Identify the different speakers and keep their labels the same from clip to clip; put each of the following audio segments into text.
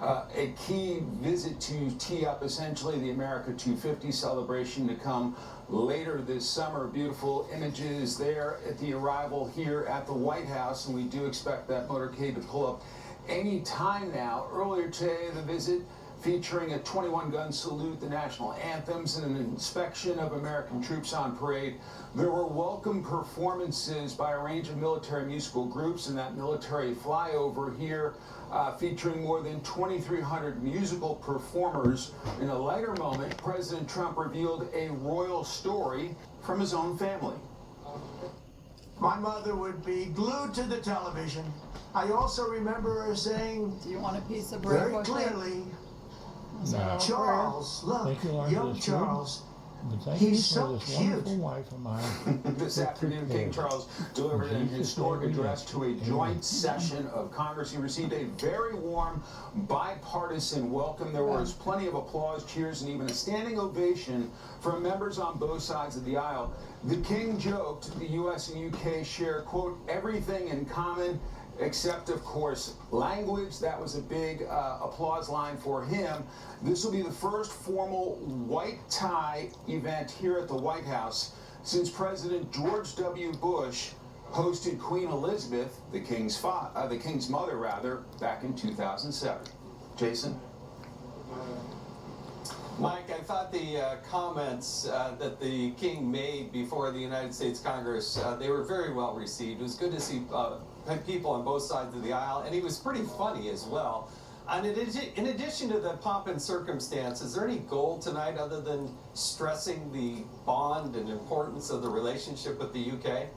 Speaker 1: a key visit to tee up essentially the America 250 celebration to come later this summer. Beautiful images there at the arrival here at the White House, and we do expect that motorcade to pull up any time now. Earlier today, the visit featuring a 21-gun salute, the national anthems, and an inspection of American troops on parade. There were welcome performances by a range of military musical groups, and that military flyover here featuring more than 2,300 musical performers. In a lighter moment, President Trump revealed a royal story from his own family.
Speaker 2: My mother would be glued to the television. I also remember her saying,
Speaker 3: "Do you want a piece of bread?"
Speaker 2: Very clearly,
Speaker 4: No.
Speaker 2: Charles, look, young Charles,
Speaker 4: he's
Speaker 2: so cute.
Speaker 4: Wife of mine.
Speaker 1: This afternoon, King Charles delivered an historic address to a joint session of Congress. He received a very warm, bipartisan welcome. There was plenty of applause, cheers, and even a standing ovation from members on both sides of the aisle. The King joked the U.S. and U.K. share, quote, everything in common, except, of course, language. That was a big applause line for him. This will be the first formal white tie event here at the White House since President George W. Bush hosted Queen Elizabeth, the King's mother, back in 2007. Jason?
Speaker 5: Mike, I thought the comments that the King made before the United States Congress, they were very well received. It was good to see people on both sides of the aisle, and he was pretty funny as well. And in addition to the pomp and circumstance, is there any goal tonight other than stressing the bond and importance of the relationship with the UK?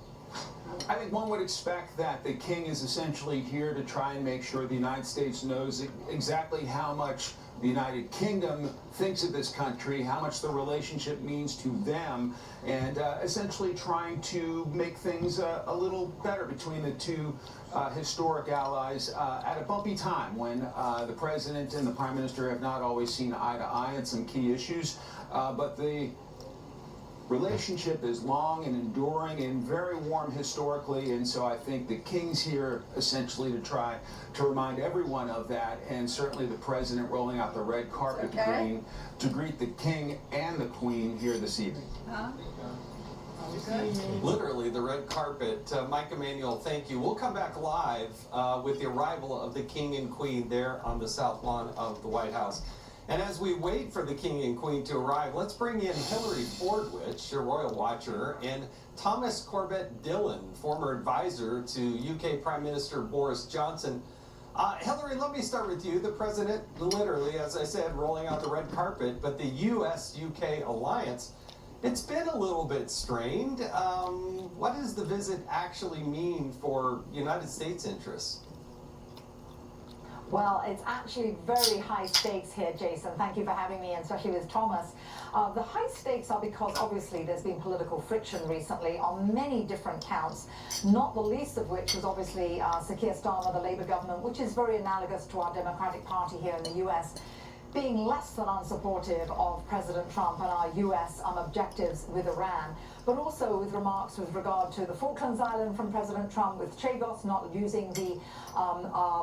Speaker 1: I think one would expect that the King is essentially here to try and make sure the United States knows exactly how much the United Kingdom thinks of this country, how much the relationship means to them, and essentially trying to make things a little better between the two historic allies at a bumpy time when the President and the Prime Minister have not always seen eye to eye on some key issues, but the relationship is long and enduring and very warm historically, and so I think the King's here essentially to try to remind everyone of that, and certainly the President rolling out the red carpet to greet the King and the Queen here this evening.
Speaker 5: Literally the red carpet. Mike Emanuel, thank you. We'll come back live with the arrival of the King and Queen there on the south lawn of the White House. And as we wait for the King and Queen to arrive, let's bring in Hillary Fordwich, a royal watcher, and Thomas Corbett Dillon, former advisor to UK Prime Minister Boris Johnson. Hillary, let me start with you. The President, literally, as I said, rolling out the red carpet, but the US-UK alliance, it's been a little bit strained. What does the visit actually mean for United States interests?
Speaker 6: Well, it's actually very high stakes here, Jason. Thank you for having me, and especially with Thomas. The high stakes are because, obviously, there's been political friction recently on many different counts, not the least of which was obviously Sir Keir Starmer, the Labour government, which is very analogous to our Democratic Party here in the US, being less than unsupportive of President Trump and our US objectives with Iran, but also with remarks with regard to the Falklands Island from President Trump, with Chagos not using the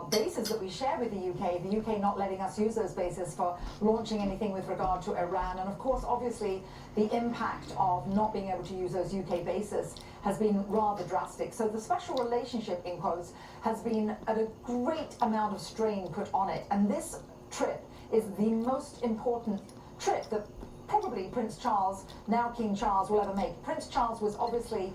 Speaker 6: bases that we share with the UK not letting us use those bases for launching anything with regard to Iran, and of course, obviously, the impact of not being able to use those UK bases has been rather drastic. So the special relationship, in quotes, has been at a great amount of strain put on it, and this trip is the most important trip that probably Prince Charles, now King Charles, will ever make. Prince Charles was obviously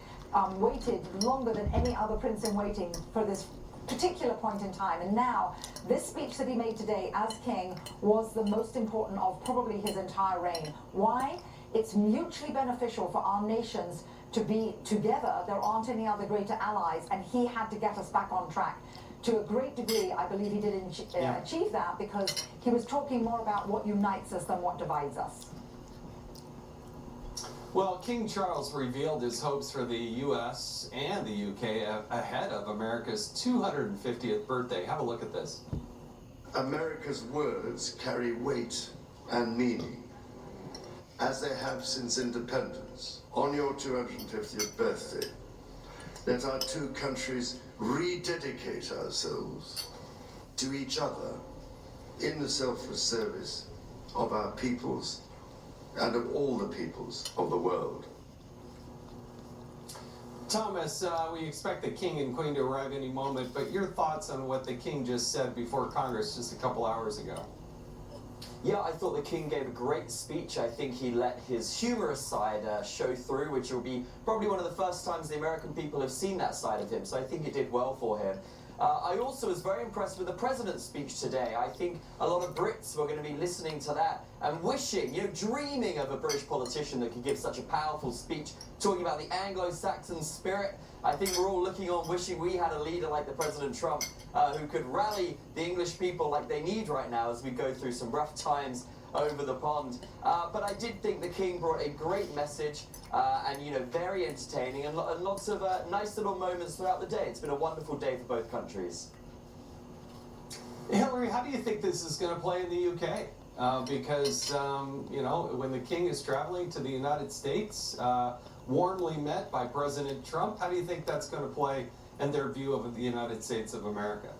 Speaker 6: waited longer than any other prince in waiting for this particular point in time, and now this speech that he made today as king was the most important of probably his entire reign. Why? It's mutually beneficial for our nations to be together. There aren't any other greater allies, and he had to get us back on track. To a great degree, I believe he did achieve that because he was talking more about what unites us than what divides us.
Speaker 5: Well, King Charles revealed his hopes for the U.S. and the UK ahead of America's 250th birthday. Have a look at this.
Speaker 7: America's words carry weight and meaning, as they have since independence. On your 250th birthday, let our two countries rededicate ourselves to each other in the selfless service of our peoples and of all the peoples of the world.
Speaker 5: Thomas, we expect the King and Queen to arrive any moment, but your thoughts on what the King just said before Congress just a couple hours ago?
Speaker 3: Yeah, I thought the King gave a great speech. I think he let his humorous side show through, which will be probably one of the first times the American people have seen that side of him, so I think it did well for him. I also was very impressed with the President's speech today. I think a lot of Brits were going to be listening to that and wishing, dreaming of a British politician that could give such a powerful speech, talking about the Anglo-Saxon spirit. I think we're all looking on wishing we had a leader like the President Trump who could rally the English people like they need right now as we go through some rough times over the pond. But I did think the King brought a great message and, very entertaining and lots of nice little moments throughout the day. It's been a wonderful day for both countries.
Speaker 5: Hillary, how do you think this is going to play in the UK? Because, when the King is traveling to the United States, warmly met by President Trump, how do you think that's going to play in their view of the United States of America?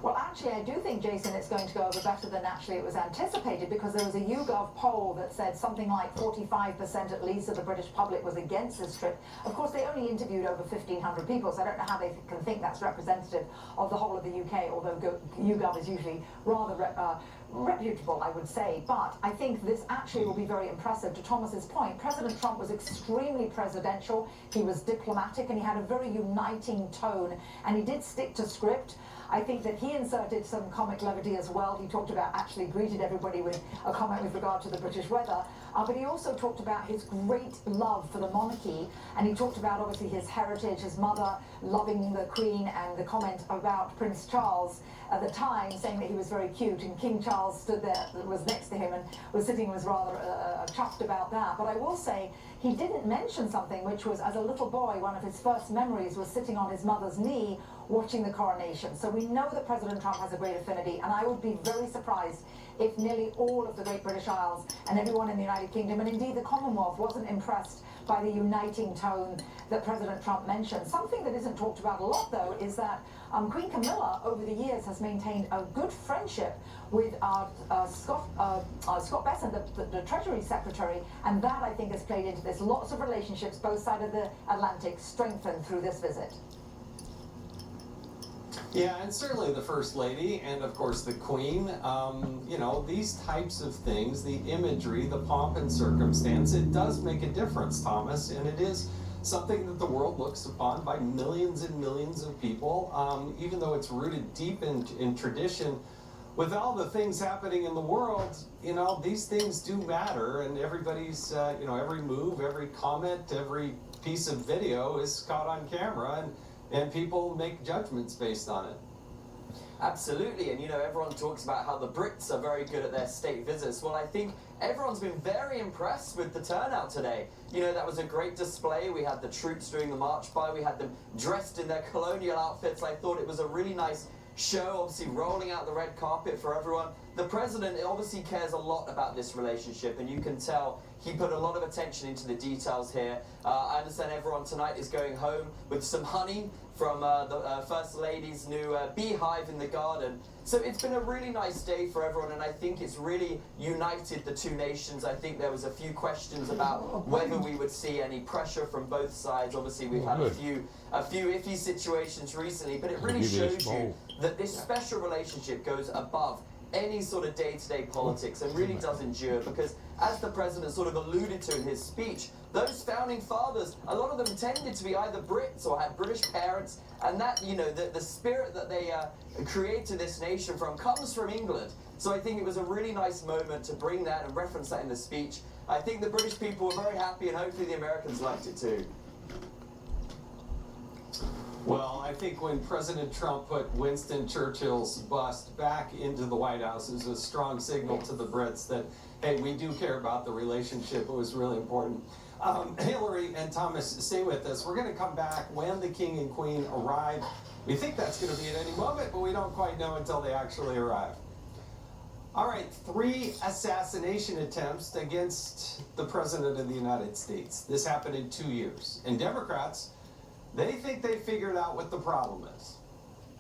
Speaker 6: Well, actually, I do think, Jason, it's going to go over better than actually it was anticipated, because there was a YouGov poll that said something like 45% at least of the British public was against this trip. Of course, they only interviewed over 1,500 people, so I don't know how they can think that's representative of the whole of the UK, although YouGov is usually rather reputable, I would say. But I think this actually will be very impressive. To Thomas's point, President Trump was extremely presidential, he was diplomatic, and he had a very uniting tone, and he did stick to script. I think that he inserted some comic levity as well. He talked about, actually greeted everybody with a comment with regard to the British weather, but he also talked about his great love for the monarchy, and he talked about obviously his heritage, his mother loving the Queen, and the comment about Prince Charles at the time saying that he was very cute, and King Charles stood there, was next to him and was sitting, was rather chuffed about that. But I will say, he didn't mention something which was, as a little boy, one of his first memories was sitting on his mother's knee watching the coronation. So we know that President Trump has a great affinity, and I would be very surprised if nearly all of the Great British Isles and everyone in the United Kingdom, and indeed the Commonwealth, wasn't impressed by the uniting tone that President Trump mentioned. Something that isn't talked about a lot, though, is that Queen Camilla, over the years, has maintained a good friendship with Scott Bessent, the Treasury Secretary, and that, I think, has played into this. Lots of relationships, both sides of the Atlantic, strengthened through this visit.
Speaker 5: Yeah, and certainly the First Lady and, of course, the Queen. These types of things, the imagery, the pomp and circumstance, it does make a difference, Thomas, and it is something that the world looks upon by millions and millions of people, even though it's rooted deep in tradition. With all the things happening in the world, these things do matter, and everybody's, every move, every comment, every piece of video is caught on camera, and people make judgments based on it.
Speaker 3: Absolutely, and everyone talks about how the Brits are very good at their state visits. Well, I think everyone's been very impressed with the turnout today. That was a great display. We had the troops doing the march by, we had them dressed in their colonial outfits. I thought it was a really nice show, obviously rolling out the red carpet for everyone. The president obviously cares a lot about this relationship, and you can tell he put a lot of attention into the details here. I understand everyone tonight is going home with some honey from the First Lady's new beehive in the garden. So it's been a really nice day for everyone, and I think it's really united the two nations. I think there was a few questions about whether we would see any pressure from both sides. Obviously, we've had a few iffy situations recently, but it really shows you that this special relationship goes above any sort of day-to-day politics and really does endure, because as the president sort of alluded to in his speech, those founding fathers, a lot of them tended to be either Brits or had British parents, and that, the spirit that they created this nation from comes from England. So I think it was a really nice moment to bring that and reference that in the speech. I think the British people were very happy, and hopefully the Americans liked it too.
Speaker 5: Well, I think when President Trump put Winston Churchill's bust back into the White House, it was a strong signal to the Brits that, hey, we do care about the relationship. It was really important. Hillary and Thomas, stay with us. We're going to come back when the King and Queen arrive. We think that's going to be at any moment, but we don't quite know until they actually arrive. All right, 3 assassination attempts against the President of the United States. This happened in 2 years. And Democrats, they think they figured out what the problem is.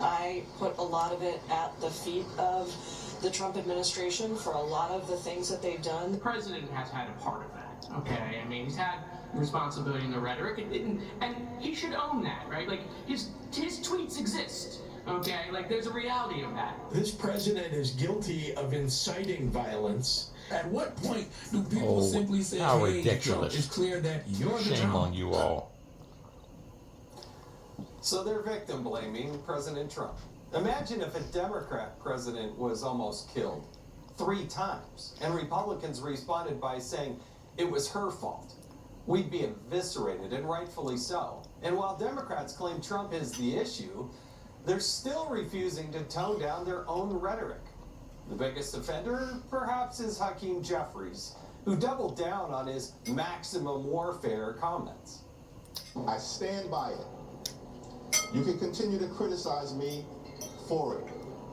Speaker 8: I put a lot of it at the feet of the Trump administration for a lot of the things that they've done.
Speaker 9: The president has had a part of that, okay? I mean, he's had responsibility in the rhetoric, and he should own that, right? Like, his tweets exist, okay? Like, there's a reality of that.
Speaker 10: This president is guilty of inciting violence. At what point do people simply say,
Speaker 4: how
Speaker 10: hey,
Speaker 4: ridiculous.
Speaker 10: Trump, it's clear that you're the
Speaker 4: Shame
Speaker 10: Trump?
Speaker 4: on you all.
Speaker 5: So they're victim blaming President Trump. Imagine if a Democrat president was almost killed 3 times and Republicans responded by saying it was her fault. We'd be eviscerated, and rightfully so. And while Democrats claim Trump is the issue, they're still refusing to tone down their own rhetoric. The biggest offender, perhaps, is Hakeem Jeffries, who doubled down on his maximum warfare comments.
Speaker 11: I stand by it. You can continue to criticize me for it.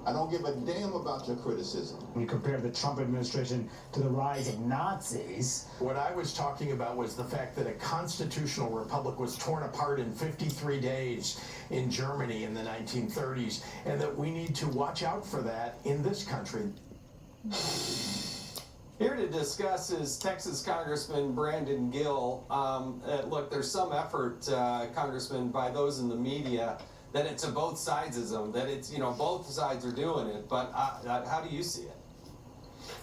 Speaker 11: I don't give a damn about your criticism.
Speaker 12: When you compare the Trump administration to the rise of Nazis.
Speaker 10: What I was talking about was the fact that a constitutional republic was torn apart in 53 days in Germany in the 1930s, and that we need to watch out for that in this country.
Speaker 5: Here to discuss is Texas Congressman Brandon Gill. Look, there's some effort, Congressman, by those in the media that it's a both sidesism, that it's, both sides are doing it, but how do you see it?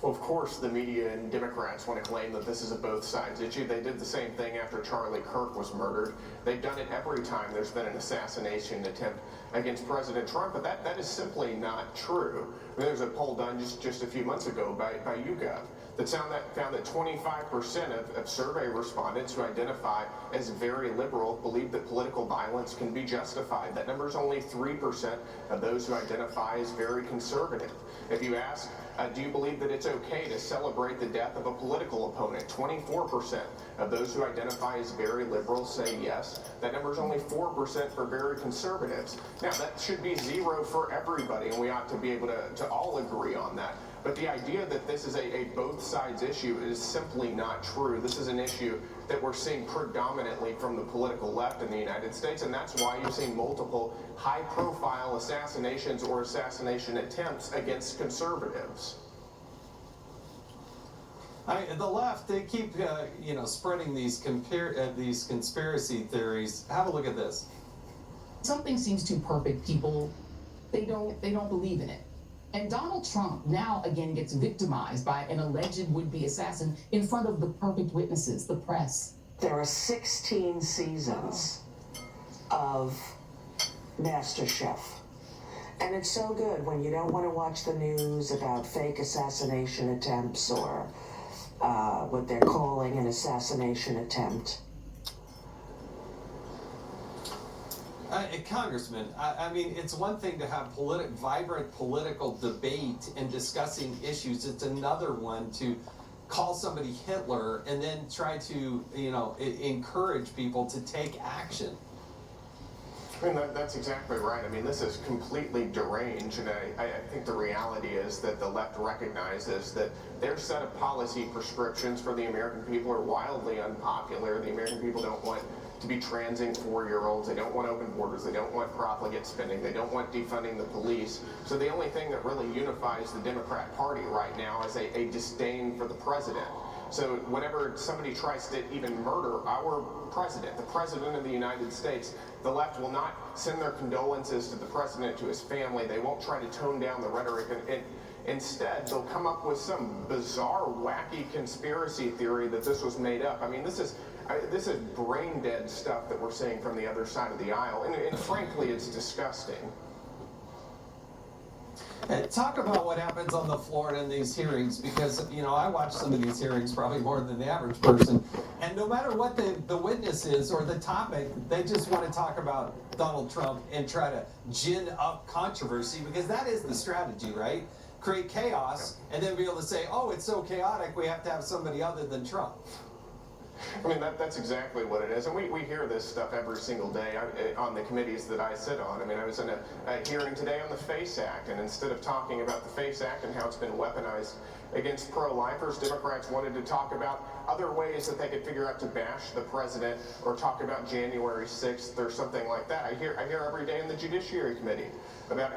Speaker 13: Well, of course, the media and Democrats want to claim that this is a both sides issue. They did the same thing after Charlie Kirk was murdered. They've done it every time there's been an assassination attempt against President Trump, but that is simply not true. I mean, there was a poll done just a few months ago by YouGov that found that 25% of survey respondents who identify as very liberal believe that political violence can be justified. That number is only 3% of those who identify as very conservative. If you ask, do you believe that it's okay to celebrate the death of a political opponent? 24% of those who identify as very liberal say yes. That number is only 4% for very conservatives. Now, that should be 0 for everybody, and we ought to be able to all agree on that. But the idea that this is a both sides issue is simply not true. This is an issue that we're seeing predominantly from the political left in the United States, and that's why you're seeing multiple high-profile assassinations or assassination attempts against conservatives.
Speaker 5: The left, they keep, spreading these conspiracy theories. Have a look at this.
Speaker 14: Something seems too perfect. People, they don't believe in it. And Donald Trump now again gets victimized by an alleged would-be assassin in front of the perfect witnesses, the press.
Speaker 15: There are 16 seasons of MasterChef. And it's so good when you don't want to watch the news about fake assassination attempts or what they're calling an assassination attempt.
Speaker 5: Congressman, I mean, it's one thing to have vibrant political debate and discussing issues. It's another one to call somebody Hitler and then try to, encourage people to take action.
Speaker 13: I mean, that's exactly right. I mean, this is completely deranged, and I think the reality is that the left recognizes that their set of policy prescriptions for the American people are wildly unpopular. The American people don't want to be transing 4-year-olds. They don't want open borders. They don't want profligate spending. They don't want defunding the police. So the only thing that really unifies the Democrat Party right now is a disdain for the president. So whenever somebody tries to even murder our president, the president of the United States, the left will not send their condolences to the president, to his family. They won't try to tone down the rhetoric. And instead, they'll come up with some bizarre, wacky conspiracy theory that this was made up. I mean, this is brain-dead stuff that we're seeing from the other side of the aisle. And frankly, it's disgusting.
Speaker 5: Talk about what happens on the floor in these hearings, because, I watch some of these hearings probably more than the average person, and no matter what the witness is or the topic, they just want to talk about Donald Trump and try to gin up controversy, because that is the strategy, right? Create chaos and then be able to say, oh, it's so chaotic, we have to have somebody other than Trump.
Speaker 13: I mean, that's exactly what it is. And we hear this stuff every single day on the committees that I sit on. I mean, I was in a hearing today on the FACE Act, and instead of talking about the FACE Act and how it's been weaponized against pro-lifers, Democrats wanted to talk about other ways that they could figure out to bash the president or talk about January 6th or something like that. I hear every day in the Judiciary Committee about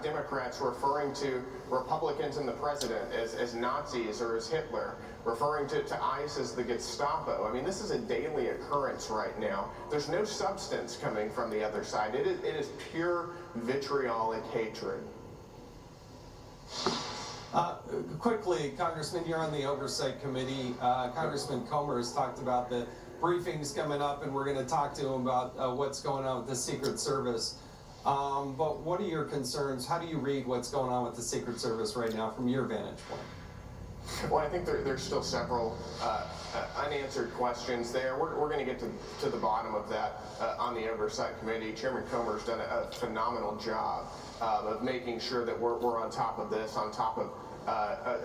Speaker 13: Democrats referring to Republicans and the president as Nazis or as Hitler, referring to ICE as the Gestapo. I mean, this is a daily occurrence right now. There's no substance coming from the other side. It is pure vitriolic hatred.
Speaker 5: Quickly, Congressman, you're on the Oversight Committee. Congressman Comer has talked about the briefings coming up, and we're going to talk to him about what's going on with the Secret Service. But what are your concerns? How do you read what's going on with the Secret Service right now from your vantage point?
Speaker 13: Well, I think there's still several unanswered questions there. We're going to get to the bottom of that on the Oversight Committee. Chairman Comer's done a phenomenal job of making sure that we're on top of this, on top of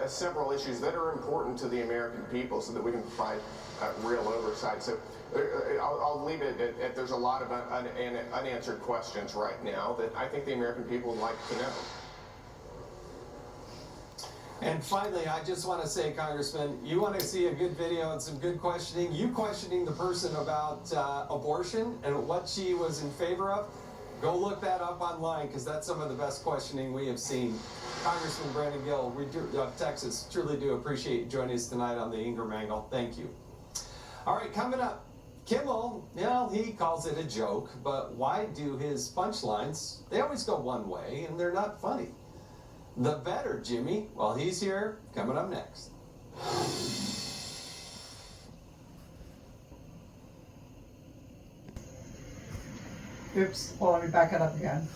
Speaker 13: several issues that are important to the American people so that we can provide real oversight. So I'll leave it at there's a lot of unanswered questions right now that I think the American people would like to know.
Speaker 5: And finally, I just want to say, Congressman, you want to see a good video and some good questioning, you questioning the person about abortion and what she was in favor of, go look that up online, because that's some of the best questioning we have seen. Congressman Brandon Gill of Texas, truly do appreciate you joining us tonight on the Ingram Angle. Thank you. All right, coming up, Kimmel, he calls it a joke, but why do his punchlines, they always go one way, and they're not funny. The better Jimmy, well, he's here, coming up next.
Speaker 16: Oops, well, let me back it up again.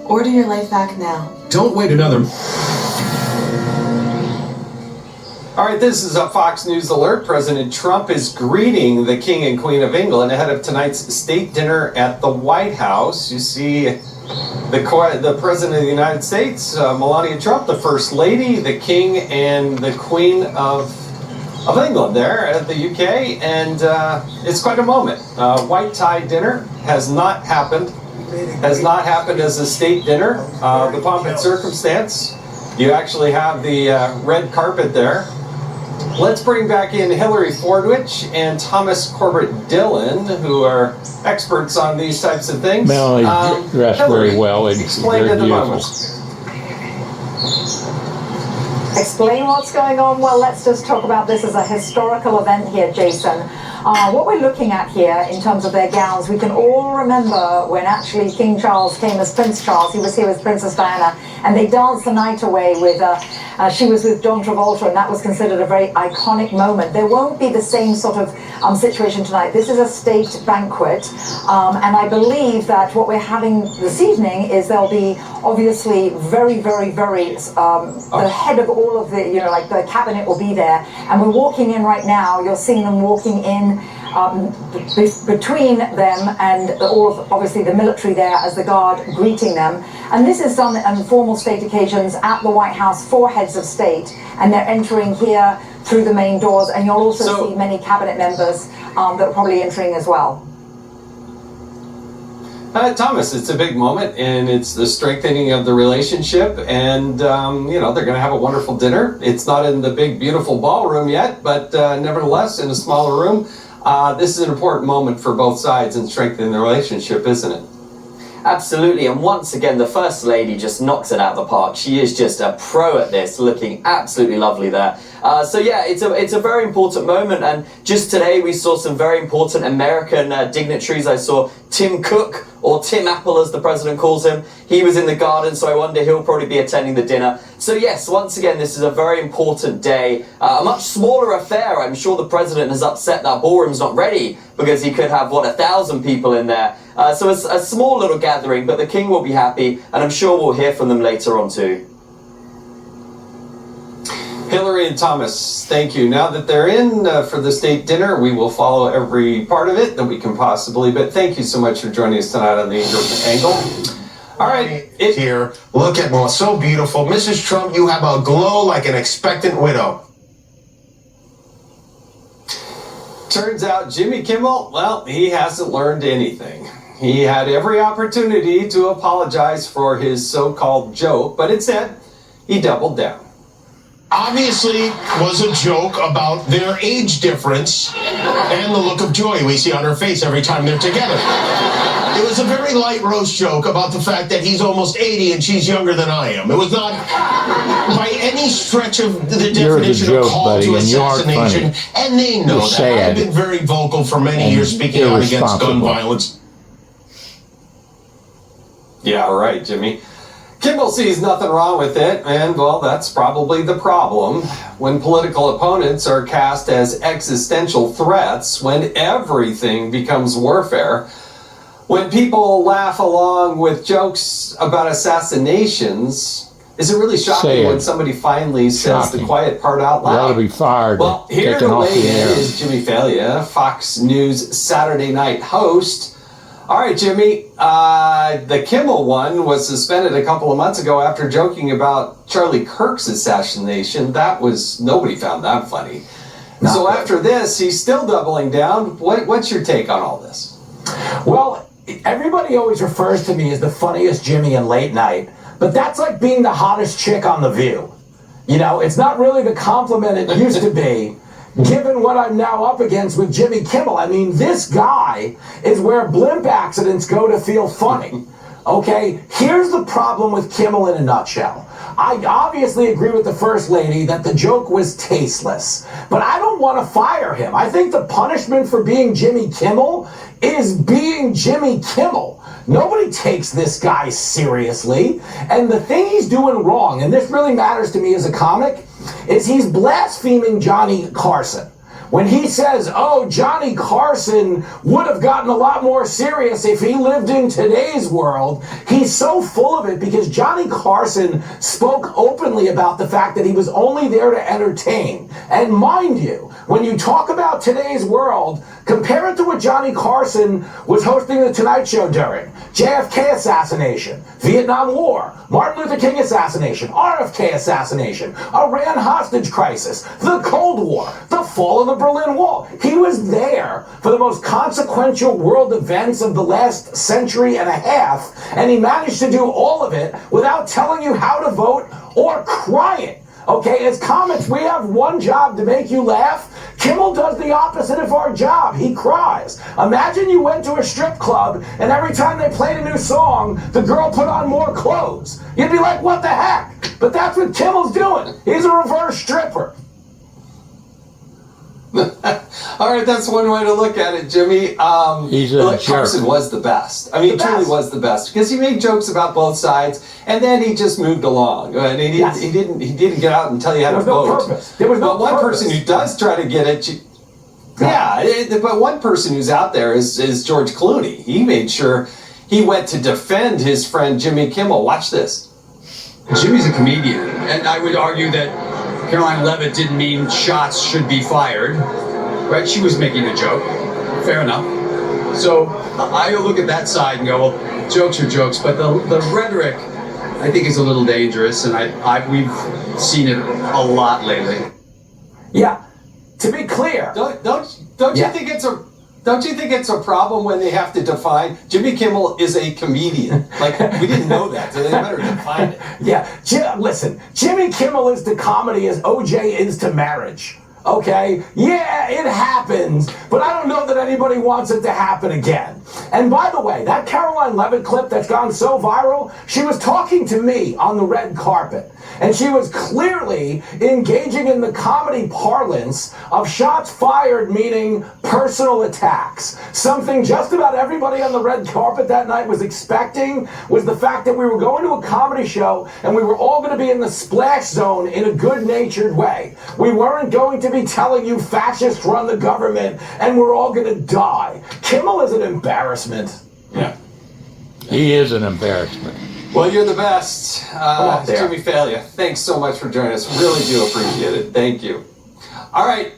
Speaker 17: Order your life back now.
Speaker 18: Don't wait another...
Speaker 5: All right, this is a Fox News alert. President Trump is greeting the King and Queen of England ahead of tonight's state dinner at the White House. You see the President of the United States, Melania Trump, the First Lady, the King and the Queen of England there at the UK, and it's quite a moment. White tie dinner has not happened as a state dinner. The pomp and circumstance. You actually have the red carpet there. Let's bring back in Hillary Fordwich and Thomas Corbett Dillon, who are experts on these types of things.
Speaker 4: Well, he dressed
Speaker 5: Hillary,
Speaker 4: very well. It's
Speaker 5: explain
Speaker 4: very
Speaker 5: to the
Speaker 4: beautiful.
Speaker 5: moment.
Speaker 6: Explain what's going on? Well, let's just talk about this as a historical event here, Jason. What we're looking at here in terms of their gowns, we can all remember when actually King Charles came as Prince Charles. He was here with Princess Diana, and they danced the night away with, she was with John Travolta, and that was considered a very iconic moment. There won't be the same sort of situation tonight. This is a state banquet, and I believe that what we're having this evening is there'll be obviously very, very, very, the head of all of the, like the cabinet will be there, and we're walking in right now. You're seeing them walking in between them and all of, obviously, the military there as the guard greeting them. And this is done on formal state occasions at the White House for heads of state, and they're entering here through the main doors, and you'll also see many cabinet members that are probably entering as well.
Speaker 5: Thomas, it's a big moment, and it's the strengthening of the relationship, and they're going to have a wonderful dinner. It's not in the big, beautiful ballroom yet, but nevertheless, in a smaller room, this is an important moment for both sides in strengthening the relationship, isn't it?
Speaker 3: Absolutely, and once again, the First Lady just knocks it out of the park. She is just a pro at this, looking absolutely lovely there. So yeah, it's a very important moment, and just today we saw some very important American dignitaries. I saw Tim Cook, or Tim Apple as the president calls him. He was in the garden, so I wonder he'll probably be attending the dinner. So yes, once again, this is a very important day. A much smaller affair. I'm sure the president has upset that ballroom's not ready, because he could have, 1,000 people in there. So it's a small little gathering, but the king will be happy, and I'm sure we'll hear from them later on too.
Speaker 5: Hillary and Thomas, thank you. Now that they're in for the state dinner, we will follow every part of it that we can possibly. But thank you so much for joining us tonight on the Angle. All right.
Speaker 18: Here, look at Mo, so beautiful. Mrs. Trump, you have a glow like an expectant widow.
Speaker 5: Turns out Jimmy Kimmel, well, he hasn't learned anything. He had every opportunity to apologize for his so-called joke, but instead, he doubled down.
Speaker 18: Obviously was a joke about their age difference and the look of joy we see on her face every time they're together. It was a very light roast joke about the fact that he's almost 80 and she's younger than I am. It was not by any stretch of the definition of call to assassination, and they know that. I've been very vocal for many years speaking out against gun violence.
Speaker 5: Yeah, right, Jimmy. Kimmel sees nothing wrong with it, and, well, that's probably the problem. When political opponents are cast as existential threats, when everything becomes warfare, when people laugh along with jokes about assassinations, is it really shocking when somebody finally says the quiet part out loud?
Speaker 4: You ought to be fired.
Speaker 5: Well, here to weigh in is Jimmy Failla, Fox News Saturday night host. All right, Jimmy, the Kimmel one was suspended a couple of months ago after joking about Charlie Kirk's assassination. Nobody found that funny. So after this, he's still doubling down. What's your take on all this?
Speaker 19: Well, everybody always refers to me as the funniest Jimmy in late night, but that's like being the hottest chick on The View. You know, it's not really the compliment it used to be. Given what I'm now up against with Jimmy Kimmel, I mean, this guy is where blimp accidents go to feel funny. Okay, here's the problem with Kimmel in a nutshell. I obviously agree with the First Lady that the joke was tasteless, but I don't want to fire him. I think the punishment for being Jimmy Kimmel is being Jimmy Kimmel. Nobody takes this guy seriously, and the thing he's doing wrong, and this really matters to me as a comic, is he's blaspheming Johnny Carson. When he says, oh, Johnny Carson would have gotten a lot more serious if he lived in today's world, he's so full of it because Johnny Carson spoke openly about the fact that he was only there to entertain. And mind you, when you talk about today's world, compare it to what Johnny Carson was hosting the Tonight Show during. JFK assassination, Vietnam War, Martin Luther King assassination, RFK assassination, Iran hostage crisis, the Cold War, the fall of the Berlin Wall. He was there for the most consequential world events of the last century and a half, and he managed to do all of it without telling you how to vote or crying. Okay, as comics, we have one job to make you laugh. Kimmel does the opposite of our job. He cries. Imagine you went to a strip club and every time they played a new song, the girl put on more clothes. You'd be like, what the heck? But that's what Kimmel's doing. He's a reverse stripper.
Speaker 5: All right, that's one way to look at it, Jimmy. Carson was the best. I mean, he truly was the best because he made jokes about both sides, and then he just moved along. And he didn't get out and tell you how to vote.
Speaker 19: There was no purpose. There was no
Speaker 5: one person who does try to get at you. But one person who's out there is George Clooney. He made sure he went to defend his friend Jimmy Kimmel. Watch this.
Speaker 20: Jimmy's a comedian, and I would argue that Caroline Leavitt didn't mean shots should be fired, right? She was making a joke. Fair enough. So I look at that side and go, well, jokes are jokes, but the rhetoric, I think, is a little dangerous, and we've seen it a lot lately.
Speaker 19: Yeah. To be clear,
Speaker 5: don't you think it's a problem when they have to define Jimmy Kimmel is a comedian? Like, we didn't know that, so they better define it.
Speaker 19: Yeah, listen, Jimmy Kimmel is to comedy as OJ is to marriage. Okay? Yeah, it happens, but I don't know that anybody wants it to happen again. And by the way, that Caroline Leavitt clip that's gone so viral, she was talking to me on the red carpet. And she was clearly engaging in the comedy parlance of shots fired, meaning personal attacks. Something just about everybody on the red carpet that night was expecting was the fact that we were going to a comedy show and we were all going to be in the splash zone in a good-natured way. We weren't going to be telling you fascists run the government and we're all going to die. Kimmel is an embarrassment.
Speaker 5: Yeah.
Speaker 4: He is an embarrassment.
Speaker 5: Well, you're the best,
Speaker 19: up there.
Speaker 5: Jimmy Failure. Thanks so much for joining us. Really do appreciate it. Thank you. All right,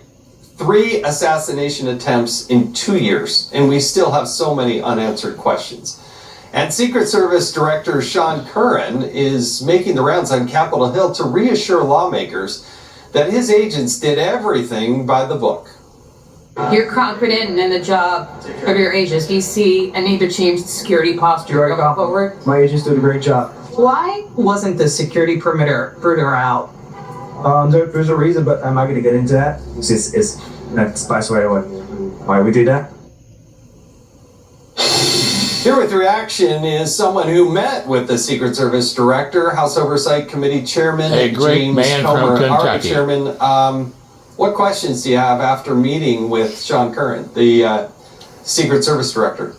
Speaker 5: 3 assassination attempts in 2 years, and we still have so many unanswered questions. And Secret Service Director Sean Curran is making the rounds on Capitol Hill to reassure lawmakers that his agents did everything by the book.
Speaker 21: You're confident in the job of your agents. Do you see a need to change the security posture going forward?
Speaker 22: My agents did a great job.
Speaker 21: Why wasn't the security perimeter out?
Speaker 22: There's a reason, but I'm not going to get into that. It's that's why we do that.
Speaker 5: Here with reaction is someone who met with the Secret Service Director, House Oversight Committee Chairman
Speaker 4: great
Speaker 5: James
Speaker 4: man from
Speaker 5: Comer. All right,
Speaker 4: Kentucky.
Speaker 5: Chairman, what questions do you have after meeting with Sean Curran, the Secret Service Director?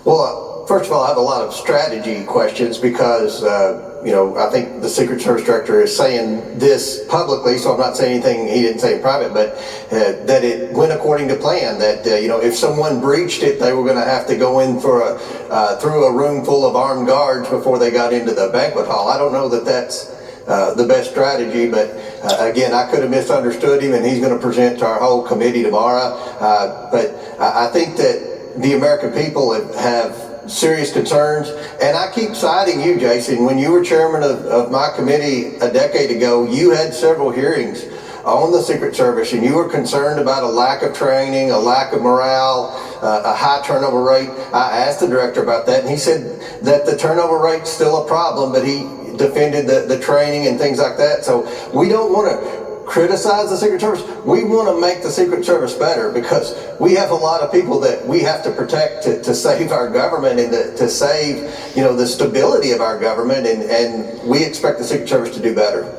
Speaker 23: Well, first of all, I have a lot of strategy questions because, I think the Secret Service Director is saying this publicly, so I'm not saying anything he didn't say in private, but that it went according to plan, that, if someone breached it, they were going to have to go in for through a room full of armed guards before they got into the banquet hall. I don't know that that's the best strategy, but again, I could have misunderstood him, and he's going to present to our whole committee tomorrow. But I think that the American people have serious concerns, and I keep citing you, Jason. When you were chairman of my committee a decade ago, you had several hearings on the Secret Service, and you were concerned about a lack of training, a lack of morale, a high turnover rate. I asked the director about that, and he said that the turnover rate's still a problem, but he defended the training and things like that. So we don't want to criticize the Secret Service. We want to make the Secret Service better because we have a lot of people that we have to protect to save our government and to save, the stability of our government, and we expect the Secret Service to do better.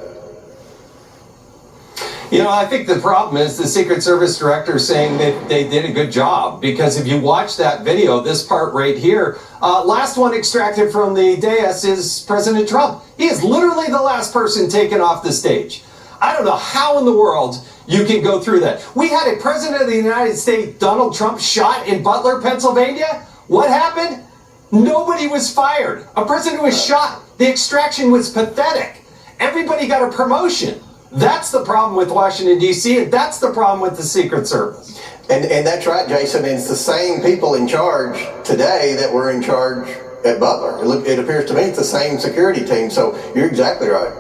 Speaker 5: I think the problem is the Secret Service Director saying that they did a good job, because if you watch that video, this part right here, last one extracted from the dais is President Trump. He is literally the last person taken off the stage. I don't know how in the world you can go through that. We had a President of the United States, Donald Trump, shot in Butler, Pennsylvania. What happened? Nobody was fired. A president was shot. The extraction was pathetic. Everybody got a promotion. That's the problem with Washington, D.C., and that's the problem with the Secret Service.
Speaker 23: And that's right, Jason. And it's the same people in charge today that were in charge at Butler. It appears to me it's the same security team, so you're exactly right.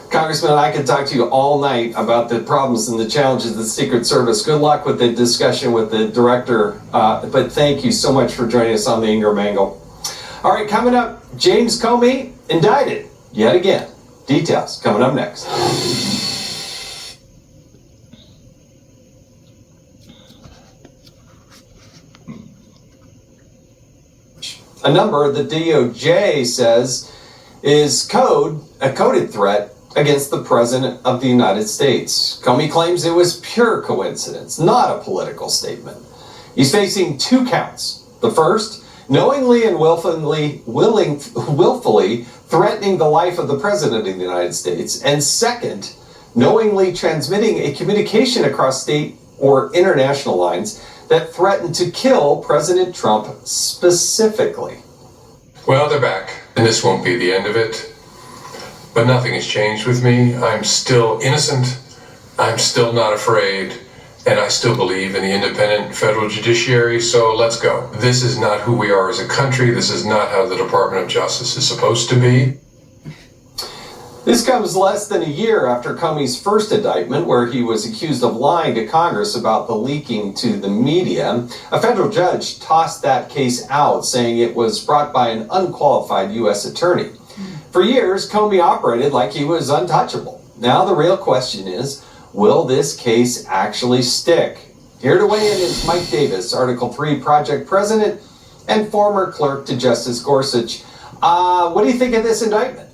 Speaker 5: Congressman, I could talk to you all night about the problems and the challenges of the Secret Service. Good luck with the discussion with the director, but thank you so much for joining us on the Ingram Angle. All right, coming up, James Comey indicted yet again. Details coming up next. A number the DOJ says is a coded threat against the President of the United States. Comey claims it was pure coincidence, not a political statement. He's facing 2 counts. The first, knowingly and willfully threatening the life of the President of the United States. And second, knowingly transmitting a communication across state or international lines that threatened to kill President Trump specifically.
Speaker 24: Well, they're back, and this won't be the end of it. But nothing has changed with me. I'm still innocent. I'm still not afraid. And I still believe in the independent federal judiciary, so let's go. This is not who we are as a country. This is not how the Department of Justice is supposed to be.
Speaker 5: This comes less than a year after Comey's first indictment, where he was accused of lying to Congress about the leaking to the media. A federal judge tossed that case out, saying it was brought by an unqualified U.S. attorney. For years, Comey operated like he was untouchable. Now the real question is, will this case actually stick? Here to weigh in is Mike Davis, Article 3 Project President and former clerk to Justice Gorsuch. What do you think of this indictment?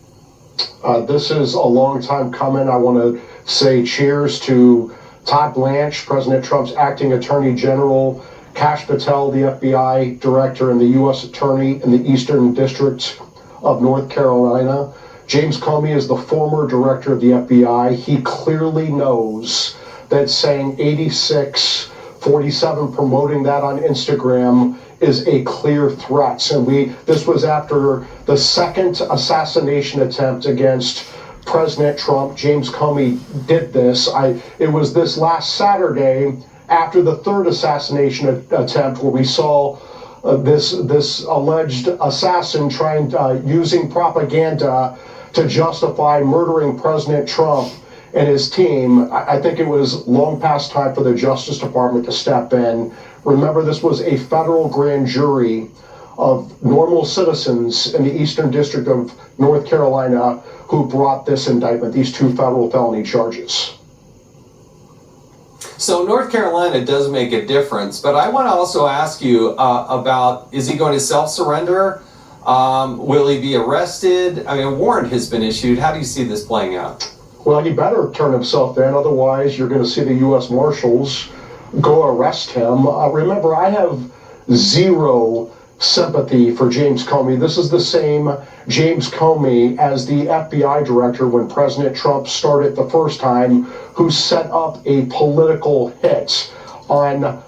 Speaker 25: This is a long time coming. I want to say cheers to Todd Blanche, President Trump's acting attorney general, Kash Patel, the FBI director and the U.S. attorney in the Eastern District of North Carolina. James Comey is the former director of the FBI. He clearly knows that saying 86 47 promoting that on Instagram is a clear threat. And this was after the second assassination attempt against President Trump. James Comey did this. It was this last Saturday after the third assassination attempt where we saw this alleged assassin using propaganda to justify murdering President Trump and his team. I think it was long past time for the Justice Department to step in. Remember, this was a federal grand jury of normal citizens in the Eastern District of North Carolina who brought this indictment, these two federal felony charges.
Speaker 5: So North Carolina does make a difference, but I want to also ask you about, is he going to self-surrender? Will he be arrested? I mean, a warrant has been issued. How do you see this playing out?
Speaker 25: Well, he better turn himself in, otherwise you're going to see the U.S. Marshals go arrest him. Remember, I have zero sympathy for James Comey. This is the same James Comey as the FBI director when President Trump started the first time, who set up a political hit on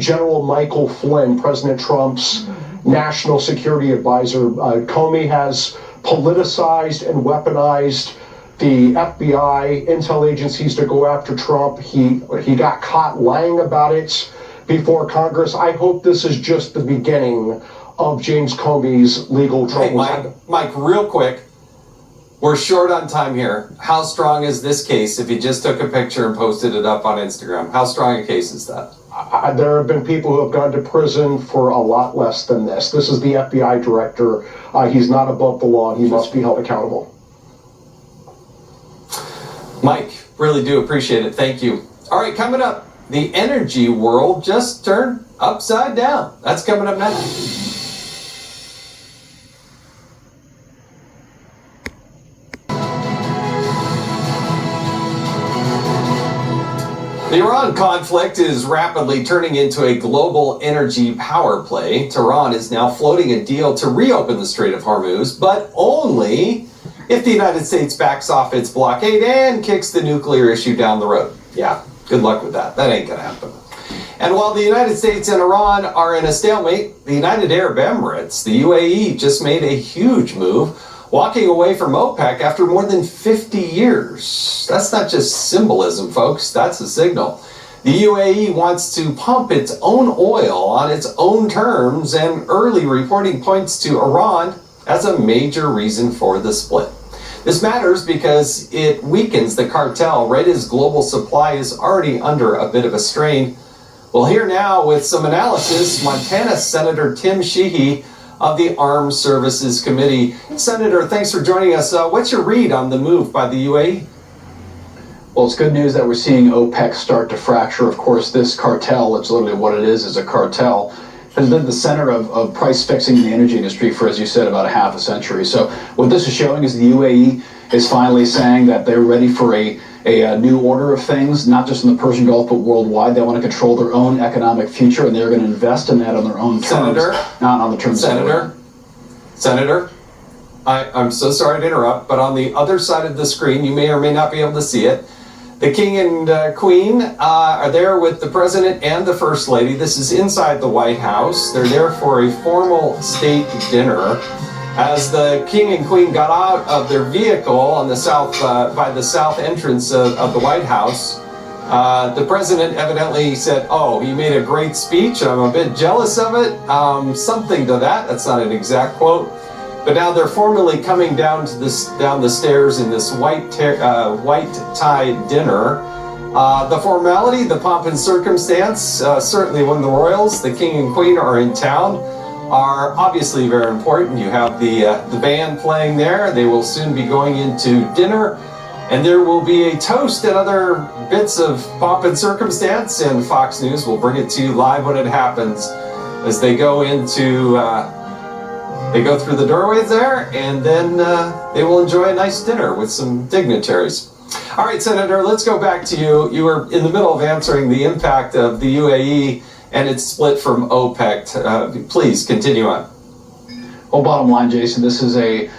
Speaker 25: General Michael Flynn, President Trump's national security advisor. Comey has politicized and weaponized the FBI intel agencies to go after Trump. He got caught lying about it before Congress. I hope this is just the beginning of James Comey's legal troubles.
Speaker 5: Hey, Mike, real quick, we're short on time here. How strong is this case if you just took a picture and posted it up on Instagram? How strong a case is that?
Speaker 25: There have been people who have gone to prison for a lot less than this. This is the FBI director. He's not above the law, and he must be held accountable.
Speaker 5: Mike, really do appreciate it. Thank you. All right, coming up, the energy world just turned upside down. That's coming up next. The Iran conflict is rapidly turning into a global energy power play. Tehran is now floating a deal to reopen the Strait of Hormuz, but only if the United States backs off its blockade and kicks the nuclear issue down the road. Yeah, good luck with that. That ain't gonna happen. And while the United States and Iran are in a stalemate, the United Arab Emirates, the UAE, just made a huge move, walking away from OPEC after more than 50 years. That's not just symbolism, folks. That's a signal. The UAE wants to pump its own oil on its own terms, and early reporting points to Iran as a major reason for the split. This matters because it weakens the cartel right as global supply is already under a bit of a strain. Well, here now with some analysis, Montana Senator Tim Sheehy of the Armed Services Committee. Senator, thanks for joining us. What's your read on the move by the UAE?
Speaker 1: Well, it's good news that we're seeing OPEC start to fracture. Of course, this cartel, it's literally what it is a cartel, has been the center of price fixing in the energy industry for, as you said, about a half a century. So what this is showing is the UAE is finally saying that they're ready for a new order of things, not just in the Persian Gulf, but worldwide. They want to control their own economic future, and they're going to invest in that on their own terms, not on the terms of the
Speaker 5: Senator, I'm so sorry to interrupt, but on the other side of the screen, you may or may not be able to see it, the King and Queen are there with the President and the First Lady. This is inside the White House. They're there for a formal state dinner. As the King and Queen got out of their vehicle on the south, by the south entrance of the White House, the President evidently said, "Oh, he made a great speech. I'm a bit jealous of it." Something to that. That's not an exact quote. But now they're formally coming down the stairs in this white tie dinner. The formality, the pomp and circumstance, certainly when the royals, the King and Queen, are in town, are obviously very important. You have the band playing there. They will soon be going into dinner, and there will be a toast and other bits of pomp and circumstance, and Fox News will bring it to you live when it happens as they go into they go through the doorways there, and then they will enjoy a nice dinner with some dignitaries. All right, Senator, let's go back to you. You were in the middle of answering the impact of the UAE and its split from OPEC. Please continue on.
Speaker 1: Well, bottom line, Jason, this is a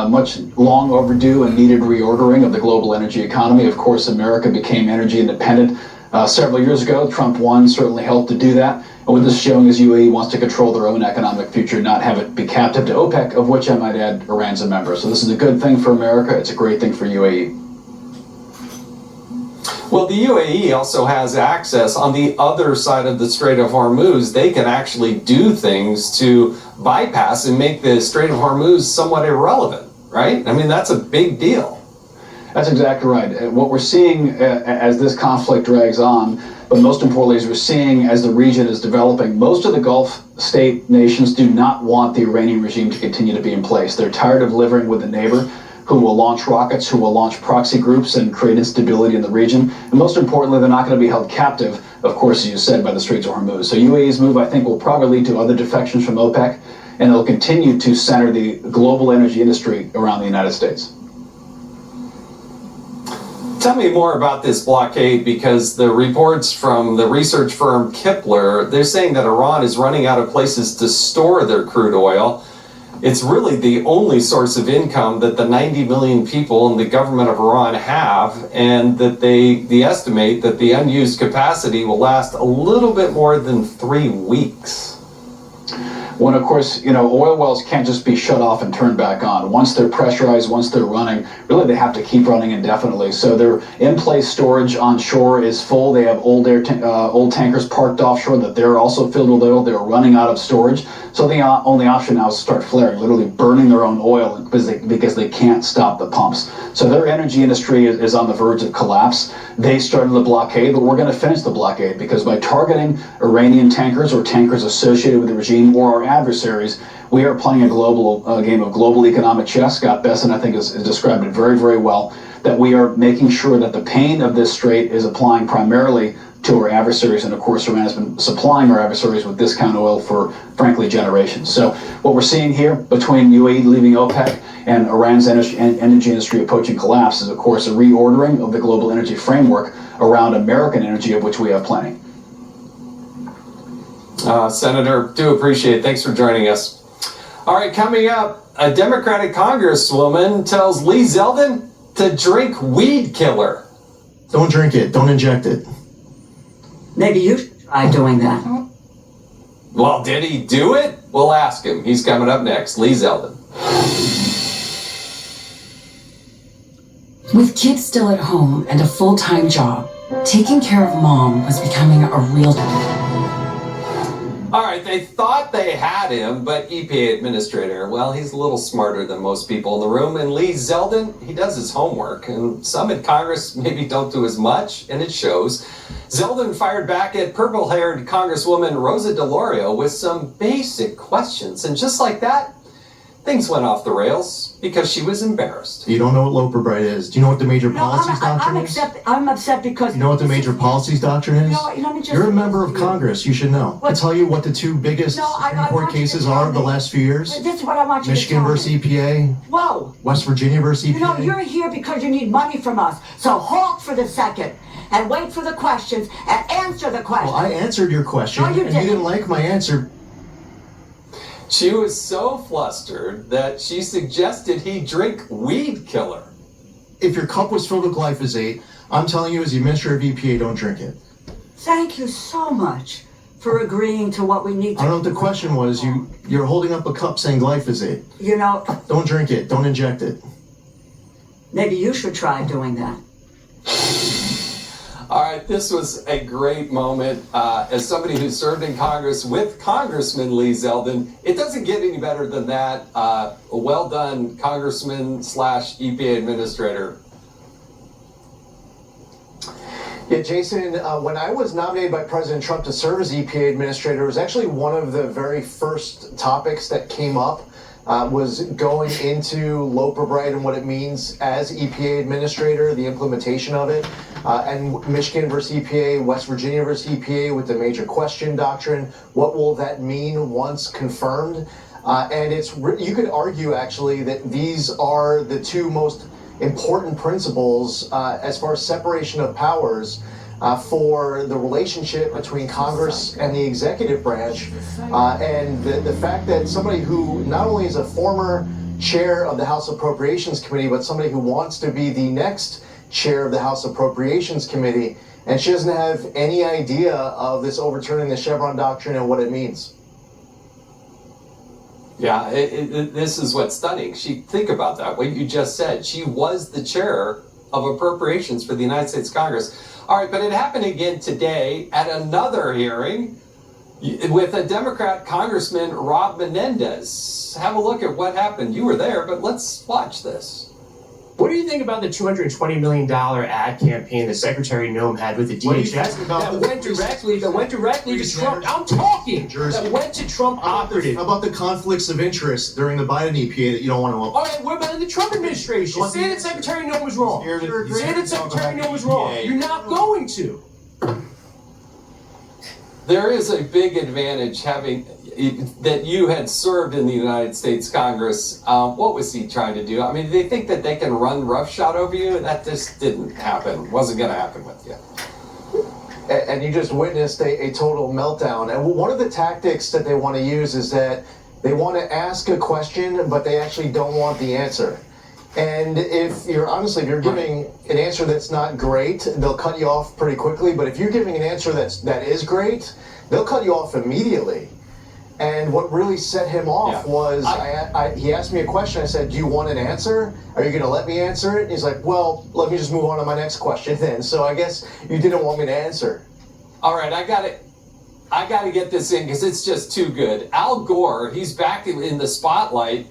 Speaker 1: much long overdue and needed reordering of the global energy economy. Of course, America became energy independent Several years ago, Trump 1 certainly helped to do that. And what this is showing is UAE wants to control their own economic future, not have it be captive to OPEC, of which I might add Iran's a member. So this is a good thing for America. It's a great thing for UAE.
Speaker 5: Well, the UAE also has access on the other side of the Strait of Hormuz. They can actually do things to bypass and make the Strait of Hormuz somewhat irrelevant, right? I mean, that's a big deal.
Speaker 1: That's exactly right. What we're seeing as this conflict drags on, but most importantly, as we're seeing as the region is developing, most of the Gulf state nations do not want the Iranian regime to continue to be in place. They're tired of living with a neighbor who will launch rockets, who will launch proxy groups and create instability in the region. And most importantly, they're not going to be held captive, of course, as you said, by the Straits of Hormuz. So UAE's move, I think, will probably lead to other defections from OPEC, and it'll continue to center the global energy industry around the United States.
Speaker 5: Tell me more about this blockade, because the reports from the research firm Kepler, they're saying that Iran is running out of places to store their crude oil. It's really the only source of income that the 90 million people in the government of Iran have, and that they estimate that the unused capacity will last a little bit more than 3 weeks.
Speaker 1: When, of course, oil wells can't just be shut off and turned back on. Once they're pressurized, once they're running, really they have to keep running indefinitely. So their in-place storage on shore is full. They have old tankers parked offshore that they're also filled with oil. They're running out of storage. So the only option now is to start flaring, literally burning their own oil because they can't stop the pumps. So their energy industry is on the verge of collapse. They started the blockade, but we're going to finish the blockade, because by targeting Iranian tankers or tankers associated with the regime or our adversaries, we are playing a game of global economic chess. Scott Besson, I think, has described it very, very well, that we are making sure that the pain of this strait is applying primarily to our adversaries. And of course, Iran has been supplying our adversaries with discount oil for, frankly, generations. So what we're seeing here between UAE leaving OPEC and Iran's energy industry approaching collapse is, of course, a reordering of the global energy framework around American energy, of which we have plenty.
Speaker 5: Senator, do appreciate it. Thanks for joining us. All right, coming up, a Democratic congresswoman tells Lee Zeldin to drink weed killer.
Speaker 2: Don't drink it. Don't inject it.
Speaker 7: Maybe you should try doing that.
Speaker 5: Well, did he do it? We'll ask him. He's coming up next. Lee Zeldin.
Speaker 8: With kids still at home and a full-time job, taking care of mom was becoming a real...
Speaker 5: All right, they thought they had him, but EPA administrator, well, he's a little smarter than most people in the room. And Lee Zeldin, he does his homework, and some in Congress maybe don't do as much, and it shows. Zeldin fired back at purple-haired Congresswoman Rosa DeLauro with some basic questions, and just like that, things went off the rails because she was embarrassed.
Speaker 2: You don't know what low bright is. Do you know what the major policies doctrine is?
Speaker 7: I'm upset because...
Speaker 2: You know what the major policies doctrine is?
Speaker 7: No, let me just...
Speaker 2: You're a member of Congress. You should know. I tell you what the two biggest Supreme Court cases are of the last few years.
Speaker 7: This is what I want you
Speaker 2: Michigan
Speaker 7: to tell
Speaker 2: versus
Speaker 7: me.
Speaker 2: EPA.
Speaker 7: Whoa.
Speaker 2: West Virginia versus EPA.
Speaker 7: You know, you're here because you need money from us. So halt for the second and wait for the questions and answer the questions.
Speaker 2: Well, I answered your question,
Speaker 7: No, you
Speaker 2: and you didn't like my answer.
Speaker 5: She was so flustered that she suggested he drink weed killer.
Speaker 2: If your cup was filled with glyphosate, I'm telling you as the administrator of EPA, don't drink it.
Speaker 7: Thank you so much for agreeing to what we need to...
Speaker 2: I don't know what the question was. You're holding up a cup saying glyphosate.
Speaker 7: You know...
Speaker 2: Don't drink it. Don't inject it.
Speaker 7: Maybe you should try doing that.
Speaker 5: All right, this was a great moment. As somebody who served in Congress with Congressman Lee Zeldin, it doesn't get any better than that. Well done, Congressman / EPA Administrator.
Speaker 10: Yeah, Jason, when I was nominated by President Trump to serve as EPA Administrator, it was actually one of the very first topics that came up. Was going into low bright and what it means as EPA Administrator, the implementation of it, and Michigan versus EPA, West Virginia versus EPA with the major question doctrine. What will that mean once confirmed? And you could argue actually that these are the two most important principles as far as separation of powers for the relationship between Congress and the executive branch, and the fact that somebody who not only is a former chair of the House Appropriations Committee, but somebody who wants to be the next
Speaker 9: chair of the House Appropriations Committee, and she doesn't have any idea of this overturning the Chevron doctrine and what it means.
Speaker 5: Yeah, this is what's stunning. Think about that, what you just said. She was the chair of appropriations for the United States Congress. All right, but it happened again today at another hearing with a Democrat Congressman, Rob Menendez. Have a look at what happened. You were there, but let's watch this.
Speaker 11: What do you think about the $220 million ad campaign that Secretary Noem had with the DHS that went directly to Trump? I'm talking. That went to Trump operatives.
Speaker 2: How about the conflicts of interest during the Biden EPA that you don't want to?
Speaker 11: All right, what about the Trump administration? Say that Secretary Noem was wrong. Say that Secretary Noem was wrong. You're not going to.
Speaker 5: There is a big advantage having that you had served in the United States Congress. What was he trying to do? I mean, they think that they can run roughshod over you? That just didn't happen. Wasn't going to happen with you.
Speaker 9: And you just witnessed a total meltdown. And one of the tactics that they want to use is that they want to ask a question, but they actually don't want the answer. And if you're giving an answer that's not great, they'll cut you off pretty quickly. But if you're giving an answer that is great, they'll cut you off immediately. And what really set him off was he asked me a question. I said, "Do you want an answer? Are you going to let me answer it?" And he's like, "Well, let me just move on to my next question then." So I guess you didn't want me to answer.
Speaker 5: All right, I got to get this in because it's just too good. Al Gore, he's back in the spotlight.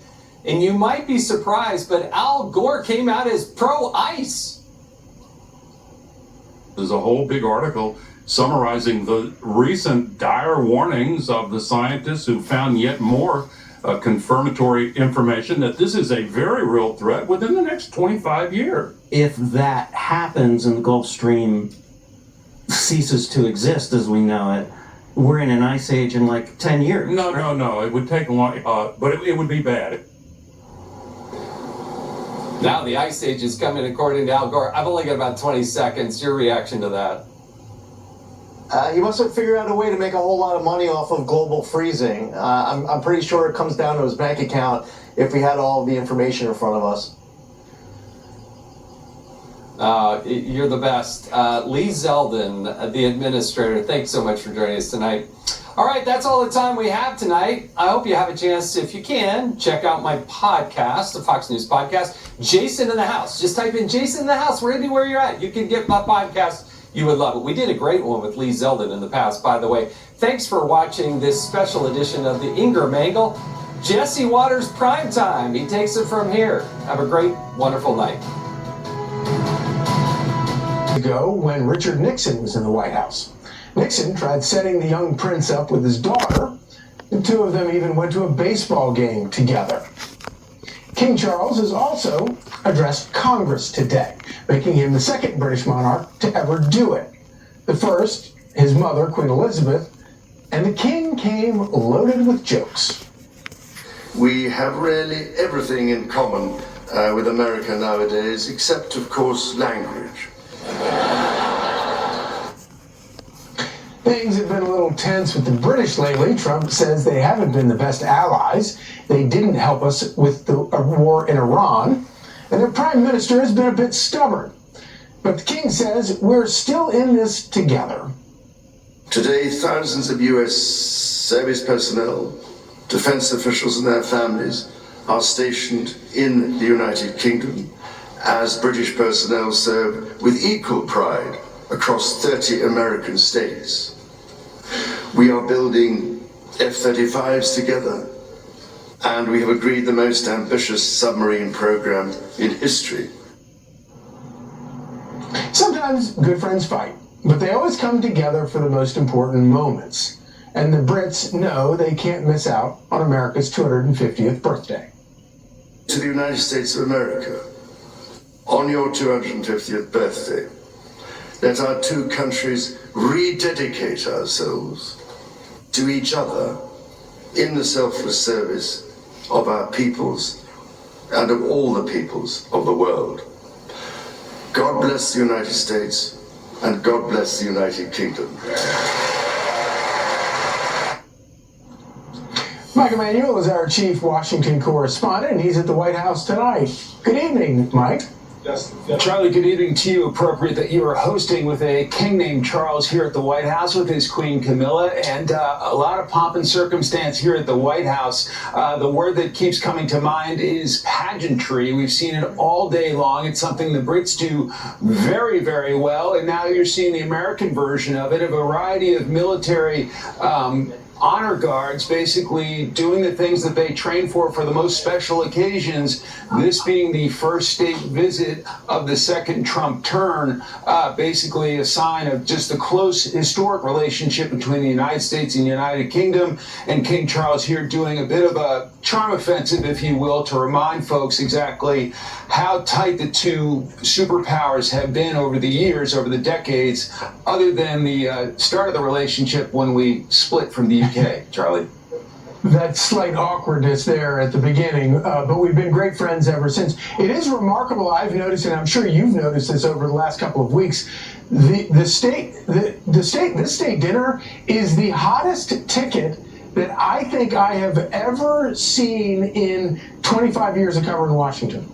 Speaker 5: And you might be surprised, but Al Gore came out as pro-ICE.
Speaker 12: There's a whole big article summarizing the recent dire warnings of the scientists who found yet more confirmatory information that this is a very real threat within the next 25 years.
Speaker 14: If that happens and the Gulf Stream ceases to exist as we know it, we're in an ice age in like 10 years.
Speaker 12: No, it would take a long, but it would be bad.
Speaker 5: Now the ice age is coming according to Al Gore. I've only got about 20 seconds. Your reaction to that?
Speaker 9: He must have figured out a way to make a whole lot of money off of global freezing. I'm pretty sure it comes down to his bank account if we had all the information in front of us.
Speaker 5: You're the best. Lee Zeldin, the administrator, thanks so much for joining us tonight. All right, that's all the time we have tonight. I hope you have a chance, if you can, check out my podcast, the Fox News podcast, Jason in the House. Just type in Jason in the House, where you're at. You can get my podcast. You would love it. We did a great one with Lee Zeldin in the past, by the way. Thanks for watching this special edition of the Ingram Angle. Jesse Waters Primetime. He takes it from here. Have a great, wonderful night.
Speaker 10: Ago, when Richard Nixon was in the White House. Nixon tried setting the young prince up with his daughter. The two of them even went to a baseball game together. King Charles has also addressed Congress today, making him the second British monarch to ever do it. The first, his mother, Queen Elizabeth, and the king came loaded with jokes.
Speaker 15: We have really everything in common with America nowadays, except, of course, language.
Speaker 10: Things have been a little tense with the British lately. Trump says they haven't been the best allies. They didn't help us with the war in Iran. And their prime minister has been a bit stubborn. But the king says we're still in this together.
Speaker 15: Today, thousands of U.S. service personnel, defense officials and their families are stationed in the United Kingdom as British personnel serve with equal pride across 30 American states. We are building F-35s together, and we have agreed the most ambitious submarine program in history.
Speaker 10: Sometimes good friends fight, but they always come together for the most important moments. And the Brits know they can't miss out on America's 250th birthday.
Speaker 15: To the United States of America, on your 250th birthday, let our two countries rededicate ourselves to each other in the selfless service of our peoples and of all the peoples of the world. God bless the United States and God bless the United Kingdom.
Speaker 10: Mike Emanuel is our chief Washington correspondent, and he's at the White House tonight. Good evening, Mike.
Speaker 3: Charlie, good evening to you. Appropriate that you are hosting with a king named Charles here at the White House with his Queen Camilla, and a lot of pomp and circumstance here at the White House. The word that keeps coming to mind is pageantry. We've seen it all day long. It's something the Brits do very, very well, and now you're seeing the American version of it, a variety of military honor guards basically doing the things that they train for the most special occasions, this being the first state visit of the second Trump turn, basically a sign of just the close historic relationship between the United States and United Kingdom, and King Charles here doing a bit of a charm offensive, if you will, to remind folks exactly how tight the two superpowers have been over the years, over the decades, other than the start of the relationship when we split from the UK, Charlie.
Speaker 10: That slight awkwardness there at the beginning, but we've been great friends ever since. It is remarkable, I've noticed, and I'm sure you've noticed this over the last couple of weeks, this state dinner is the hottest ticket that I think I have ever seen in 25 years of covering Washington.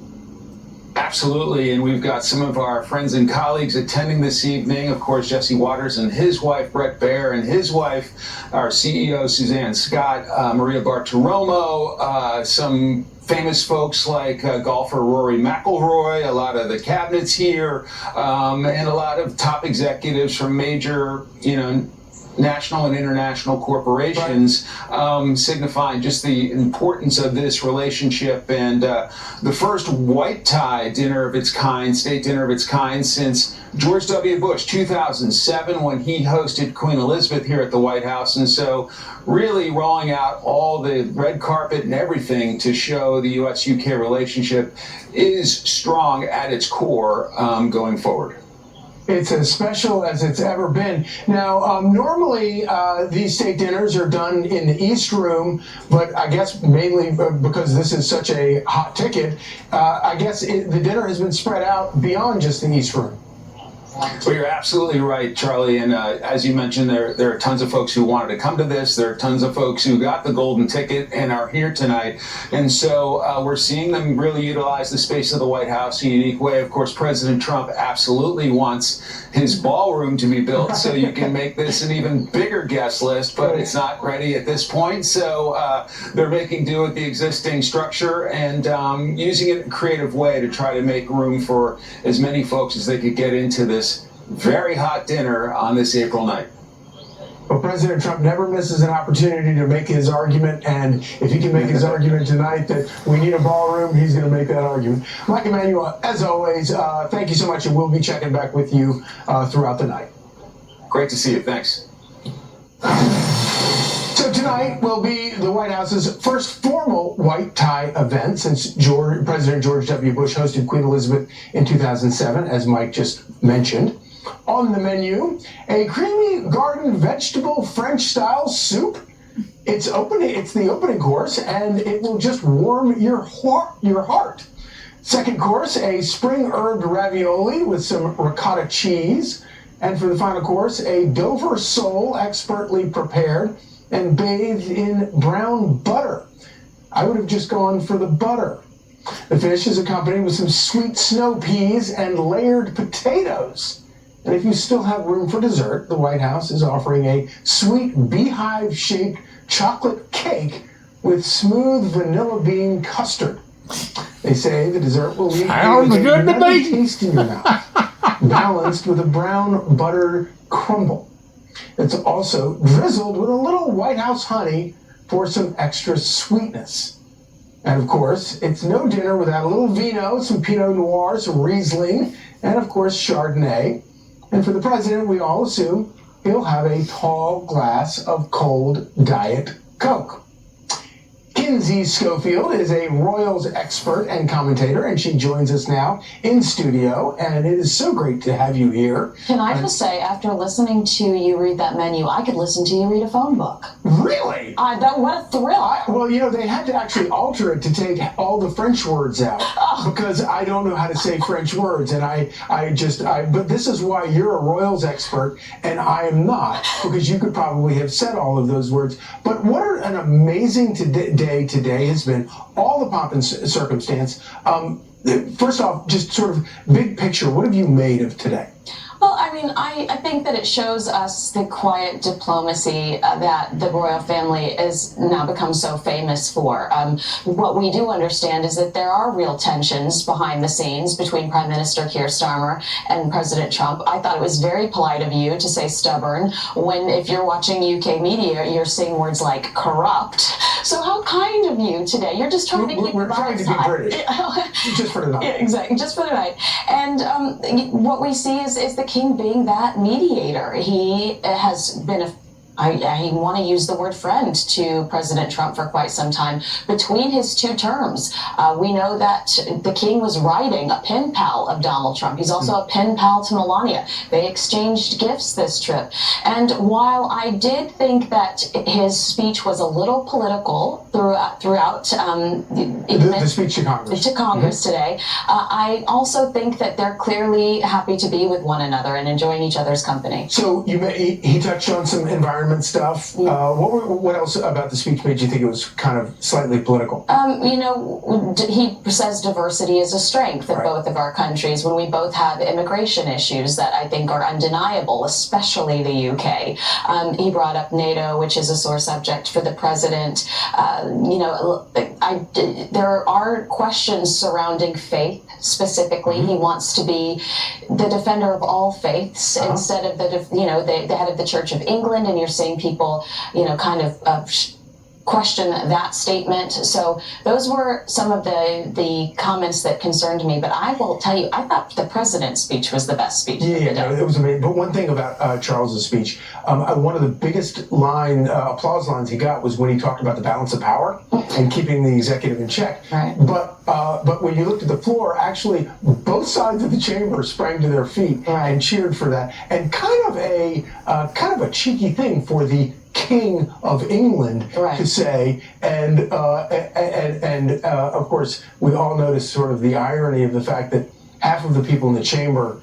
Speaker 3: Absolutely, and we've got some of our friends and colleagues attending this evening. Of course, Jesse Waters and his wife, Brett Baer, and his wife, our CEO, Suzanne Scott, Maria Bartiromo, some famous folks like golfer Rory McIlroy, a lot of the cabinets here, and a lot of top executives from major, national and international corporations, signifying just the importance of this relationship, and the first white tie dinner of its kind, state dinner of its kind, since George W. Bush, 2007, when he hosted Queen Elizabeth here at the White House. And so really rolling out all the red carpet and everything to show the U.S.-UK relationship is strong at its core going forward.
Speaker 10: It's as special as it's ever been. Now, normally these state dinners are done in the East Room, but I guess mainly because this is such a hot ticket, I guess the dinner has been spread out beyond just the East Room.
Speaker 3: Well, you're absolutely right, Charlie. And as you mentioned, there are tons of folks who wanted to come to this. There are tons of folks who got the golden ticket and are here tonight. And so we're seeing them really utilize the space of the White House in a unique way. Of course, President Trump absolutely wants his ballroom to be built so you can make this an even bigger guest list, but it's not ready at this point. So they're making do with the existing structure and using it in a creative way to try to make room for as many folks as they could get into this very hot dinner on this April night.
Speaker 10: Well, President Trump never misses an opportunity to make his argument, and if he can make his argument tonight that we need a ballroom, he's going to make that argument. Mike Emanuel, as always, thank you so much, and we'll be checking back with you throughout the night.
Speaker 3: Great to see you. Thanks.
Speaker 10: So tonight will be the White House's first formal white tie event since President George W. Bush hosted Queen Elizabeth in 2007, as Mike just mentioned. On the menu, a creamy garden vegetable French-style soup. It's the opening course, and it will just warm your heart. Second course, a spring-herbed ravioli with some ricotta cheese. And for the final course, a Dover sole expertly prepared and bathed in brown butter. I would have just gone for the butter. The fish is accompanied with some sweet snow peas and layered potatoes. And if you still have room for dessert, the White House is offering a sweet beehive-shaped chocolate cake with smooth vanilla bean custard. They say the dessert will leave you with a nutty taste in your mouth, balanced with a brown butter crumble. It's also drizzled with a little White House honey for some extra sweetness. And of course, it's no dinner without a little vino, some Pinot Noir, some Riesling, and of course, Chardonnay. And for the president, we all assume he'll have a tall glass of cold Diet Coke. Kinsey Schofield is a Royals expert and commentator, and she joins us now in studio, and it is so great to have you here.
Speaker 6: Can I just say, after listening to you read that menu, I could listen to you read a phone book.
Speaker 10: Really?
Speaker 6: What a thrill.
Speaker 10: Well, they had to actually alter it to take all the French words out, because I don't know how to say French words, and but this is why you're a Royals expert, and I am not, because you could probably have said all of those words. But what an amazing day today has been, all the pomp and circumstance. First off, just sort of big picture, what have you made of today?
Speaker 6: Well, I mean, I think that it shows us the quiet diplomacy that the royal family has now become so famous for. What we do understand is that there are real tensions behind the scenes between Prime Minister Keir Starmer and President Trump. I thought it was very polite of you to say stubborn when, if you're watching UK media, you're seeing words like corrupt. So how kind of you today. You're just trying to keep
Speaker 10: We're trying to be British. Just for tonight.
Speaker 6: Yeah, exactly, just for tonight. And what we see is the king being that mediator. He has been I want to use the word friend to President Trump for quite some time. Between his two terms, we know that the king was writing a pen pal of Donald Trump. He's also a pen pal to Melania. They exchanged gifts this trip. And while I did think that his speech was a little political throughout
Speaker 10: the speech to Congress.
Speaker 6: To Congress today, I also think that they're clearly happy to be with one another and enjoying each other's company.
Speaker 10: So he touched on some environment stuff. What else about the speech made you think it was kind of slightly political?
Speaker 6: He says diversity is a strength of both of our countries when we both have immigration issues that I think are undeniable, especially the UK. He brought up NATO, which is a sore subject for the president. There are questions surrounding faith specifically. He wants to be the defender of all faiths instead of the head of the Church of England, and you're seeing people, kind of question that statement. So those were some of the comments that concerned me. But I will tell you, I thought the president's speech was the best speech.
Speaker 10: Yeah, it was amazing. But one thing about Charles's speech, one of the biggest applause lines he got was when he talked about the balance of power and keeping the executive in check.
Speaker 6: Right.
Speaker 10: But when you looked at the floor, actually both sides of the chamber sprang to their feet and cheered for that. And kind of a cheeky thing for the King of England to say, and of course we all notice sort of the irony of the fact that half of the people in the chamber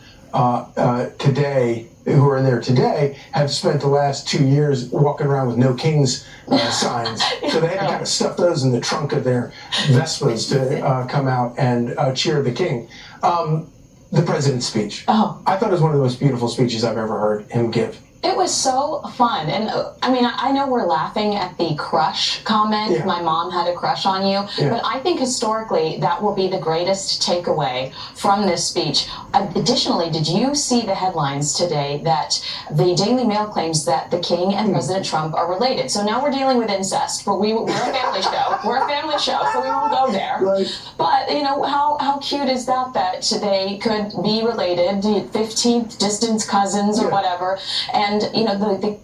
Speaker 10: today, who are in there today, have spent the last 2 years walking around with no king's signs. So they had to kind of stuff those in the trunk of their Vespas to come out and cheer the king. The president's speech. I thought it was one of the most beautiful speeches I've ever heard him give.
Speaker 6: It was so fun. And I mean, I know we're laughing at the crush comment. Yeah. My mom had a crush on you. Yeah. But I think historically that will be the greatest takeaway from this speech. Additionally, did you see the headlines today that the Daily Mail claims that the king and President Trump are related? So now we're dealing with incest, but we're a family show. We're a family show, so we won't go there. Right. But, how cute is that they could be related, 15th distance cousins or whatever. And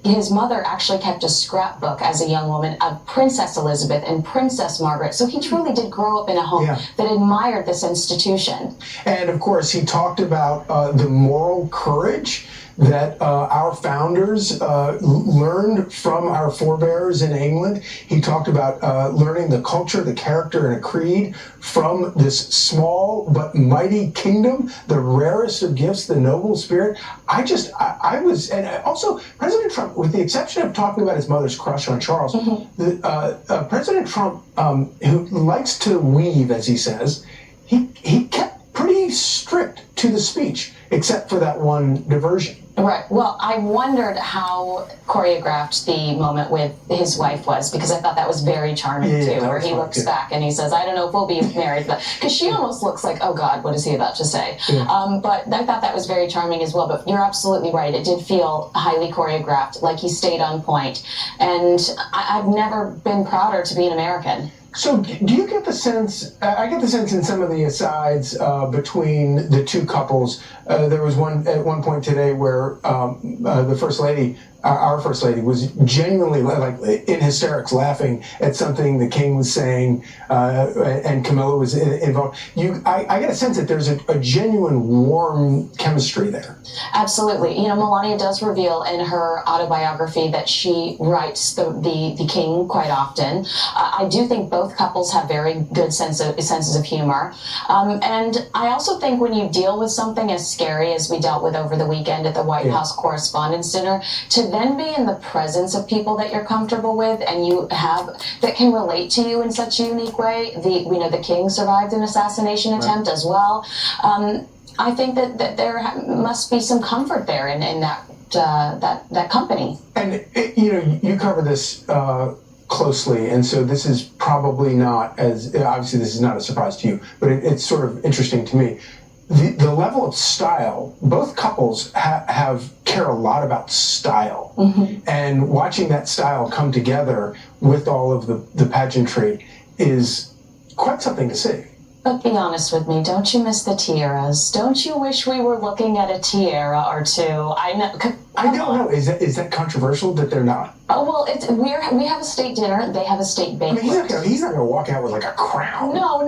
Speaker 6: his mother actually kept a scrapbook as a young woman of Princess Elizabeth and Princess Margaret. So he truly did grow up in a home that admired this institution.
Speaker 10: And of course, he talked about the moral courage that our founders learned from our forebears in England. He talked about learning the culture, the character, and a creed from this small but mighty kingdom, the rarest of gifts, the noble spirit. I was, and also President Trump, with the exception of talking about his mother's crush on Charles, President Trump, who likes to weave, as he says, he kept pretty strict to the speech, except for that one diversion.
Speaker 6: Right. Well, I wondered how choreographed the moment with his wife was, because I thought that was very charming too, where he looks back and he says, I don't know if we'll be married, because she almost looks like, oh God, what is he about to say? Yeah. But I thought that was very charming as well. But you're absolutely right. It did feel highly choreographed, like he stayed on point. And I've never been prouder to be an American.
Speaker 10: So do you get the sense, I get the sense in some of the asides between the two couples, there was at one point today where the First Lady, our First Lady, was genuinely in hysterics laughing at something the king was saying, and Camilla was involved. I get a sense that there's a genuine warm chemistry there.
Speaker 6: Absolutely. Melania does reveal in her autobiography that she writes the king quite often. I do think both couples have very good senses of humor. And I also think when you deal with something as scary as we dealt with over the weekend at the White House Correspondents' Dinner, to then be in the presence of people that you're comfortable with and you have that can relate to you in such a unique way. We know the king survived an assassination attempt as well. I think that there must be some comfort there in that company.
Speaker 13: And you cover this closely, and so this is probably not as obviously this is not a surprise to you, but it's sort of interesting to me. The level of style, both couples care a lot about style, and watching that style come together with all of the pageantry is quite something to see.
Speaker 6: But be honest with me, don't you miss the tiaras? Don't you wish we were looking at a tiara or two? I don't
Speaker 13: know. Is that controversial that they're not?
Speaker 6: Oh well, we have a state dinner. They have a state banquet.
Speaker 13: I mean, he's not going to walk out with like a crown.
Speaker 6: No,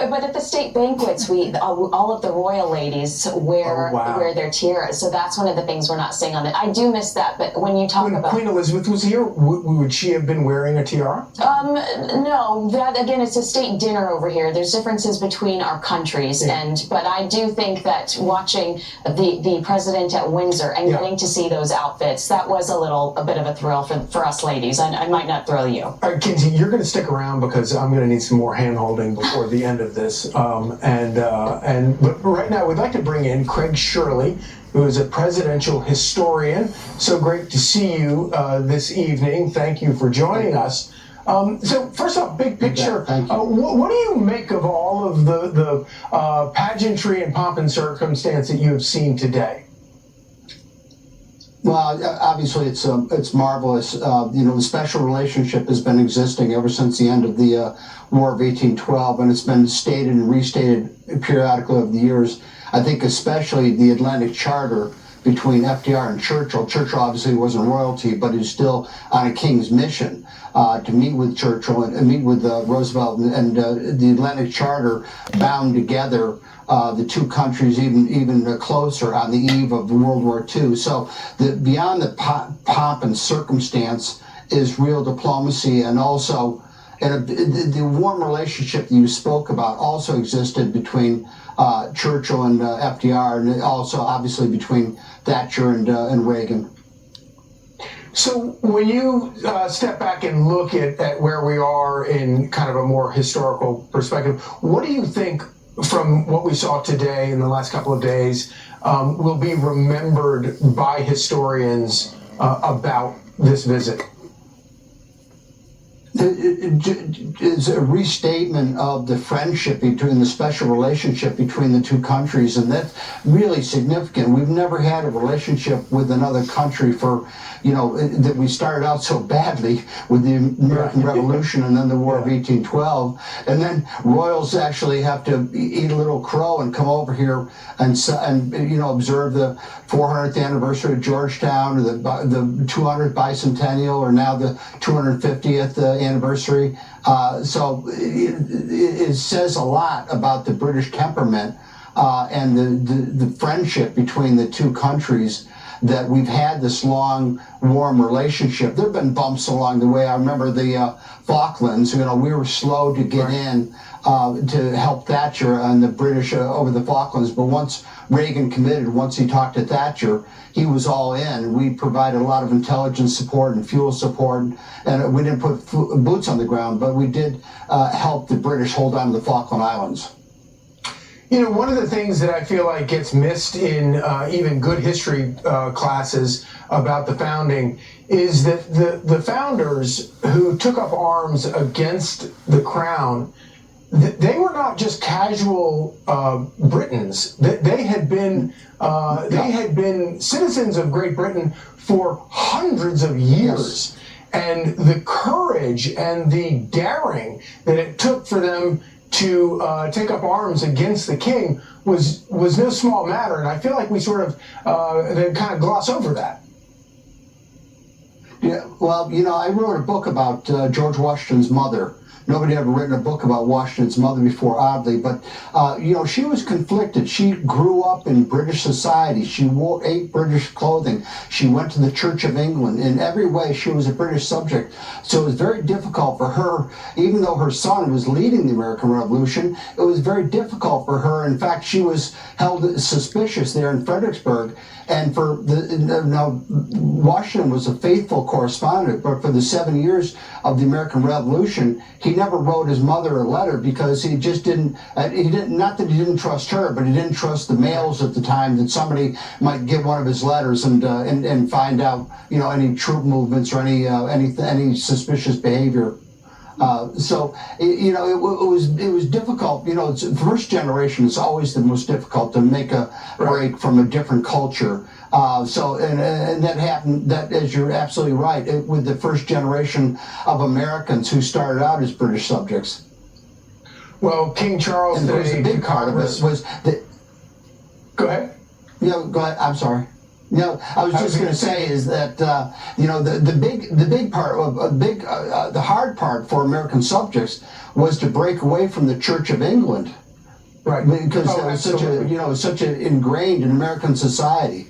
Speaker 6: but at the state banquets, all of the royal ladies wear their tiaras. So that's one of the things we're not seeing on it. I do miss that. But when you talk about
Speaker 13: Queen Elizabeth was here, would she have been wearing a tiara?
Speaker 6: No. That again, it's a state dinner over here. There's differences between our countries, but I do think that watching the president at Windsor and getting to see those outfits, that was a bit of a thrill for us ladies. I might not thrill you.
Speaker 13: All right, Kinsey, you're going to stick around because I'm going to need some more hand-holding before the end of this. But right now, we'd like to bring in Craig Shirley, who is a presidential historian. So great to see you this evening. Thank you for joining us. So first off, big picture, what do you make of all of the pageantry and pomp and circumstance that you have seen today?
Speaker 16: Well, obviously it's marvelous. The special relationship has been existing ever since the end of the War of 1812, and it's been stated and restated periodically over the years. I think especially the Atlantic Charter between FDR and Churchill. Churchill obviously wasn't royalty, but he's still on a king's mission to meet with Churchill and meet with Roosevelt, and the Atlantic Charter bound together the two countries even closer on the eve of World War II. So beyond the pomp and circumstance is real diplomacy, and also the warm relationship that you spoke about also existed between Churchill and FDR, and also obviously between Thatcher and Reagan.
Speaker 13: So when you step back and look at where we are in kind of a more historical perspective, what do you think from what we saw today in the last couple of days will be remembered by historians about this visit?
Speaker 16: It's a restatement of the friendship between the special relationship between the two countries, and that's really significant. We've never had a relationship with another country for, that we started out so badly with the American Revolution and then the War of 1812, and then royals actually have to eat a little crow and come over here and observe the 400th anniversary of Georgetown, or the 200th bicentennial, or now the 250th anniversary. So it says a lot about the British temperament and the friendship between the two countries, that we've had this long, warm relationship. There have been bumps along the way. I remember the Falklands. We were slow to get in to help Thatcher and the British over the Falklands. But once Reagan committed, once he talked to Thatcher, he was all in. We provided a lot of intelligence support and fuel support, and we didn't put boots on the ground, but we did help the British hold on to the Falkland Islands.
Speaker 13: One of the things that I feel like gets missed in even good history classes about the founding is that the founders who took up arms against the crown, they were not just casual Britons. They had been citizens of Great Britain for hundreds of years. Yes. And the courage and the daring that it took for them to take up arms against the king was no small matter, and I feel like we sort of then kind of gloss over that.
Speaker 16: Yeah, well, you know, I wrote a book about George Washington's mother. Nobody had ever written a book about Washington's mother before, oddly, but, you know, she was conflicted. She grew up in British society. She ate British clothing. She went to the Church of England. In every way, she was a British subject. So it was very difficult for her, even though her son was leading the American Revolution, it was very difficult for her. In fact, she was held suspicious there in Fredericksburg. And now, Washington was a faithful correspondent, but for the 7 years of the American Revolution, he never wrote his mother a letter because he just didn't, not that he didn't trust her, but he didn't trust the mails at the time that somebody might get one of his letters and find out, you know, any troop movements or any suspicious behavior. So, you know, it was difficult. You know, the first generation is always the most difficult to make a break from a different culture. And that happened, that, as you're absolutely right, with the first generation of Americans who started out as British subjects.
Speaker 13: Well, King Charles
Speaker 16: and
Speaker 13: today,
Speaker 16: a big part of it was that.
Speaker 13: Go ahead.
Speaker 16: Yeah, go ahead. I'm sorry. No, I was just going to say is that you know the big part of the hard part for American subjects was to break away from the Church of England,
Speaker 13: right?
Speaker 16: Because that was such an ingrained in American society.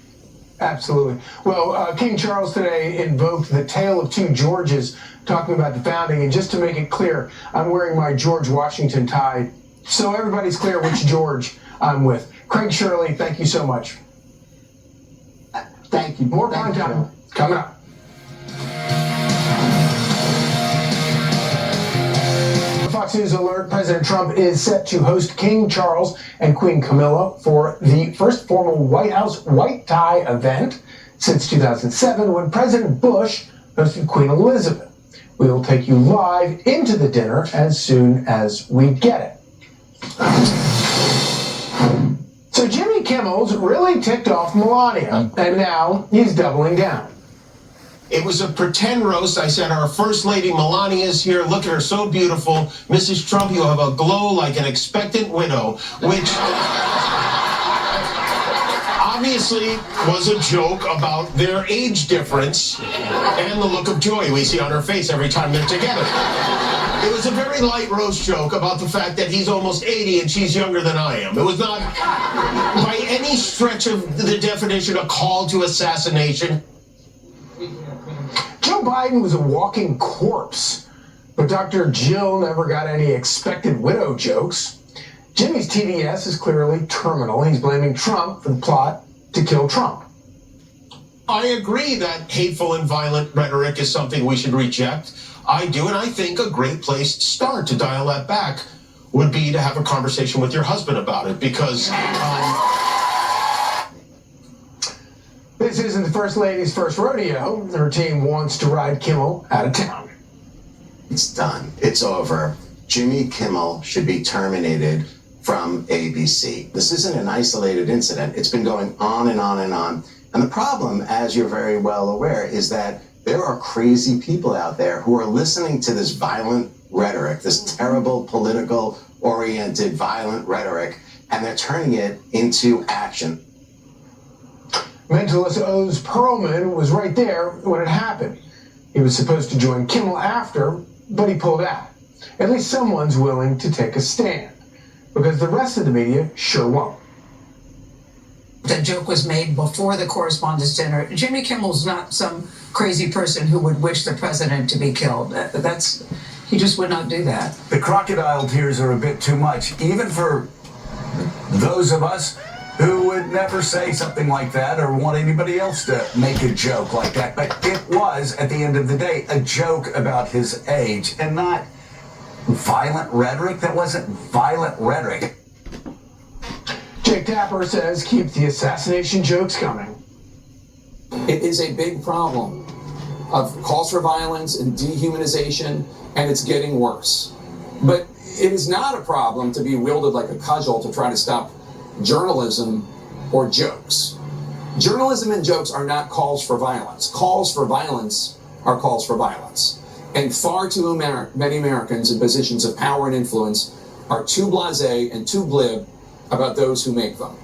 Speaker 13: Absolutely. Well, King Charles today invoked the tale of two Georges, talking about the founding. And just to make it clear, I'm wearing my George Washington tie, so everybody's clear which George I'm with. Craig Shirley, thank you so much.
Speaker 16: Thank you.
Speaker 13: More prime time coming up. Fox News alert, President Trump is set to host King Charles and Queen Camilla for the first formal White House white tie event since 2007 when President Bush hosted Queen Elizabeth. We will take you live into the dinner as soon as we get it. So Jimmy Kimmel's really ticked off Melania, and now he's doubling down.
Speaker 17: It was a pretend roast. I said, our First Lady Melania's here. Look at her, so beautiful. Mrs. Trump, you have a glow like an expectant widow, which obviously was a joke about their age difference and the look of joy we see on her face every time they're together. It was a very light roast joke about the fact that he's almost 80 and she's younger than I am. It was not, by any stretch of the definition, a call to assassination.
Speaker 13: Joe Biden was a walking corpse, but Dr. Jill never got any expected widow jokes. Jimmy's TDS is clearly terminal. He's blaming Trump for the plot to kill Trump.
Speaker 17: I agree that hateful and violent rhetoric is something we should reject. I do, and I think a great place to start to dial that back would be to have a conversation with your husband about it, because
Speaker 13: this isn't the First Lady's first rodeo. Her team wants to ride Kimmel out of town.
Speaker 18: It's done. It's over. Jimmy Kimmel should be terminated from ABC. This isn't an isolated incident. It's been going on and on and on. And the problem, as you're very well aware, is that there are crazy people out there who are listening to this violent rhetoric, this terrible political-oriented violent rhetoric, and they're turning it into action.
Speaker 13: Mentalist Oz Perlman was right there when it happened. He was supposed to join Kimmel after, but he pulled out. At least someone's willing to take a stand, because the rest of the media sure won't.
Speaker 19: The joke was made before the correspondence dinner. Jimmy Kimmel's not some crazy person who would wish the president to be killed. He just would not do that.
Speaker 20: The crocodile tears are a bit too much, even for those of us who would never say something like that or want anybody else to make a joke like that. But it was, at the end of the day, a joke about his age and not violent rhetoric. That wasn't violent rhetoric.
Speaker 13: Jake Tapper says keep the assassination jokes coming.
Speaker 21: It is a big problem of calls for violence and dehumanization, and it's getting worse. But it is not a problem to be wielded like a cudgel to try to stop journalism or jokes. Journalism and jokes are not calls for violence. Calls for violence are calls for violence. And far too many Americans in positions of power and influence are too blasé and too glib about those who make them.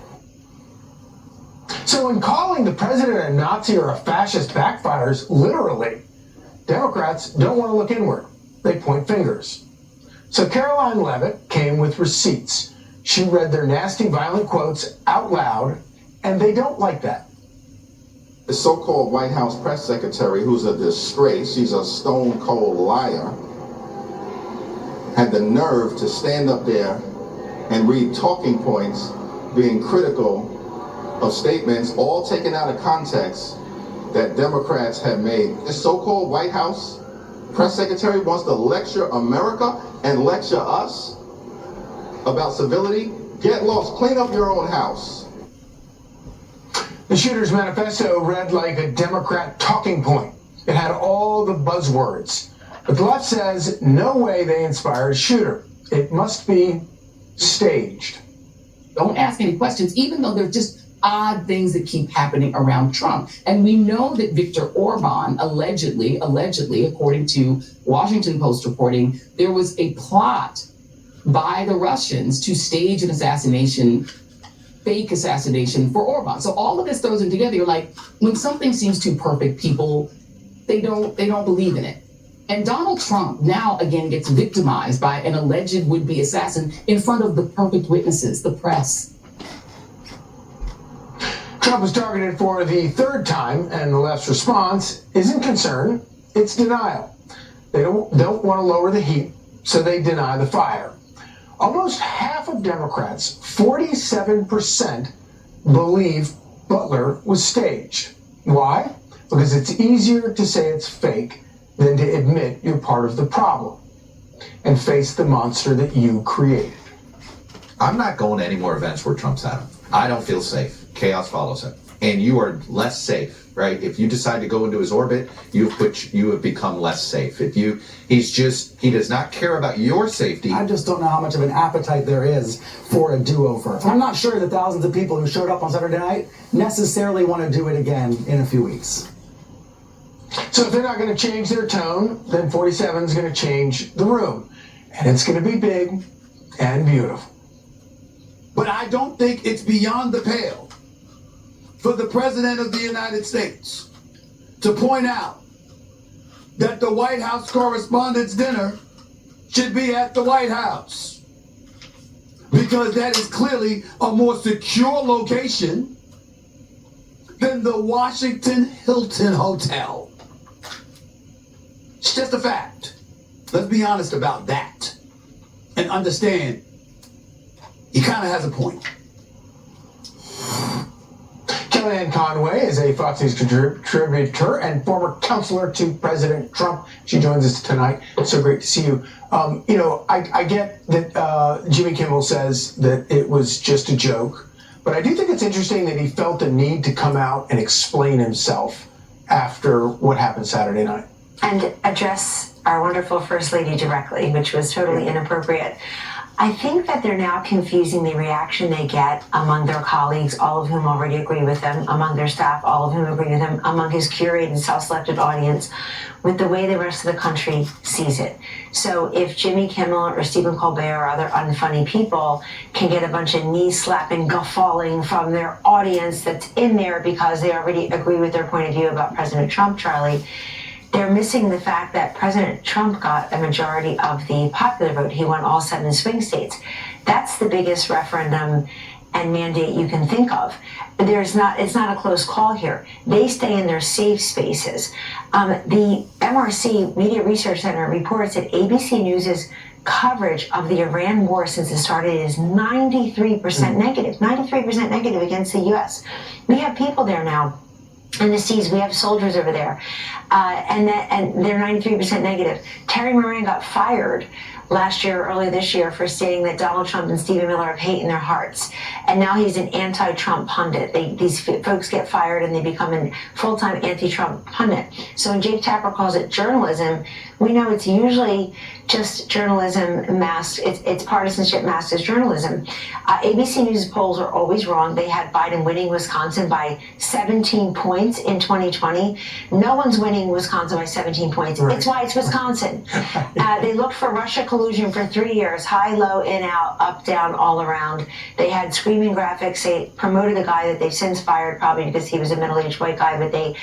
Speaker 13: So when calling the president a Nazi or a fascist backfires, literally, Democrats don't want to look inward. They point fingers. So Caroline Leavitt came with receipts. She read their nasty, violent quotes out loud, and they don't like that.
Speaker 4: The so-called White House press secretary, who's a disgrace, she's a stone-cold liar, had the nerve to stand up there and read talking points being critical of statements all taken out of context that Democrats have made. This so-called White House press secretary wants to lecture America and lecture us about civility. Get lost. Clean up your own house.
Speaker 13: The shooter's manifesto read like a Democrat talking point. It had all the buzzwords. But the left says no way they inspired a shooter. It must be staged.
Speaker 22: Don't ask any questions, even though there's just odd things that keep happening around Trump. And we know that Viktor Orban, allegedly, according to Washington Post reporting, there was a plot by the Russians to stage an assassination, fake assassination for Orban. So all of this throws them together. You're like, when something seems too perfect, people, they don't believe in it. And Donald Trump now again gets victimized by an alleged would-be assassin in front of the perfect witnesses, the press.
Speaker 13: Trump was targeted for the third time, and the left's response isn't concern, it's denial. They don't want to lower the heat, so they deny the fire. Almost half of Democrats, 47%, believe Butler was staged. Why? Because it's easier to say it's fake than to admit you're part of the problem and face the monster that you created.
Speaker 23: I'm not going to any more events where Trump's at him. I don't feel safe. Chaos follows him. And you are less safe, right? If you decide to go into his orbit, you have become less safe. He does not care about your safety.
Speaker 24: I just don't know how much of an appetite there is for a do-over. I'm not sure the thousands of people who showed up on Saturday night necessarily want to do it again in a few weeks.
Speaker 13: So if they're not going to change their tone, then 47 is going to change the room. And it's going to be big and beautiful.
Speaker 25: But I don't think it's beyond the pale for the President of the United States to point out that the White House Correspondents' Dinner should be at the White House, because that is clearly a more secure location than the Washington Hilton Hotel. It's just a fact. Let's be honest about that and understand he kind of has a point.
Speaker 13: Kellyanne Conway is a Fox News contributor and former counselor to President Trump. She joins us tonight. It's so great to see you. I get that Jimmy Kimmel says that it was just a joke, but I do think it's interesting that he felt the need to come out and explain himself after what happened Saturday night.
Speaker 26: And address our wonderful First Lady directly, which was totally inappropriate. I think that they're now confusing the reaction they get among their colleagues, all of whom already agree with him, among their staff, all of whom agree with him, among his curated, self-selected audience, with the way the rest of the country sees it. So if Jimmy Kimmel or Stephen Colbert or other unfunny people can get a bunch of knee-slapping, guffawing from their audience that's in there because they already agree with their point of view about President Trump, Charlie, they're missing the fact that President Trump got a majority of the popular vote. He won all 7 swing states. That's the biggest referendum and mandate you can think of. It's not a close call here. They stay in their safe spaces. The MRC, Media Research Center, reports that ABC News's coverage of the Iran war since it started is 93% negative, 93% negative against the U.S. We have people there now in the seas. We have soldiers over there, and they're 93% negative. Terry Moran got fired earlier this year, for stating that Donald Trump and Stephen Miller have hate in their hearts, and now he's an anti-Trump pundit. These folks get fired and they become a full-time anti-Trump pundit. So when Jake Tapper calls it journalism, we know it's usually just journalism masked. It's partisanship masked as journalism. ABC News polls are always wrong. They had Biden winning Wisconsin by 17 points in 2020. No one's winning Wisconsin by 17 points. Right. It's why it's Wisconsin. They looked for Russia collusion for 3 years, high, low, in, out, up, down, all around. They had screaming graphics. They promoted a guy that they've since fired, probably because he was a middle-aged white guy, but they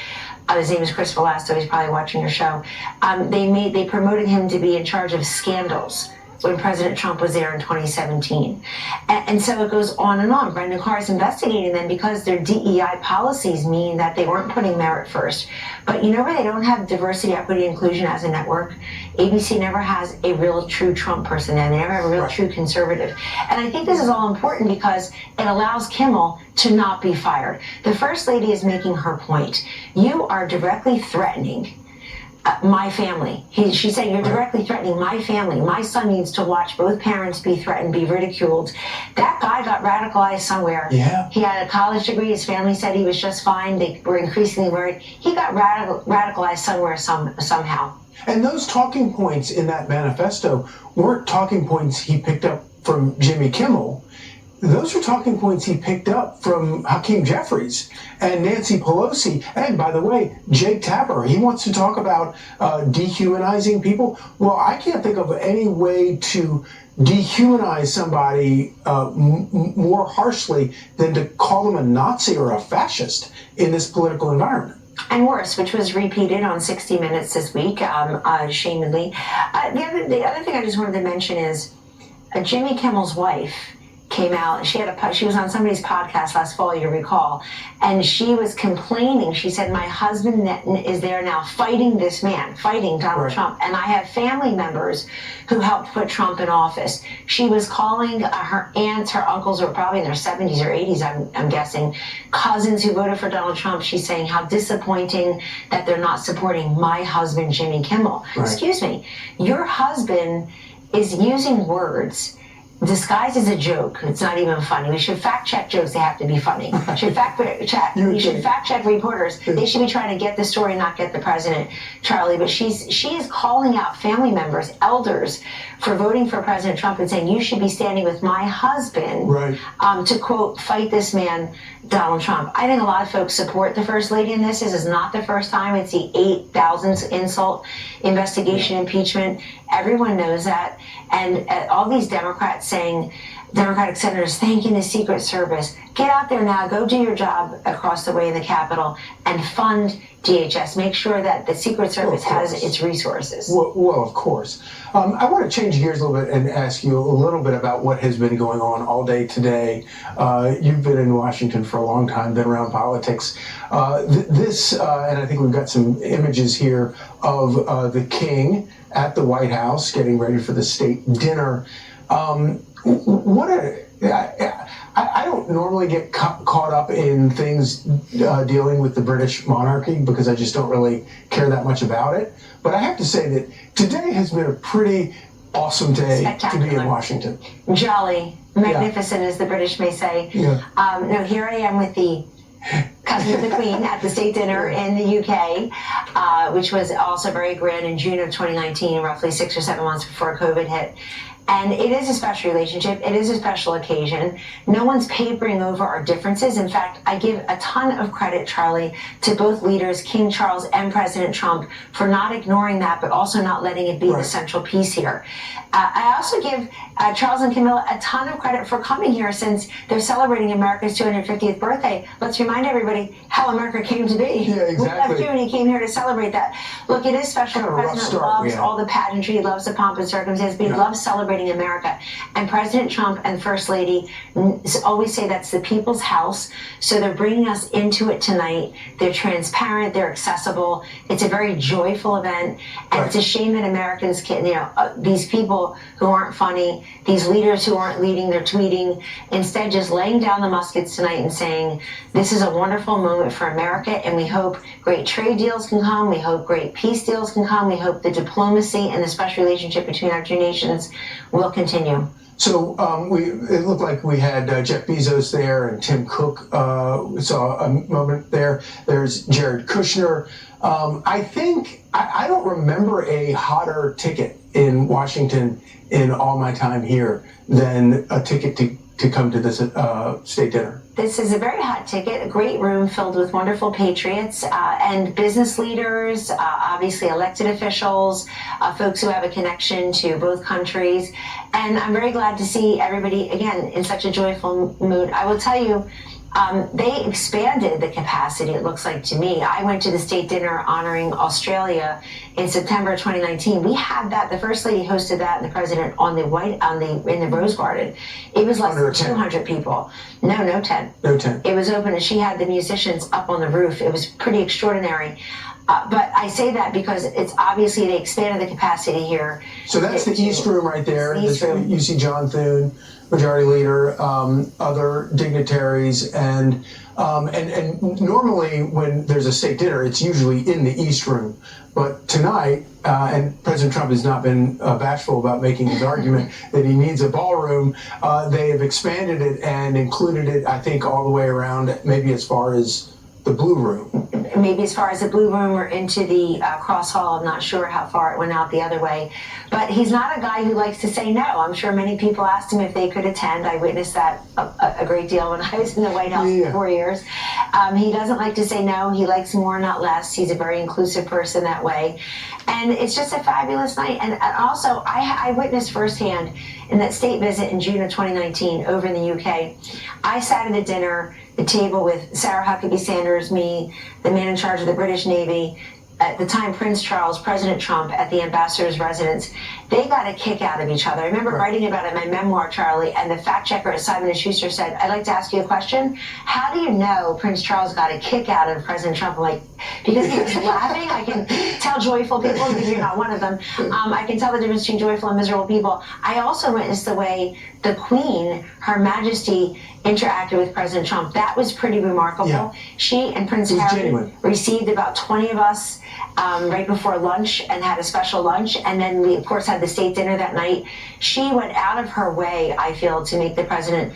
Speaker 26: His name is Chris Velasco. He's probably watching your show. They promoted him to be in charge of scandals when President Trump was there in 2017. And so it goes on and on. Brendan Carr is investigating them because their DEI policies mean that they weren't putting merit first. But you know where they don't have diversity, equity, inclusion as a network? ABC never has a real true Trump person, and they never have a real true conservative. And I think this is all important because it allows Kimmel to not be fired. The First Lady is making her point. You are directly threatening my family. She said, you're directly threatening my family. My son needs to watch both parents be threatened, be ridiculed. That guy got radicalized somewhere.
Speaker 13: Yeah.
Speaker 26: He had a college degree. His family said he was just fine. They were increasingly worried. He got radicalized somewhere, somehow.
Speaker 13: And those talking points in that manifesto weren't talking points he picked up from Jimmy Kimmel. Those are talking points he picked up from Hakeem Jeffries and Nancy Pelosi. And by the way, Jake Tapper, he wants to talk about dehumanizing people. Well, I can't think of any way to dehumanize somebody more harshly than to call them a Nazi or a fascist in this political environment.
Speaker 26: And worse, which was repeated on 60 Minutes this week, shamedly. The other thing I just wanted to mention is Jimmy Kimmel's wife came out. She was on somebody's podcast last fall, you recall, and she was complaining. She said, my husband is there now fighting this man, fighting Donald Trump, and I have family members who helped put Trump in office. She was calling her aunts, her uncles, who were probably in their 70s or 80s, I'm guessing, cousins who voted for Donald Trump. She's saying how disappointing that they're not supporting my husband, Jimmy Kimmel. Excuse me, your husband is using words disguised as a joke. It's not even funny. We should fact check jokes. They have to be funny. We should fact check reporters. They should be trying to get the story, not get the president, Charlie. But she is calling out family members, elders, for voting for President Trump and saying you should be standing with my husband to quote fight this man, Donald Trump. I think a lot of folks support the First Lady in this. This is not the first time. It's the 8,000th insult investigation, impeachment. Everyone knows that. And all these Democrats saying, Democratic senators thanking the Secret Service. Get out there now, go do your job across the way in the Capitol and fund DHS. Make sure that the Secret Service has its resources.
Speaker 13: Well, of course. I want to change gears a little bit and ask you a little bit about what has been going on all day today. You've been in Washington for a long time, been around politics. And I think we've got some images here of the king at the White House getting ready for the state dinner. I don't normally get caught up in things dealing with the British monarchy because I just don't really care that much about it. But I have to say that today has been a pretty awesome day to be in Washington.
Speaker 26: Jolly, magnificent, as the British may say. No, here I am with the cousin of the Queen at the state dinner in the UK, which was also very grand in June of 2019, roughly 6 or 7 months before COVID hit. And it is a special relationship. It is a special occasion. No one's papering over our differences. In fact, I give a ton of credit, Charlie, to both leaders, King Charles and President Trump, for not ignoring that, but also not letting it be the central piece here. I also give Charles and Camilla a ton of credit for coming here since they're celebrating America's 250th birthday. Let's remind everybody how America came to be.
Speaker 13: Yeah, exactly.
Speaker 26: We left you and he came here to celebrate that. Look, it is special. The president loves all the pageantry. He loves the pomp and circumstance, but he loves celebrating America. And President Trump and First Lady always say that's the people's house. So they're bringing us into it tonight. They're transparent. They're accessible. It's a very joyful event. And it's a shame that Americans can, these people who aren't funny, these leaders who aren't leading, they're tweeting, instead just laying down the muskets tonight and saying, this is a wonderful moment for America, and we hope great trade deals can come, we hope great peace deals can come, we hope the diplomacy and the special relationship between our two nations will continue.
Speaker 13: So it looked like we had Jeff Bezos there and Tim Cook. We saw a moment there. There's Jared Kushner. I don't remember a hotter ticket in Washington in all my time here than a ticket to come to this state dinner.
Speaker 26: This is a very hot ticket, a great room filled with wonderful patriots and business leaders, obviously elected officials, folks who have a connection to both countries. And I'm very glad to see everybody, again, in such a joyful mood. I will tell you, They expanded the capacity, it looks like to me. I went to the state dinner honoring Australia in September 2019. We had that, the First Lady hosted that, and the President in the Rose Garden. It was less than 200 people. No tent.
Speaker 13: No tent.
Speaker 26: It was open, and she had the musicians up on the roof. It was pretty extraordinary. But I say that because it's obviously they expanded the capacity here.
Speaker 13: So that's the East Room right there.
Speaker 26: East Room.
Speaker 13: You see John Thune, Majority Leader, other dignitaries, and normally when there's a state dinner, it's usually in the East Room. But tonight, and President Trump has not been bashful about making his argument that he needs a ballroom, they have expanded it and included it, I think, all the way around, maybe as far as the Blue Room.
Speaker 26: Maybe as far as the Blue Room or into the Cross Hall. I'm not sure how far it went out the other way. But he's not a guy who likes to say no. I'm sure many people asked him if they could attend. I witnessed that a great deal when I was in the White House for 4 years. He doesn't like to say no. He likes more, not less. He's a very inclusive person that way. And it's just a fabulous night. And also, I witnessed firsthand in that state visit in June of 2019 over in the UK. I sat at a dinner, the table with Sarah Huckabee Sanders, me, the man in charge of the British Navy, at the time Prince Charles, President Trump, at the ambassador's residence. They got a kick out of each other. I remember writing about it in my memoir, Charlie, and the fact checker at Simon & Schuster said, I'd like to ask you a question. How do you know Prince Charles got a kick out of President Trump? I'm like, because he was laughing. I can tell joyful people, maybe you're not one of them. I can tell the difference between joyful and miserable people. I also witnessed the way the Queen, Her Majesty, interacted with President Trump. That was pretty remarkable.
Speaker 13: Yeah.
Speaker 26: She and Prince Harry
Speaker 13: genuine.
Speaker 26: received about 20 of us right before lunch and had a special lunch. And then we, of course, had the state dinner that night. She went out of her way, I feel, to make the president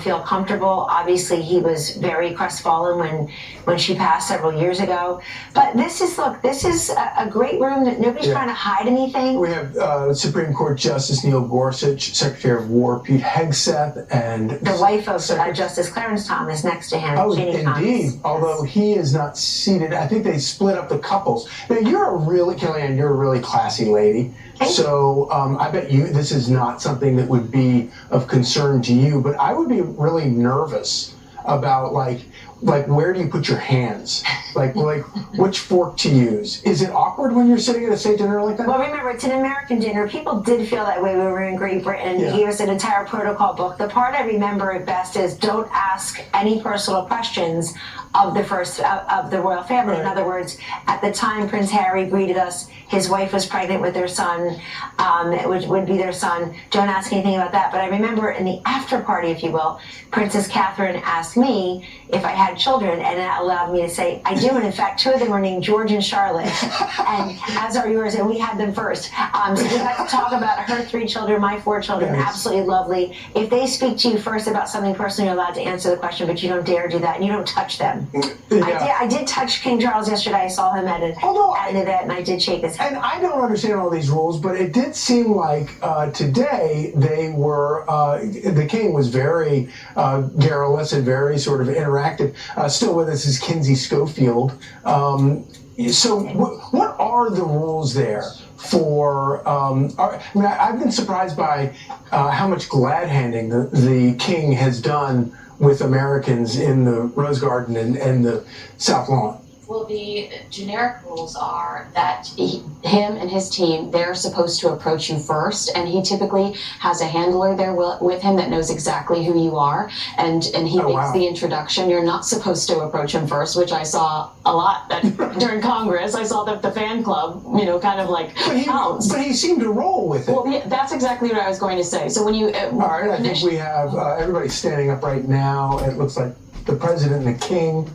Speaker 26: feel comfortable. Obviously, he was very crestfallen when she passed several years ago. But this is a great room that nobody's trying to hide anything.
Speaker 13: We have Supreme Court Justice Neil Gorsuch, Secretary of War Pete Hegseth, and
Speaker 26: the wife of Justice Clarence Thomas next to him, Ginny
Speaker 13: indeed.
Speaker 26: Thomas.
Speaker 13: Although he is not seated, I think they split up the couples. Now, Kellyanne, you're a really classy lady. So I bet this is not something that would be of concern to you, but I would be really nervous about like where do you put your hands? Like which fork to use? Is it awkward when you're sitting at a state dinner like that?
Speaker 26: Well, remember, it's an American dinner. People did feel that way when we were in Great Britain. He gave us an entire protocol book. The part I remember at best is don't ask any personal questions of the royal family. In other words, at the time Prince Harry greeted us, his wife was pregnant with their son, which would be their son. Don't ask anything about that. But I remember in the after party, if you will, Princess Catherine asked me if I had children, and that allowed me to say, I do, and in fact, 2 of them were named George and Charlotte, and as are yours, and we had them first. So we got to talk about her 3 children, my 4 children, absolutely lovely. If they speak to you first about something personal, you're allowed to answer the question, but you don't dare do that, and you don't touch them. I did touch King Charles yesterday. I saw him at an event, and I did shake his hand.
Speaker 13: And I don't understand all these rules, but it did seem like today they were, the king was very garrulous and very sort of interactive. Still with us is Kinsey Schofield. So what are the rules there for, I've been surprised by how much glad handing the king has done with Americans in the Rose Garden and the South Lawn.
Speaker 6: Well, the generic rules are that him and his team, they're supposed to approach you first, and he typically has a handler there with him that knows exactly who you are, and he makes the introduction. You're not supposed to approach him first, which I saw a lot during Congress. I saw the fan club, kind of like pounce.
Speaker 13: But he seemed to roll with it.
Speaker 6: Well, yeah, that's exactly what I was going to say. So when you...
Speaker 13: all right, I think we have everybody standing up right now. It looks like the president and the king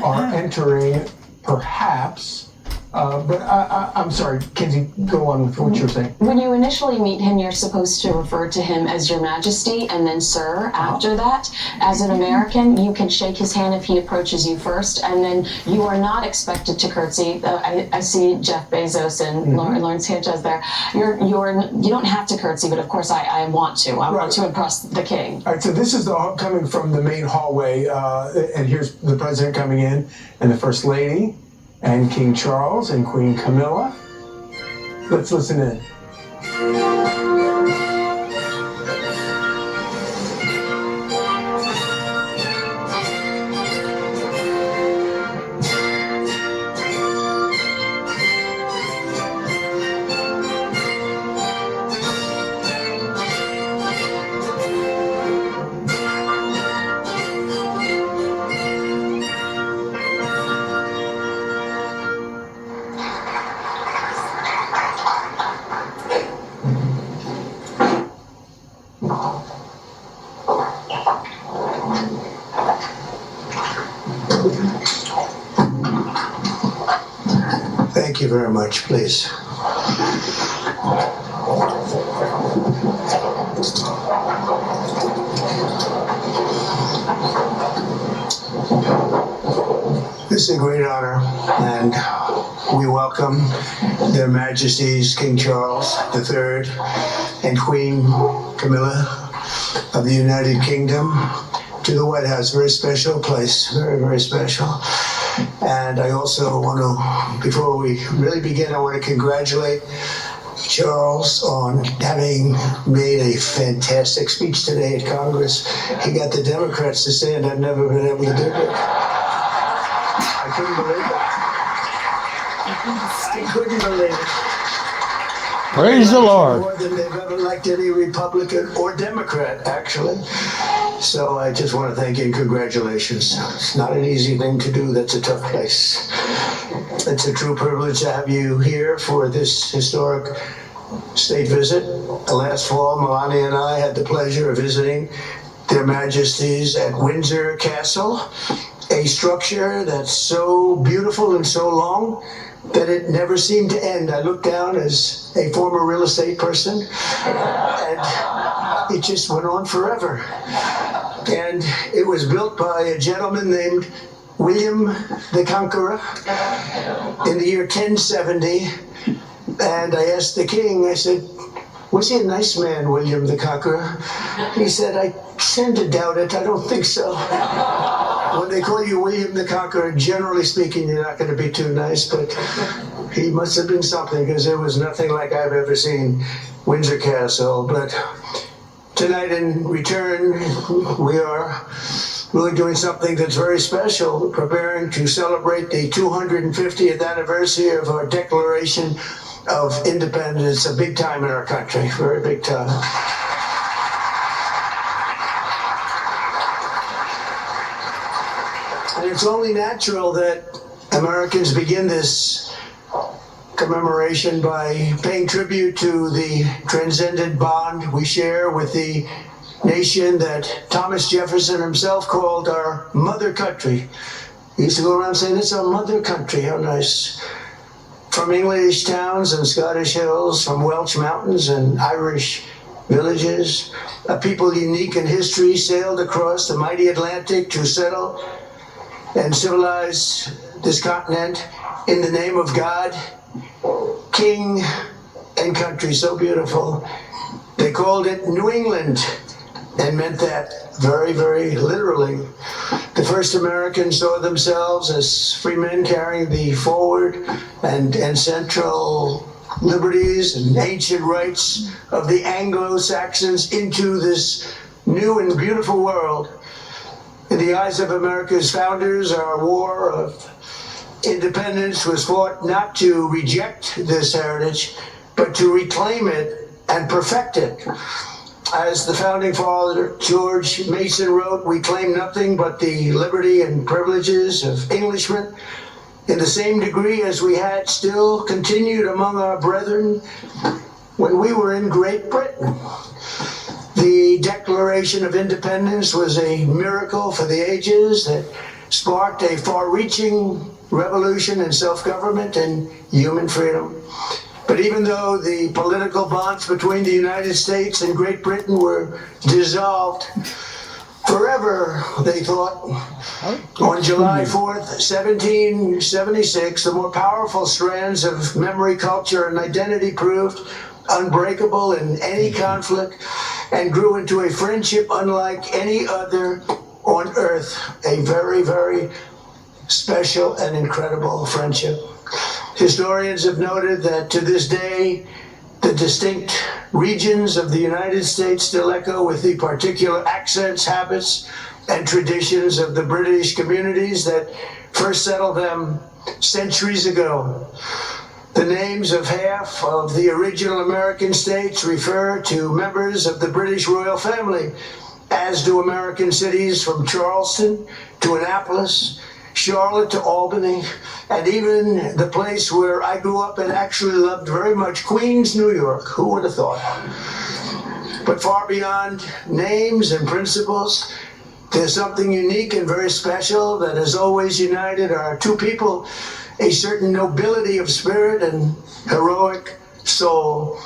Speaker 13: are entering, perhaps. But I'm sorry, Kinsey, go on with what you're saying.
Speaker 6: When you initially meet him, you're supposed to refer to him as Your Majesty and then Sir after that. As an American, you can shake his hand if he approaches you first, and then you are not expected to curtsy. I see Jeff Bezos and Lawrence Sanchez there. You don't have to curtsy, but of course I want to. I want to impress the king.
Speaker 13: All right, so this is coming from the main hallway, and here's the president coming in, and the First Lady, and King Charles and Queen Camilla. Let's listen in.
Speaker 1: very much, please. This is a great honor, and we welcome Their Majesties King Charles III and Queen Camilla of the United Kingdom to the White House. Very special place, very, very special. And I also want to, before we really begin, I want to congratulate Charles on having made a fantastic speech today at Congress. He got the Democrats to stand. I've never been able to do it. I couldn't believe it. I couldn't believe it.
Speaker 2: Praise the Lord.
Speaker 1: More than they've ever elected any Republican or Democrat, actually. So I just want to thank you and congratulations. It's not an easy thing to do. That's a tough place. It's a true privilege to have you here for this historic state visit. Last fall, Melania and I had the pleasure of visiting Their Majesties at Windsor Castle, a structure that's so beautiful and so long that it never seemed to end. I looked down as a former real estate person, and it just went on forever. And it was built by a gentleman named William the Conqueror in the year 1070. And I asked the king, I said, was he a nice man, William the Conqueror? He said, I tend to doubt it. I don't think so. When they call you William the Conqueror, generally speaking, you're not going to be too nice, but he must have been something, because there was nothing like I've ever seen Windsor Castle. But tonight in return, we are really doing something that's very special, preparing to celebrate the 250th anniversary of our Declaration of Independence. A big time in our country, very big time. And it's only natural that Americans begin this commemoration by paying tribute to the transcendent bond we share with the nation that Thomas Jefferson himself called our mother country. He used to go around saying, it's our mother country, how nice. From English towns and Scottish hills, from Welsh mountains and Irish villages, a people unique in history sailed across the mighty Atlantic to settle and civilize this continent in the name of God, King, and country. So beautiful. They called it New England and meant that very, very literally. The first Americans saw themselves as free men carrying the forward and central liberties and ancient rights of the Anglo-Saxons into this new and beautiful world. In the eyes of America's founders, our war of independence was fought not to reject this heritage, but to reclaim it and perfect it. As the founding father, George Mason, wrote, we claim nothing but the liberty and privileges of Englishmen in the same degree as we had still continued among our brethren when we were in Great Britain. The Declaration of Independence was a miracle for the ages that sparked a far-reaching revolution in self-government and human freedom. But even though the political bonds between the United States and Great Britain were dissolved forever, they thought, on July 4th, 1776, the more powerful strands of memory, culture, and identity proved unbreakable in any conflict and grew into a friendship unlike any other on earth. A very, very special and incredible friendship. Historians have noted that to this day, the distinct regions of the United States still echo with the particular accents, habits, and traditions of the British communities that first settled them centuries ago. The names of half of the original American states refer to members of the British royal family, as do American cities from Charleston to Annapolis, Charlotte to Albany, and even the place where I grew up and actually loved very much, Queens, New York. Who would have thought? But far beyond names and principles, there's something unique and very special that has always united our two people a certain nobility of spirit and heroic soul.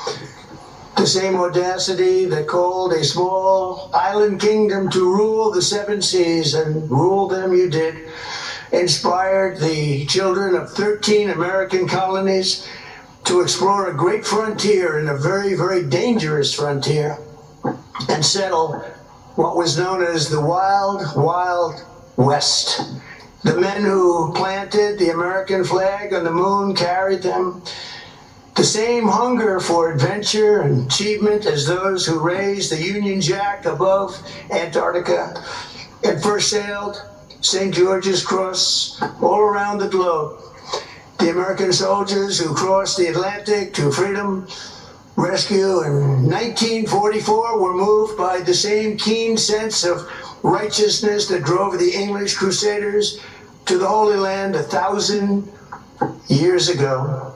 Speaker 1: The same audacity that called a small island kingdom to rule the seven seas, and rule them you did, inspired the children of 13 American colonies to explore a great frontier and a very, very dangerous frontier and settle what was known as the Wild, Wild West. The men who planted the American flag on the moon carried them. The same hunger for adventure and achievement as those who raised the Union Jack above Antarctica and first sailed St. George's Cross all around the globe. The American soldiers who crossed the Atlantic to freedom, rescue in 1944 were moved by the same keen sense of righteousness that drove the English Crusaders to the Holy Land 1,000 years ago.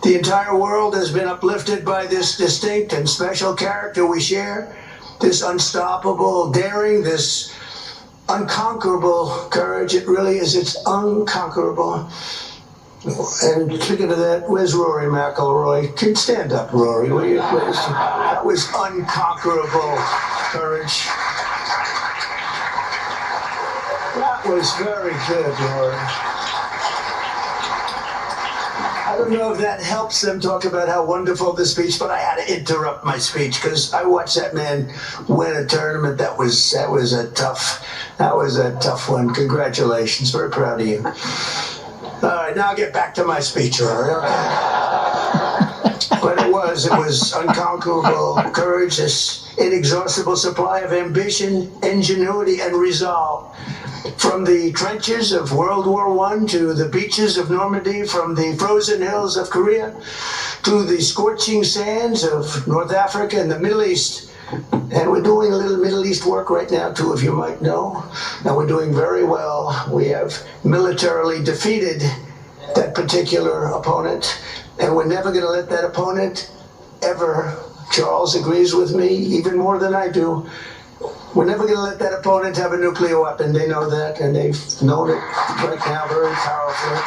Speaker 1: The entire world has been uplifted by this distinct and special character we share, this unstoppable daring, this unconquerable courage. It really is, it's unconquerable. And speaking of that, where's Rory McIlroy? Can stand up, Rory, will you please? That was unconquerable courage. That was very good, Rory. I don't know if that helps them talk about how wonderful the speech, but I had to interrupt my speech because I watched that man win a tournament. That was a tough one. Congratulations, very proud of you. All right, now I'll get back to my speech, Rory. But it was unconquerable courage, this inexhaustible supply of ambition, ingenuity, and resolve. From the trenches of World War I to the beaches of Normandy, from the frozen hills of Korea to the scorching sands of North Africa and the Middle East. And we're doing a little Middle East work right now, too, if you might know. And we're doing very well. We have militarily defeated that particular opponent. And we're never going to let that opponent ever, Charles agrees with me, even more than I do, we're never going to let that opponent have a nuclear weapon. They know that, and they've known it right now very powerfully.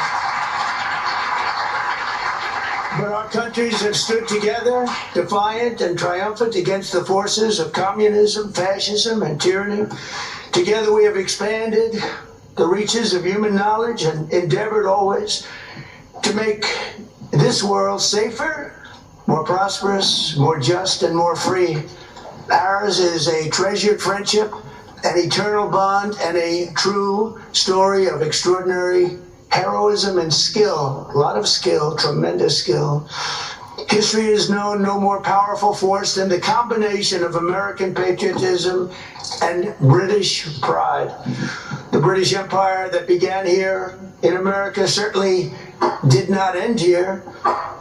Speaker 1: But our countries have stood together, defiant and triumphant against the forces of communism, fascism, and tyranny. Together we have expanded the reaches of human knowledge and endeavored always to make this world safer, more prosperous, more just, and more free. Ours is a treasured friendship, an eternal bond, and a true story of extraordinary heroism and skill. A lot of skill, tremendous skill. History has known no more powerful force than the combination of American patriotism and British pride. The British Empire that began here in America certainly did not end here.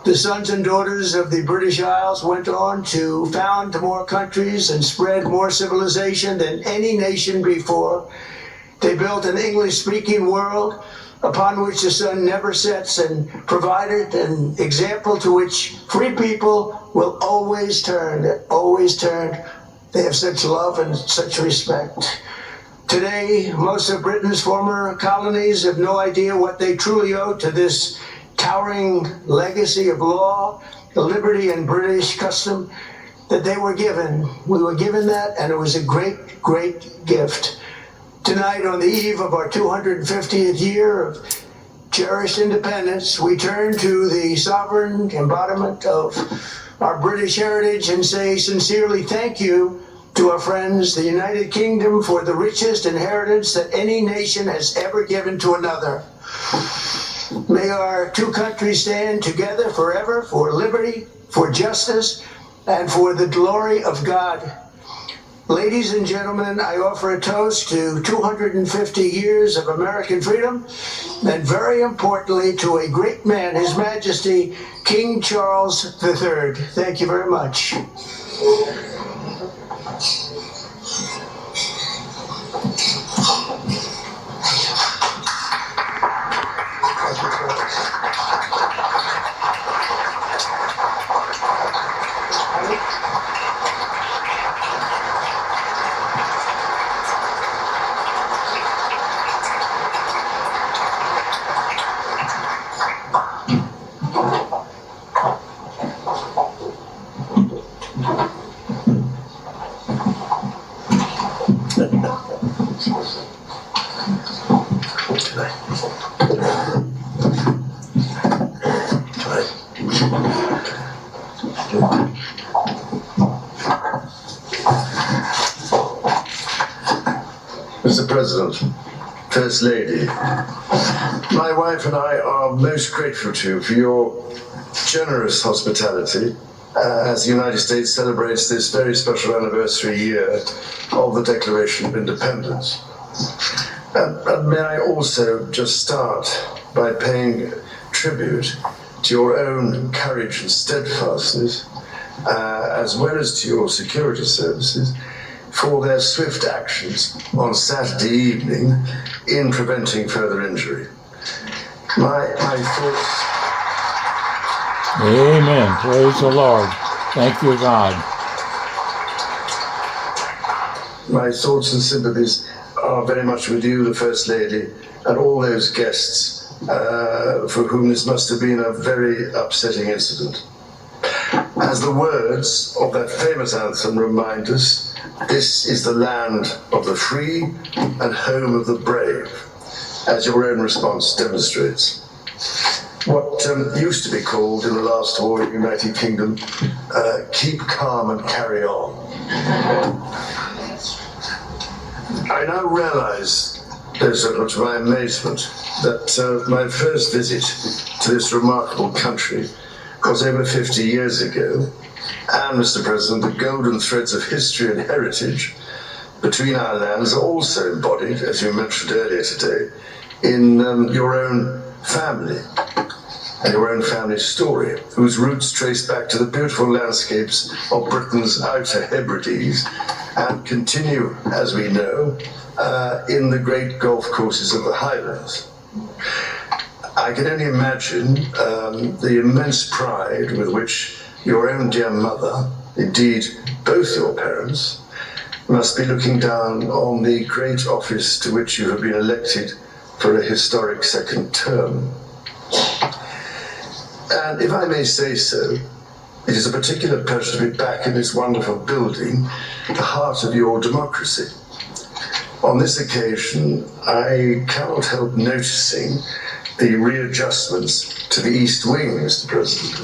Speaker 1: The sons and daughters of the British Isles went on to found more countries and spread more civilization than any nation before. They built an English-speaking world upon which the sun never sets and provided an example to which free people will always turn. They have such love and such respect. Today, most of Britain's former colonies have no idea what they truly owe to this towering legacy of law, liberty, and British custom that they were given. We were given that, and it was a great, great gift. Tonight, on the eve of our 250th year of cherished independence, we turn to the sovereign embodiment of our British heritage and say sincerely thank you to our friends, the United Kingdom, for the richest inheritance that any nation has ever given to another. May our two countries stand together forever for liberty, for justice, and for the glory of God. Ladies and gentlemen, I offer a toast to 250 years of American freedom, and very importantly, to a great man, His Majesty, King Charles III. Thank you very much.
Speaker 15: Mr. President, First Lady, my wife and I are most grateful to you for your generous hospitality as the United States celebrates this very special anniversary year of the Declaration of Independence. And may I also just start by paying tribute to your own courage and steadfastness, as well as to your security services, for their swift actions on Saturday evening in preventing further injury. My thoughts...
Speaker 2: Amen. Praise the Lord. Thank you, God.
Speaker 15: My thoughts and sympathies are very much with you, the First Lady, and all those guests for whom this must have been a very upsetting incident. As the words of that famous anthem remind us, this is the land of the free and home of the brave, as your own response demonstrates. What used to be called in the last war in the United Kingdom, keep calm and carry on. I now realize, to my amazement, that my first visit to this remarkable country was over 50 years ago. And, Mr. President, the golden threads of history and heritage between our lands are also embodied, as you mentioned earlier today, in your own family and your own family story, whose roots trace back to the beautiful landscapes of Britain's Outer Hebrides and continue, as we know, in the great golf courses of the Highlands. I can only imagine the immense pride with which your own dear mother, indeed both your parents, must be looking down on the great office to which you have been elected for a historic second term. And if I may say so, it is a particular pleasure to be back in this wonderful building, the heart of your democracy. On this occasion, I cannot help noticing the readjustments to the East Wing, Mr. President.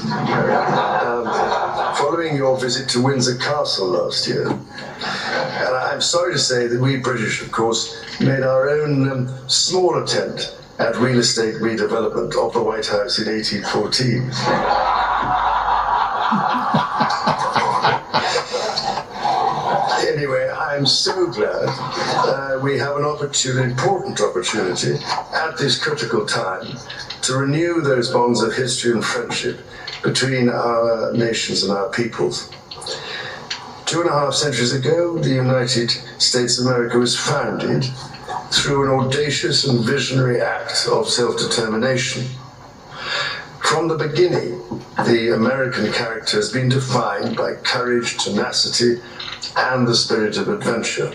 Speaker 15: Following your visit to Windsor Castle last year, and I'm sorry to say that we British, of course, made our own small attempt at real estate redevelopment of the White House in 1814. Anyway, I'm so glad we have an important opportunity at this critical time to renew those bonds of history and friendship between our nations and our peoples. 2.5 centuries ago, the United States of America was founded through an audacious and visionary act of self-determination. From the beginning, the American character has been defined by courage, tenacity, and the spirit of adventure.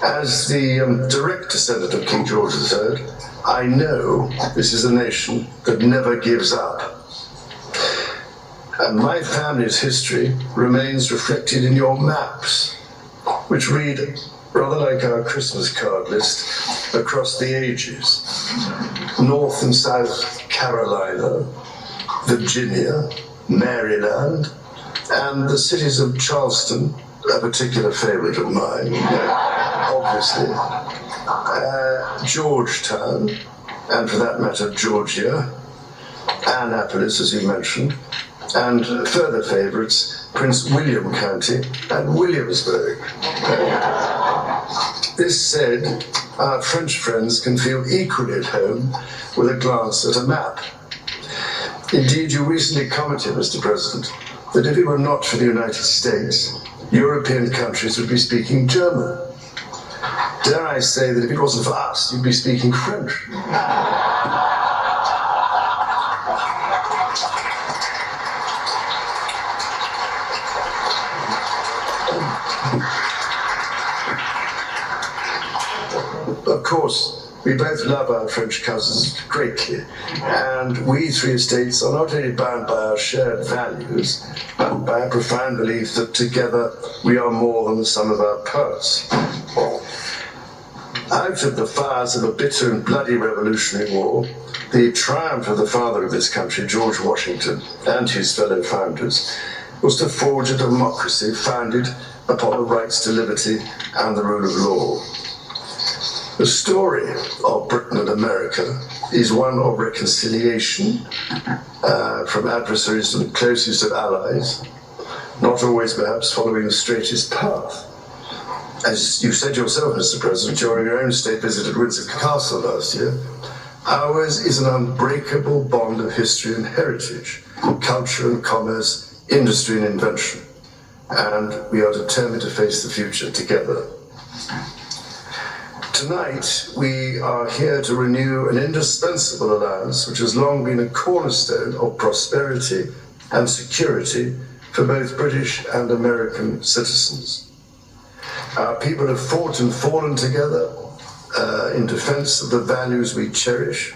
Speaker 15: As the direct descendant of King George III, I know this is a nation that never gives up. And my family's history remains reflected in your maps, which read rather like our Christmas card list across the ages. North and South Carolina, Virginia, Maryland, and the cities of Charleston, a particular favorite of mine, obviously, Georgetown, and for that matter, Georgia, Annapolis, as you mentioned, and further favorites, Prince William County and Williamsburg. This said, our French friends can feel equally at home with a glance at a map. Indeed, you recently commented, Mr. President, that if it were not for the United States, European countries would be speaking German. Dare I say that if it wasn't for us, you'd be speaking French. Of course, we both love our French cousins greatly, and we three estates are not only bound by our shared values, but by a profound belief that together we are more than the sum of our parts. Out of the fires of a bitter and bloody Revolutionary War, the triumph of the father of this country, George Washington, and his fellow founders, was to forge a democracy founded upon the rights to liberty and the rule of law. The story of Britain and America is one of reconciliation from adversaries to the closest of allies, not always perhaps following the straightest path. As you said yourself, Mr. President, during your own state visit at Windsor Castle last year, ours is an unbreakable bond of history and heritage, culture and commerce, industry and invention, and we are determined to face the future together. Tonight, we are here to renew an indispensable alliance which has long been a cornerstone of prosperity and security for both British and American citizens. Our people have fought and fallen together in defense of the values we cherish.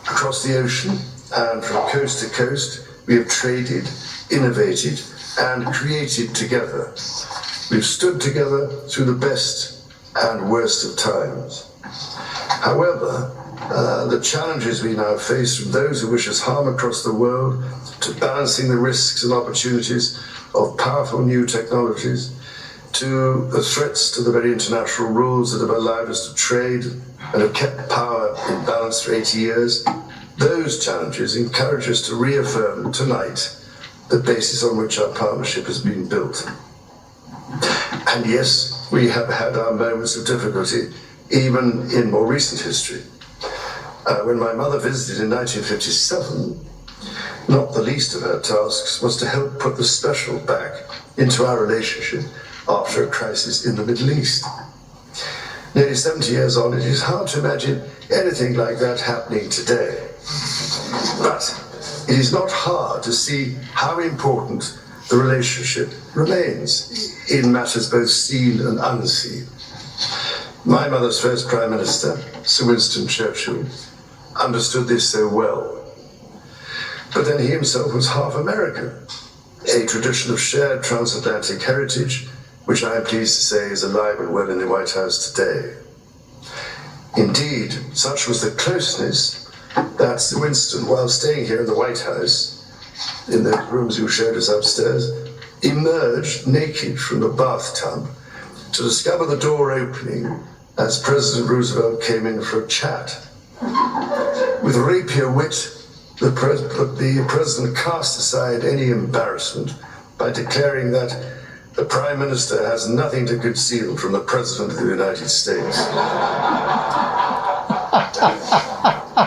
Speaker 15: Across the ocean and from coast to coast, we have traded, innovated, and created together. We've stood together through the best and worst of times. However, the challenges we now face, from those who wish us harm across the world to balancing the risks and opportunities of powerful new technologies, to the threats to the very international rules that have allowed us to trade and have kept power in balance for 80 years, those challenges encourage us to reaffirm tonight the basis on which our partnership has been built. And yes, we have had our moments of difficulty, even in more recent history. When my mother visited in 1957, not the least of her tasks was to help put the special back into our relationship after a crisis in the Middle East. Nearly 70 years on, it is hard to imagine anything like that happening today. But it is not hard to see how important the relationship remains in matters both seen and unseen. My mother's first Prime Minister, Sir Winston Churchill, understood this so well. But then he himself was half American, a tradition of shared transatlantic heritage, which I am pleased to say is alive and well in the White House today. Indeed, such was the closeness that Sir Winston, while staying here in the White House, in the rooms you showed us upstairs, emerged naked from the bathtub to discover the door opening as President Roosevelt came in for a chat. With rapier wit, the president cast aside any embarrassment by declaring that the Prime Minister has nothing to conceal from the President of the United States.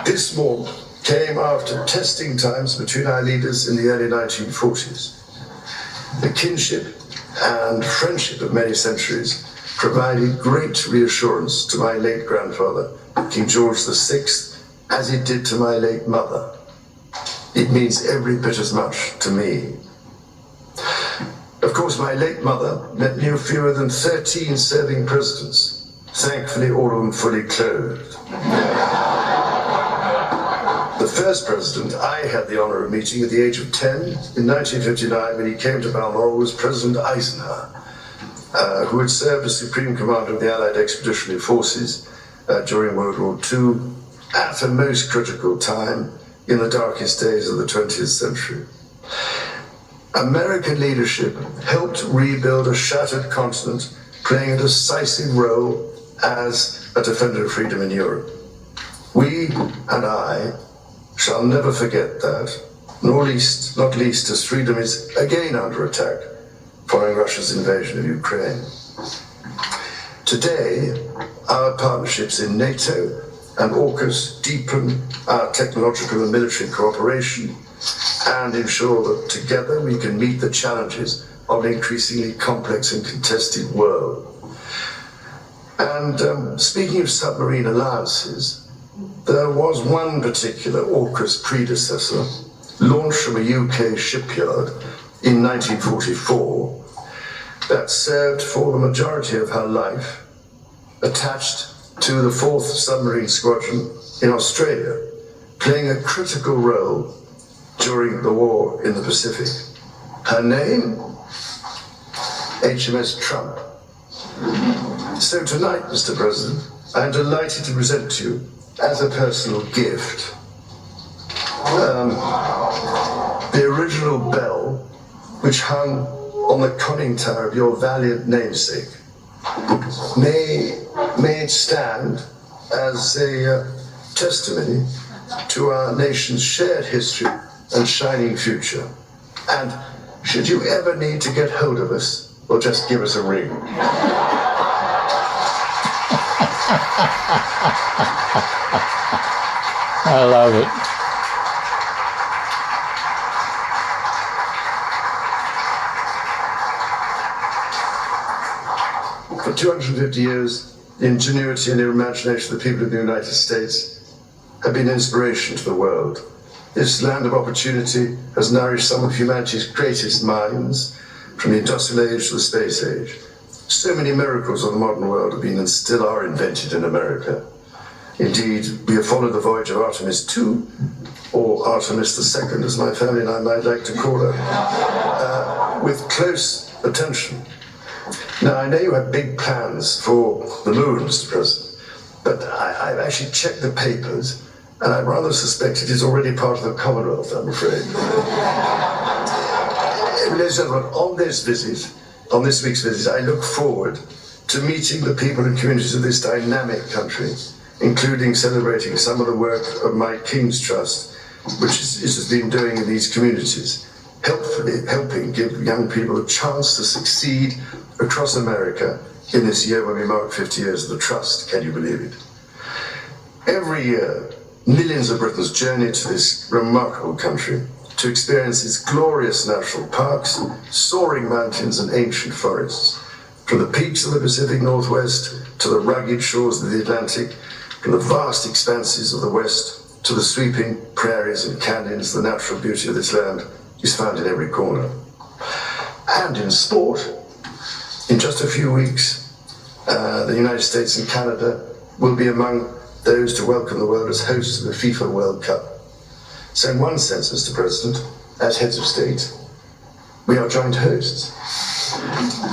Speaker 15: This warmth came after testing times between our leaders in the early 1940s. The kinship and friendship of many centuries provided great reassurance to my late grandfather, King George VI, as it did to my late mother. It means every bit as much to me. Of course, my late mother met no fewer than 13 serving presidents, thankfully all of them fully clothed. The first president I had the honor of meeting at the age of 10 in 1959 when he came to Balmoral was President Eisenhower, who had served as Supreme Commander of the Allied Expeditionary Forces during World War II at a most critical time in the darkest days of the 20th century. American leadership helped rebuild a shattered continent, playing a decisive role as a defender of freedom in Europe. We and I shall never forget that, not least as freedom is again under attack following Russia's invasion of Ukraine. Today, our partnerships in NATO and AUKUS deepen our technological and military cooperation and ensure that together we can meet the challenges of an increasingly complex and contested world. And speaking of submarine alliances, there was one particular AUKUS predecessor launched from a UK shipyard in 1944 that served for the majority of her life attached to the 4th Submarine Squadron in Australia, playing a critical role during the war in the Pacific. Her name? HMS Trump. So tonight, Mr. President, I am delighted to present to you, as a personal gift, the original bell which hung on the conning tower of your valiant namesake. May it stand as a testimony to our nation's shared history and shining future. And should you ever need to get hold of us, well, just give us a ring.
Speaker 2: I love it.
Speaker 15: For 250 years, the ingenuity and the imagination of the people of the United States have been inspiration to the world. This land of opportunity has nourished some of humanity's greatest minds, from the industrial age to the space age. So many miracles of the modern world have been and still are invented in America. Indeed, we have followed the voyage of Artemis II, or Artemis II, as my family and I might like to call her, with close attention. Now, I know you have big plans for the moon, Mr. President, but I've actually checked the papers, and I rather suspect it is already part of the Commonwealth, I'm afraid. Ladies and gentlemen, on this week's visit, I look forward to meeting the people and communities of this dynamic country, including celebrating some of the work of my King's Trust, which it has been doing in these communities, helping give young people a chance to succeed across America in this year when we mark 50 years of the Trust. Can you believe it? Every year, millions of Britons journey to this remarkable country to experience its glorious national parks, soaring mountains and ancient forests. From the peaks of the Pacific Northwest to the rugged shores of the Atlantic, from the vast expanses of the West to the sweeping prairies and canyons, the natural beauty of this land is found in every corner. And in sport, in just a few weeks, the United States and Canada will be among those to welcome the world as hosts of the FIFA World Cup. So in one sense, Mr. President, as heads of state, we are joint hosts.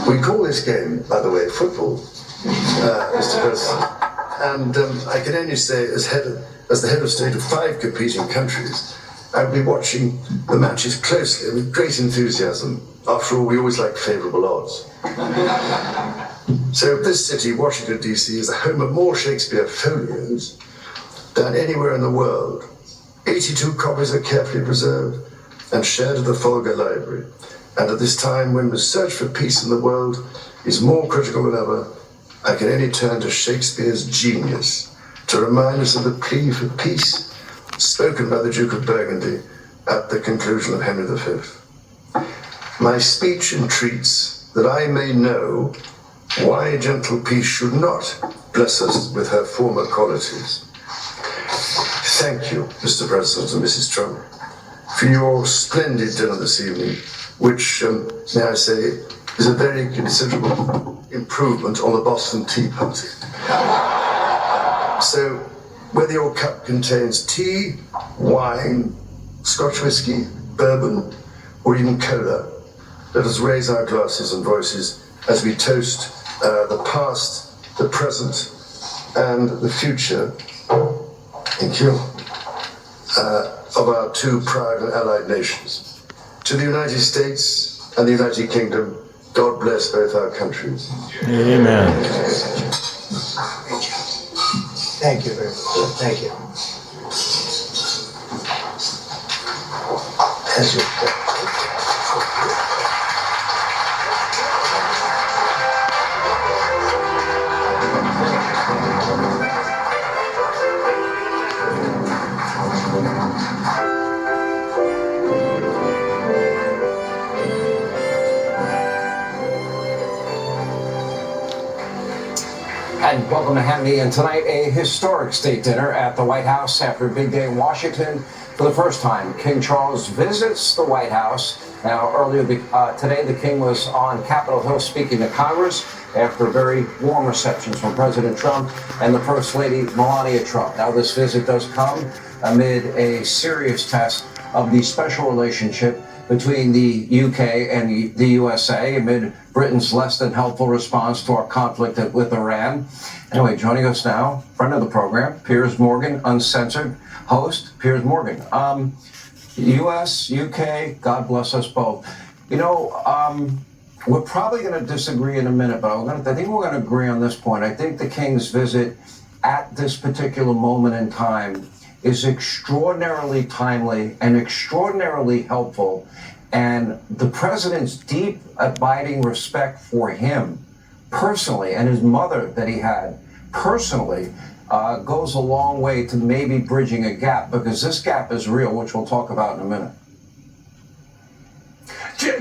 Speaker 15: We call this game, by the way, football, Mr. President. And I can only say, as the head of state of 5 competing countries, I'll be watching the matches closely and with great enthusiasm. After all, we always like favourable odds. So this city, Washington, D.C., is the home of more Shakespeare folios than anywhere in the world. 82 copies are carefully preserved and shared at the Folger Library. And at this time, when the search for peace in the world is more critical than ever, I can only turn to Shakespeare's genius to remind us of the plea for peace spoken by the Duke of Burgundy at the conclusion of Henry V. My speech entreats that I may know why gentle peace should not bless us with her former qualities. Thank you, Mr. President and Mrs. Trump, for your splendid dinner this evening, which, may I say, is a very considerable improvement on the Boston Tea Party. So, whether your cup contains tea, wine, Scotch whiskey, bourbon, or even cola, let us raise our glasses and voices as we toast the past, the present, and the future, thank you, of our 2 proud and allied nations. To the United States and the United Kingdom, God bless both our countries.
Speaker 2: Amen.
Speaker 1: Thank you very much. Thank you. As you
Speaker 7: And welcome to Hannity. And tonight, a historic state dinner at the White House after a big day in Washington. For the first time, King Charles visits the White House. Now, earlier today, the King was on Capitol Hill speaking to Congress after very warm receptions from President Trump and the First Lady, Melania Trump. Now, this visit does come amid a serious test of the special relationship between the UK and the USA amid Britain's less than helpful response to our conflict with Iran. Anyway, joining us now, friend of the program, Piers Morgan, uncensored host, Piers Morgan. US, UK, God bless us both. You know, we're probably going to disagree in a minute, but I think we're going to agree on this point. I think the King's visit at this particular moment in time is extraordinarily timely and extraordinarily helpful. And the president's deep, abiding respect for him personally and his mother that he had personally goes a long way to maybe bridging a gap, because this gap is real, which we'll talk about in a minute.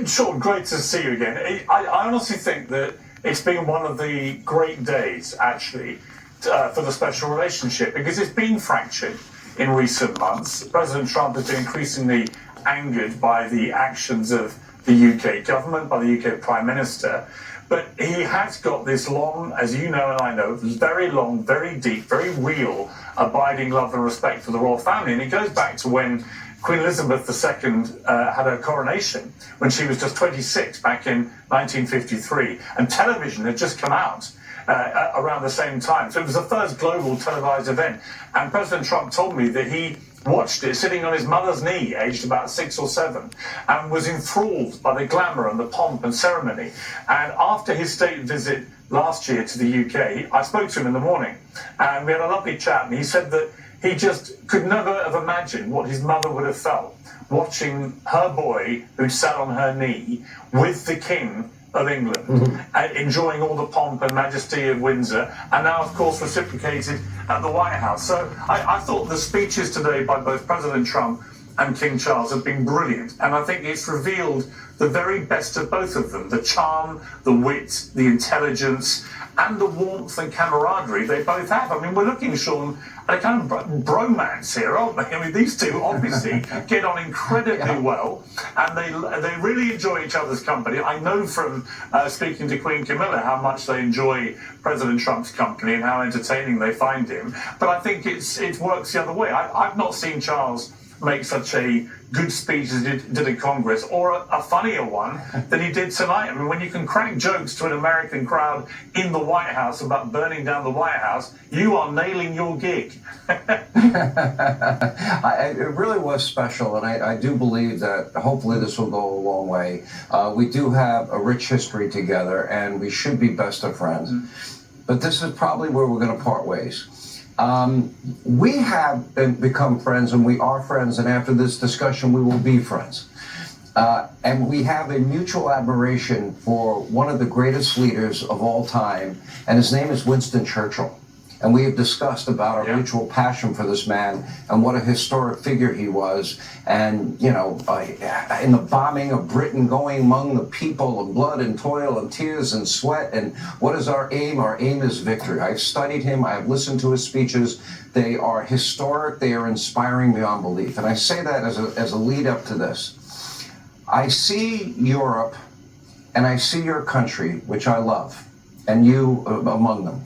Speaker 5: Sean, great to see you again. I honestly think that it's been one of the great days, actually, for the special relationship, because it's been fractured in recent months. President Trump has been increasingly angered by the actions of the UK government, by the UK Prime Minister. But he has got this long, as you know and I know, very long, very deep, very real, abiding love and respect for the royal family. And it goes back to when Queen Elizabeth II had her coronation, when she was just 26 back in 1953. And television had just come out around the same time. So it was the first global televised event. And President Trump told me that he watched it sitting on his mother's knee, aged about 6 or 7, and was enthralled by the glamour and the pomp and ceremony. And after his state visit last year to the UK, I spoke to him in the morning, and we had a lovely chat, and he said that he just could never have imagined what his mother would have felt watching her boy, who'd sat on her knee, with the King of England, enjoying all the pomp and majesty of Windsor, and now, of course, reciprocated at the White House. So I thought the speeches today by both President Trump and King Charles have been brilliant, and I think it's revealed the very best of both of them, the charm, the wit, the intelligence, and the warmth and camaraderie they both have. I mean, we're looking, Sean, at a kind of bromance here, aren't they? I mean, these two obviously get on incredibly well, and they really enjoy each other's company. I know from speaking to Queen Camilla how much they enjoy President Trump's company and how entertaining they find him. But I think it works the other way. I've not seen Charles make such a good speech as he did in Congress, or a funnier one than he did tonight. I mean, when you can crack jokes to an American crowd in the White House about burning down the White House, you are nailing your gig.
Speaker 7: It really was special, and I do believe that hopefully this will go a long way. We do have a rich history together, and we should be best of friends. But this is probably where we're going to part ways. We have become friends, and we are friends, and after this discussion we will be friends. And we have a mutual admiration for one of the greatest leaders of all time, and his name is Winston Churchill. And we have discussed about our mutual passion for this man and what a historic figure he was. And, you know, in the bombing of Britain, going among the people of blood and toil and tears and sweat. And what is our aim? Our aim is victory. I've studied him. I have listened to his speeches. They are historic. They are inspiring beyond belief. And I say that as a lead up to this. I see Europe and I see your country, which I love, and you among them,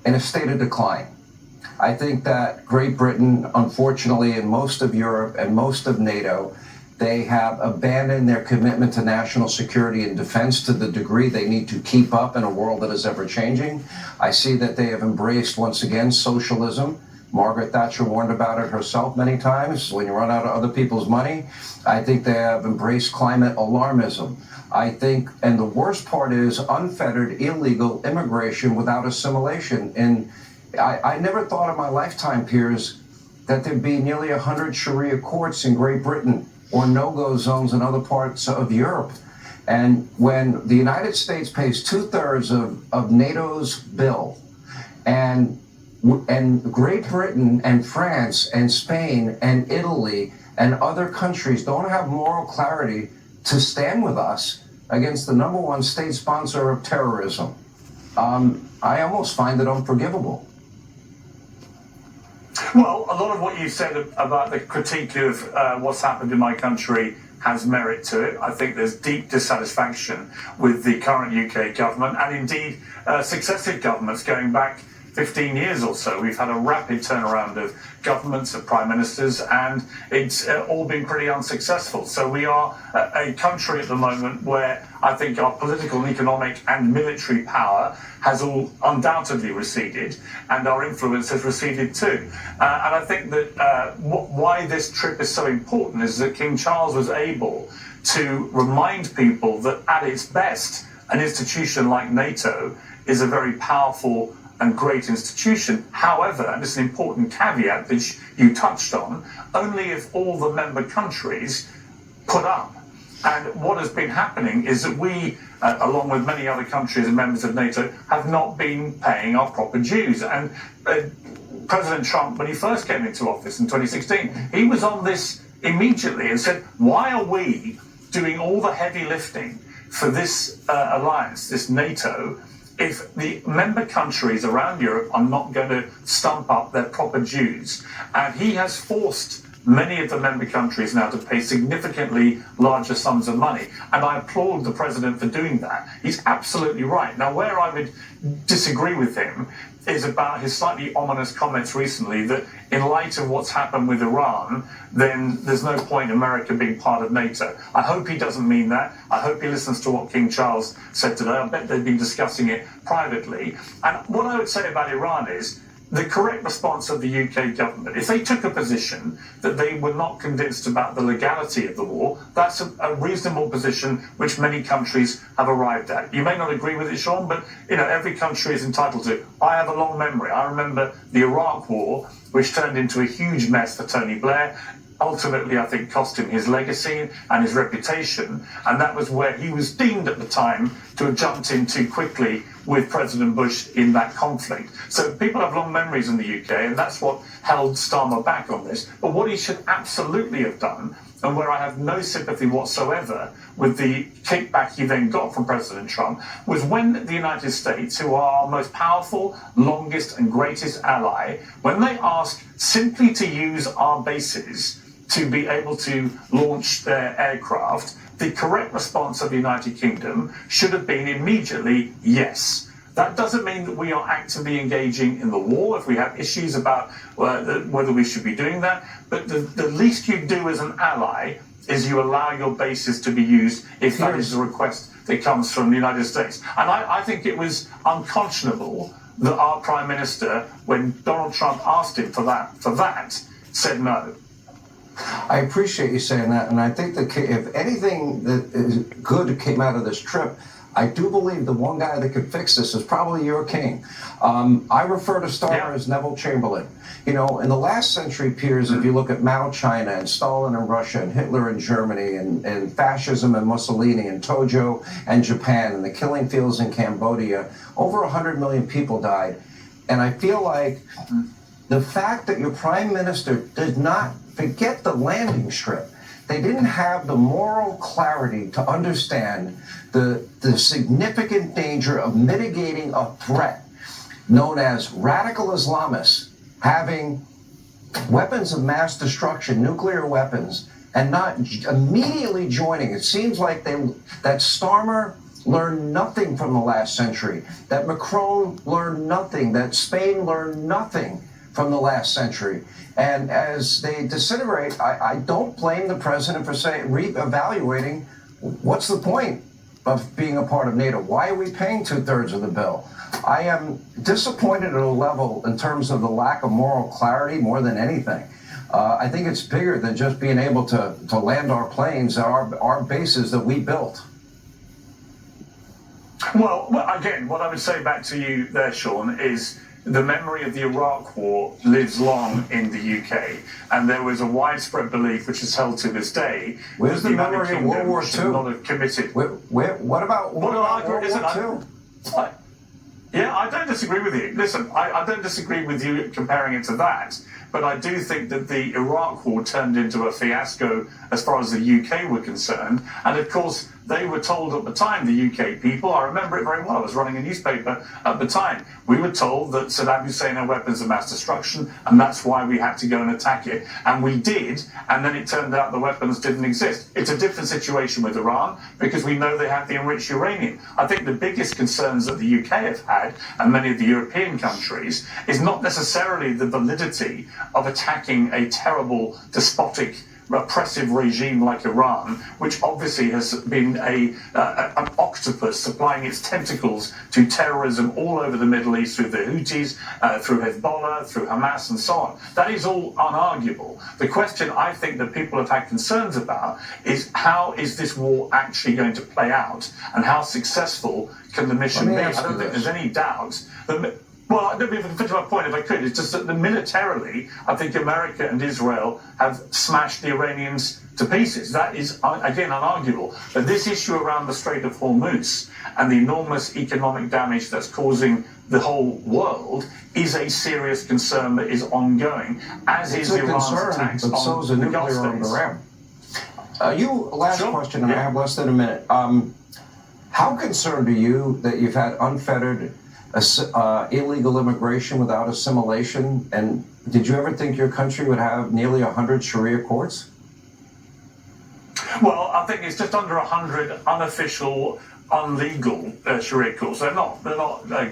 Speaker 7: in a state of decline. I think that Great Britain, unfortunately, and most of Europe and most of NATO, they have abandoned their commitment to national security and defense to the degree they need to keep up in a world that is ever changing. I see that they have embraced, once again, socialism. Margaret Thatcher warned about it herself many times. When you run out of other people's money, I think they have embraced climate alarmism. I think, and the worst part is unfettered, illegal immigration without assimilation. And I never thought in my lifetime, Piers, that there'd be nearly 100 Sharia courts in Great Britain or no-go zones in other parts of Europe. And when the United States pays 2/3 of NATO's bill, and Great Britain and France and Spain and Italy and other countries don't have moral clarity to stand with us against the #1 state sponsor of terrorism, I almost find it unforgivable.
Speaker 5: Well, a lot of what you said about the critique of what's happened in my country has merit to it. I think there's deep dissatisfaction with the current UK government, and indeed successive governments going back 15 years or so, we've had a rapid turnaround of governments, of prime ministers, and it's all been pretty unsuccessful. So we are a country at the moment where I think our political and economic and military power has all undoubtedly receded, and our influence has receded too. And I think that why this trip is so important is that King Charles was able to remind people that at its best, an institution like NATO is a very powerful and great institution. However, and it's an important caveat that you touched on, only if all the member countries put up. And what has been happening is that we, along with many other countries and members of NATO, have not been paying our proper dues. And President Trump, when he first came into office in 2016, he was on this immediately and said, why are we doing all the heavy lifting for this alliance, this NATO, if the member countries around Europe are not going to stump up their proper dues? And he has forced many of the member countries now to pay significantly larger sums of money. And I applaud the president for doing that. He's absolutely right. Now, where I would disagree with him is about his slightly ominous comments recently that in light of what's happened with Iran, then there's no point in America being part of NATO. I hope he doesn't mean that. I hope he listens to what King Charles said today. I bet they've been discussing it privately. And what I would say about Iran is the correct response of the UK government, if they took a position that they were not convinced about the legality of the war, that's a reasonable position which many countries have arrived at. You may not agree with it, Sean, but every country is entitled to it. I have a long memory. I remember the Iraq War, which turned into a huge mess for Tony Blair. Ultimately, I think, cost him his legacy and his reputation, and that was where he was deemed at the time to have jumped in too quickly with President Bush in that conflict. So people have long memories in the UK, and that's what held Starmer back on this. But what he should absolutely have done, and where I have no sympathy whatsoever with the kickback he then got from President Trump, was when the United States, who are our most powerful, longest and greatest ally, when they ask simply to use our bases to be able to launch their aircraft, the correct response of the United Kingdom should have been immediately yes. That doesn't mean that we are actively engaging in the war if we have issues about whether we should be doing that, but the least you do as an ally is you allow your bases to be used if that is the request that comes from the United States. And I think it was unconscionable that our Prime Minister, when Donald Trump asked him for that, said no.
Speaker 7: I appreciate you saying that, and I think that if anything that is good came out of this trip, I do believe the one guy that could fix this is probably your king. I refer to Starmer as Neville Chamberlain. In the last century, Piers, if you look at Mao China and Stalin in Russia and Hitler in Germany and fascism and Mussolini and Tojo and Japan and the killing fields in Cambodia, over 100 million people died. And I feel like the fact that your prime minister did not forget the landing strip, they didn't have the moral clarity to understand the significant danger of mitigating a threat known as radical Islamists having weapons of mass destruction, nuclear weapons, and not immediately joining. It seems like that Starmer learned nothing from the last century, that Macron learned nothing, that Spain learned nothing from the last century. And as they disintegrate, I don't blame the president for reevaluating what's the point of being a part of NATO. Why are we paying 2/3 of the bill? I am disappointed at a level in terms of the lack of moral clarity more than anything. I think it's bigger than just being able to land our planes at our bases that we built.
Speaker 5: Well, again, what I would say back to you there, Sean, is the memory of the Iraq War lives long in the UK, and there was a widespread belief, which is held to this day,
Speaker 7: where's
Speaker 5: that
Speaker 7: the
Speaker 5: the United
Speaker 7: memory of World
Speaker 5: Kingdom
Speaker 7: War
Speaker 5: should
Speaker 7: II?
Speaker 5: not have committed.
Speaker 7: What about World War II?
Speaker 5: Yeah, I don't disagree with you. Listen, I don't disagree with you comparing it to that, but I do think that the Iraq War turned into a fiasco as far as the UK were concerned, and of course they were told at the time, the UK people, I remember it very well, I was running a newspaper at the time, we were told that Saddam Hussein had weapons of mass destruction, and that's why we had to go and attack it. And we did, and then it turned out the weapons didn't exist. It's a different situation with Iran, because we know they have the enriched uranium. I think the biggest concerns that the UK have had, and many of the European countries, is not necessarily the validity of attacking a terrible, despotic, oppressive regime like Iran, which obviously has been an octopus supplying its tentacles to terrorism all over the Middle East through the Houthis, through Hezbollah, through Hamas, and so on. That is all unarguable. The question I think that people have had concerns about is how is this war actually going to play out, and how successful can the mission be? I don't think there's any doubt that. Well, I don't even finish my point if I could. It's just that militarily, I think America and Israel have smashed the Iranians to pieces. That is, again, unarguable. But this issue around the Strait of Hormuz and the enormous economic damage that's causing the whole world is a serious concern that is ongoing, as is Iran's attacks
Speaker 7: but so is a
Speaker 5: on the Gulf
Speaker 7: nuclear
Speaker 5: states.
Speaker 7: Iran. Last question, and I have less than a minute. How concerned are you that you've had unfettered illegal immigration without assimilation? And did you ever think your country would have nearly 100 Sharia courts?
Speaker 5: Well, I think it's just under 100 unofficial, unlegal Sharia courts. They're not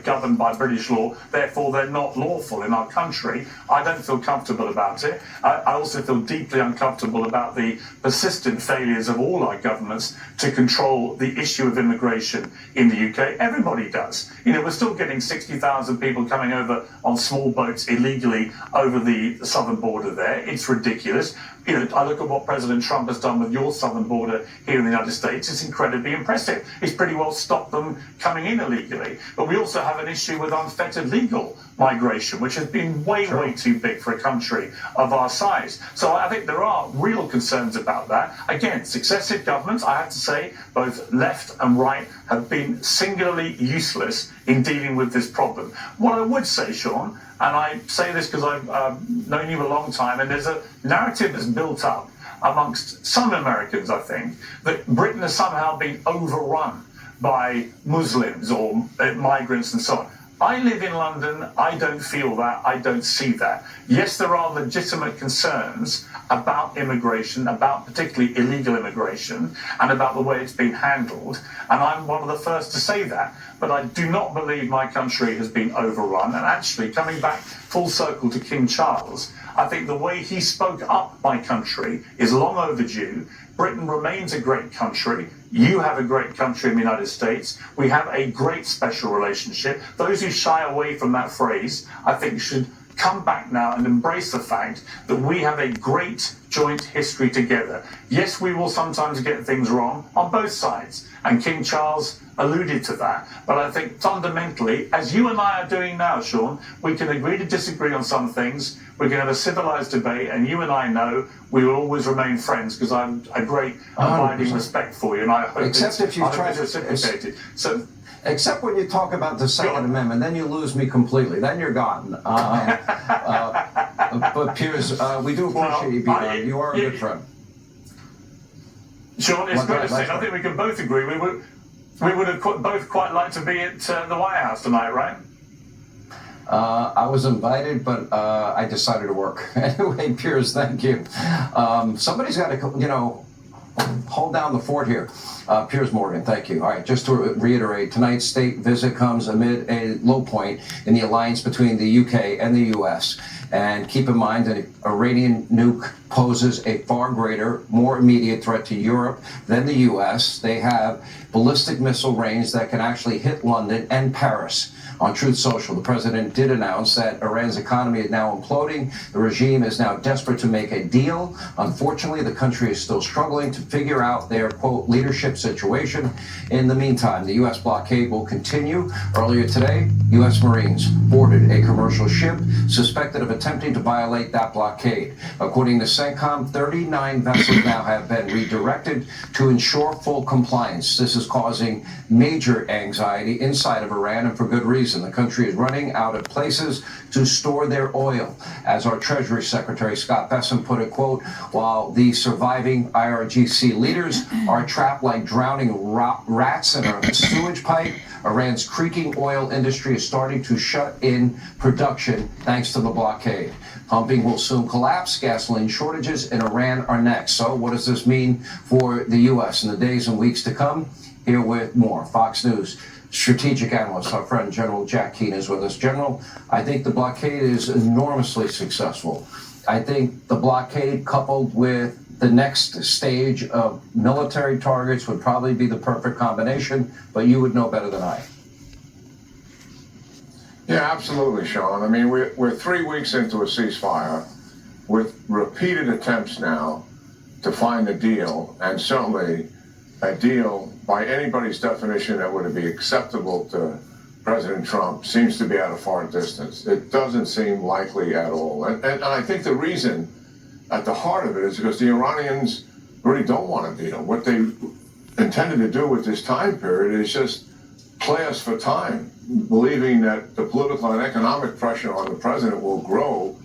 Speaker 5: governed by British law, therefore they're not lawful in our country. I don't feel comfortable about it. I also feel deeply uncomfortable about the persistent failures of all our governments to control the issue of immigration in the UK. Everybody does. You know, we're still getting 60,000 people coming over on small boats illegally over the southern border there. It's ridiculous. You know, I look at what President Trump has done with your southern border here in the United States. It's incredibly impressive. He's pretty well stopped them coming in illegally. But we also have an issue with unfettered legal migration, which has been way too big for a country of our size. So I think there are real concerns about that. Again, successive governments, I have to say, both left and right, have been singularly useless in dealing with this problem. What I would say, Sean, and I say this because I've known you a long time, and there's a narrative that's built up amongst some Americans, I think, that Britain has somehow been overrun by Muslims or migrants and so on. I live in London. I don't feel that. I don't see that. Yes, there are legitimate concerns about immigration, about particularly illegal immigration, and about the way it's been handled. And I'm one of the first to say that. But I do not believe my country has been overrun. And actually, coming back full circle to King Charles, I think the way he spoke up my country is long overdue. Britain remains a great country. You have a great country in the United States. We have a great special relationship. Those who shy away from that phrase, I think, should come back now and embrace the fact that we have a great joint history together. Yes, we will sometimes get things wrong on both sides, and King Charles alluded to that. But I think fundamentally, as you and I are doing now, Sean, we can agree to disagree on some things. We can have a civilized debate, and you and I know we will always remain friends because I have a great abiding respect for you, and I hope
Speaker 7: Except if you try to
Speaker 5: reciprocated. So.
Speaker 7: Except when you talk about the Second Amendment, then you lose me completely. Then you're gone. But Piers, we do appreciate you being on. You are a good friend.
Speaker 5: Sean, it's great to see. I think we can both agree. We would have both quite liked to be at the White House tonight, right?
Speaker 7: I was invited, but I decided to work. Anyway, Piers, thank you. Somebody's got to, hold down the fort here. Piers Morgan, thank you. All right, just to reiterate, tonight's state visit comes amid a low point in the alliance between the UK and the US. And keep in mind that an Iranian nuke poses a far greater, more immediate threat to Europe than the US. They have ballistic missile range that can actually hit London and Paris. On Truth Social, the president did announce that Iran's economy is now imploding. The regime is now desperate to make a deal. Unfortunately, the country is still struggling to figure out their, quote, leadership situation. In the meantime, the U.S. blockade will continue. Earlier today, U.S. Marines boarded a commercial ship suspected of attempting to violate that blockade. According to CENTCOM, 39 vessels now have been redirected to ensure full compliance. This is causing major anxiety inside of Iran, and for good reason. reason. The country is running out of places to store their oil. As our Treasury Secretary Scott Bessent put it, quote, while the surviving IRGC leaders are trapped like drowning rats in a sewage pipe, Iran's creaking oil industry is starting to shut in production thanks to the blockade. Pumping will soon collapse. Gasoline shortages in Iran are next. So what does this mean for the U.S. in the days and weeks to come? Here with more. Fox News strategic analyst, our friend General Jack Keane is with us. General, I think the blockade is enormously successful. I think the blockade coupled with the next stage of military targets would probably be the perfect combination, but you would know better than I.
Speaker 3: Yeah, absolutely, Sean. I mean, we're 3 weeks into a ceasefire with repeated attempts now to find a deal, and certainly a deal by anybody's definition that would be acceptable to President Trump seems to be at a far distance. It doesn't seem likely at all. And I think the reason at the heart of it is because the Iranians really don't want a deal. What they intended to do with this time period is just play us for time, believing that the political and economic pressure on the president will grow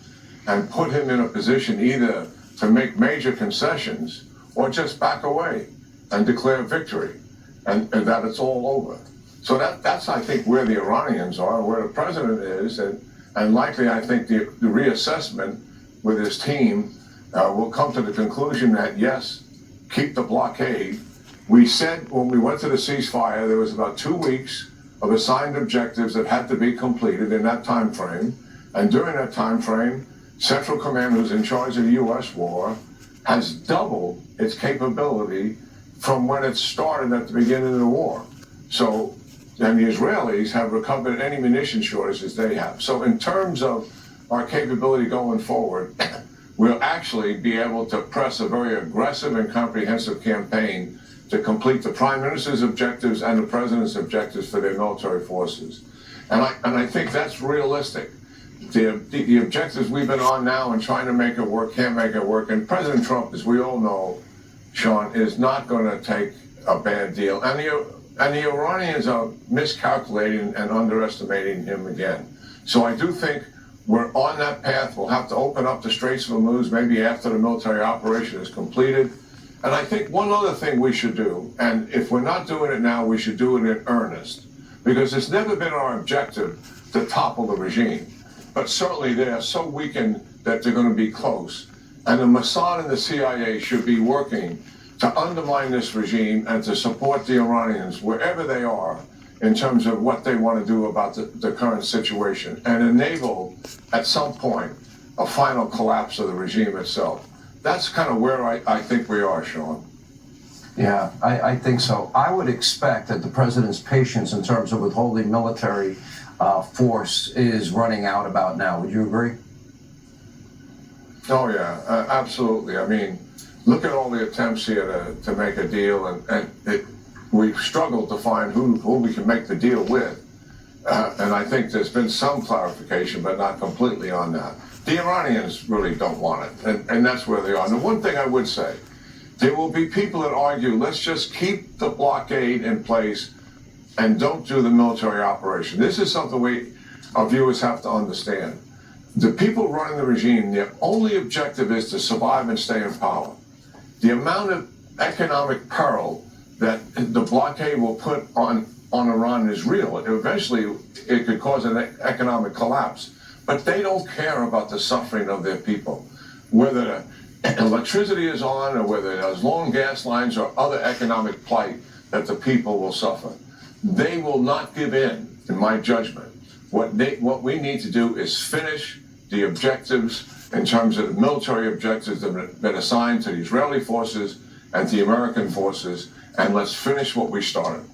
Speaker 3: and put him in a position either to make major concessions or just back away and declare victory and that it's all over. So that's, I think, where the Iranians are, where the president is, and likely, I think, the reassessment with his team will come to the conclusion that, yes, keep the blockade. We said when we went to the ceasefire, there was about 2 weeks of assigned objectives that had to be completed in that time frame. And during that time frame, Central Command, who's in charge of the U.S. war, has doubled its capability from when it started at the beginning of the war. So, and the Israelis have recovered any munition shortages they have. So in terms of our capability going forward, we'll actually be able to press a very aggressive and comprehensive campaign to complete the Prime Minister's objectives and the President's objectives for their military forces. And I think that's realistic. The objectives we've been on now and trying to make it work can't make it work. And President Trump, as we all know, Sean, is not going to take a bad deal. And the Iranians are miscalculating and underestimating him again. So I do think we're on that path. We'll have to open up the Straits of Hormuz maybe after the military operation is completed. And I think one other thing we should do, and if we're not doing it now, we should do it in earnest, because it's never been our objective to topple the regime. But certainly they are so weakened that they're going to be close. And the Mossad and the CIA should be working to undermine this regime and to support the Iranians wherever they are in terms of what they want to do about the current situation and enable, at some point, a final collapse of the regime itself. That's kind of where I think we are, Sean.
Speaker 7: Yeah, I think so. I would expect that the president's patience in terms of withholding military force is running out about now. Would you agree?
Speaker 3: Oh, yeah, absolutely. I mean, look at all the attempts here to make a deal, and we've struggled to find who we can make the deal with. And I think there's been some clarification, but not completely on that. The Iranians really don't want it, and that's where they are. And the one thing I would say, there will be people that argue, let's just keep the blockade in place and don't do the military operation. This is something our viewers have to understand. The people running the regime, their only objective is to survive and stay in power. The amount of economic peril that the blockade will put on Iran is real. Eventually, it could cause an economic collapse. But they don't care about the suffering of their people. Whether electricity is on or whether there's long gas lines or other economic plight that the people will suffer. They will not give in my judgment. What we need to do is finish the objectives in terms of the military objectives that have been assigned to the Israeli forces and to the American forces, and let's finish what we started.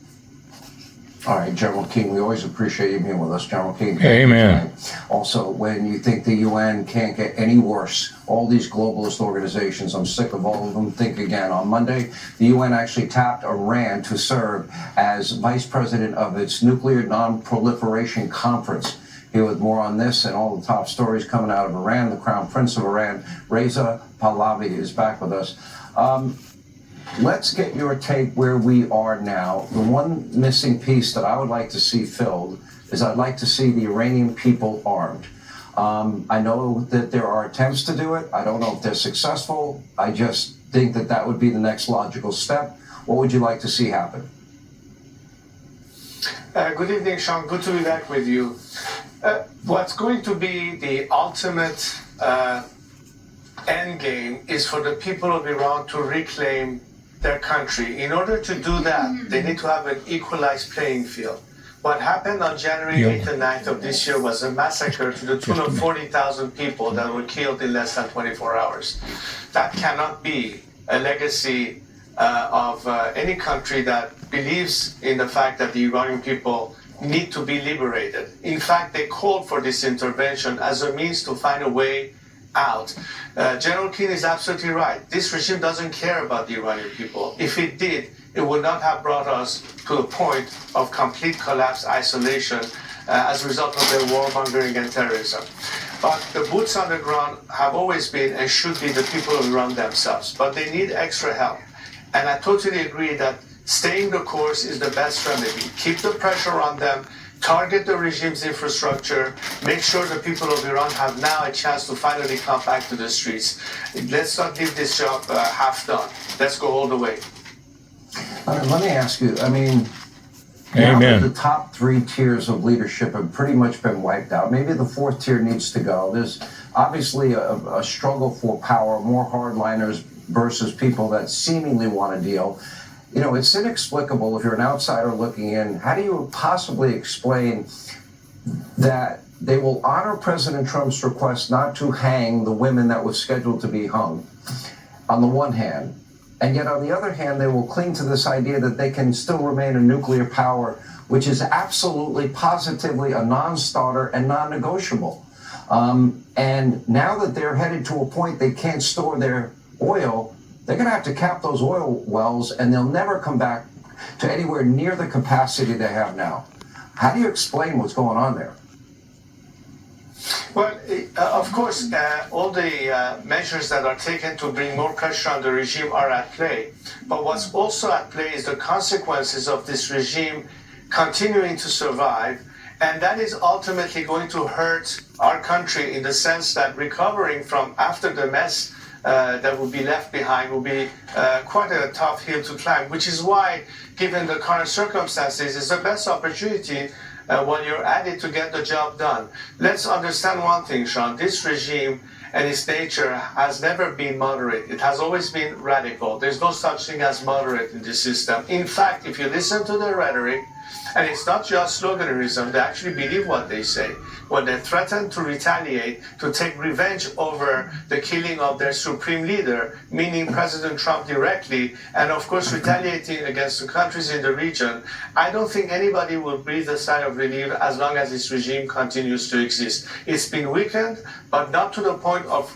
Speaker 7: All right, General King, we always appreciate you being with us, General King.
Speaker 2: Amen.
Speaker 7: Also, when you think the UN can't get any worse, all these globalist organizations, I'm sick of all of them, think again. On Monday, the UN actually tapped Iran to serve as vice president of its nuclear non-proliferation conference. Here with more on this and all the top stories coming out of Iran, the Crown Prince of Iran, Reza Pahlavi, is back with us. Let's get your take where we are now. The one missing piece that I would like to see filled is I'd like to see the Iranian people armed. I know that there are attempts to do it. I don't know if they're successful. I just think that that would be the next logical step. What would you like to see happen?
Speaker 8: Good evening, Sean. Good to be back with you. What's going to be the ultimate end game is for the people of Iran to reclaim their country. In order to do that, they need to have an equalized playing field. What happened on January 8th and 9th of this year was a massacre to the tune of 40,000 people that were killed in less than 24 hours. That cannot be a legacy of any country that believes in the fact that the Iranian people need to be liberated. In fact, they called for this intervention as a means to find a way out. General Keane is absolutely right. This regime doesn't care about the Iranian people. If it did, it would not have brought us to a point of complete collapse, isolation, as a result of their warmongering and terrorism. But the boots on the ground have always been and should be the people of Iran themselves. But they need extra help. And I totally agree that staying the course is the best remedy. Keep the pressure on them, target the regime's infrastructure, make sure the people of Iran have now a chance to finally come back to the streets. Let's not leave this job half done. Let's go all the way.
Speaker 7: Let me ask you, I mean,
Speaker 2: Amen.
Speaker 7: now that the top three tiers of leadership have pretty much been wiped out, maybe the fourth tier needs to go. There's obviously a struggle for power, more hardliners versus people that seemingly want to deal. You know, it's inexplicable if you're an outsider looking in. How do you possibly explain that they will honor President Trump's request not to hang the women that were scheduled to be hung, on the one hand, and yet on the other hand, they will cling to this idea that they can still remain a nuclear power, which is absolutely, positively a non-starter and non-negotiable. And now that they're headed to a point they can't store their oil, they're going to have to cap those oil wells, and they'll never come back to anywhere near the capacity they have now. How do you explain what's going on there?
Speaker 8: Well, of course, all the measures that are taken to bring more pressure on the regime are at play. But what's also at play is the consequences of this regime continuing to survive. And that is ultimately going to hurt our country in the sense that recovering from after the mess that will be left behind will be quite a tough hill to climb, which is why, given the current circumstances, it's the best opportunity while you're at it to get the job done. Let's understand one thing, Sean. This regime and its nature has never been moderate. It has always been radical. There's no such thing as moderate in this system. In fact, if you listen to the rhetoric, and it's not just sloganism, they actually believe what they say. When they threaten to retaliate, to take revenge over the killing of their supreme leader, meaning President Trump directly, and of course retaliating against the countries in the region, I don't think anybody will breathe a sigh of relief as long as this regime continues to exist. It's been weakened, but not to the point of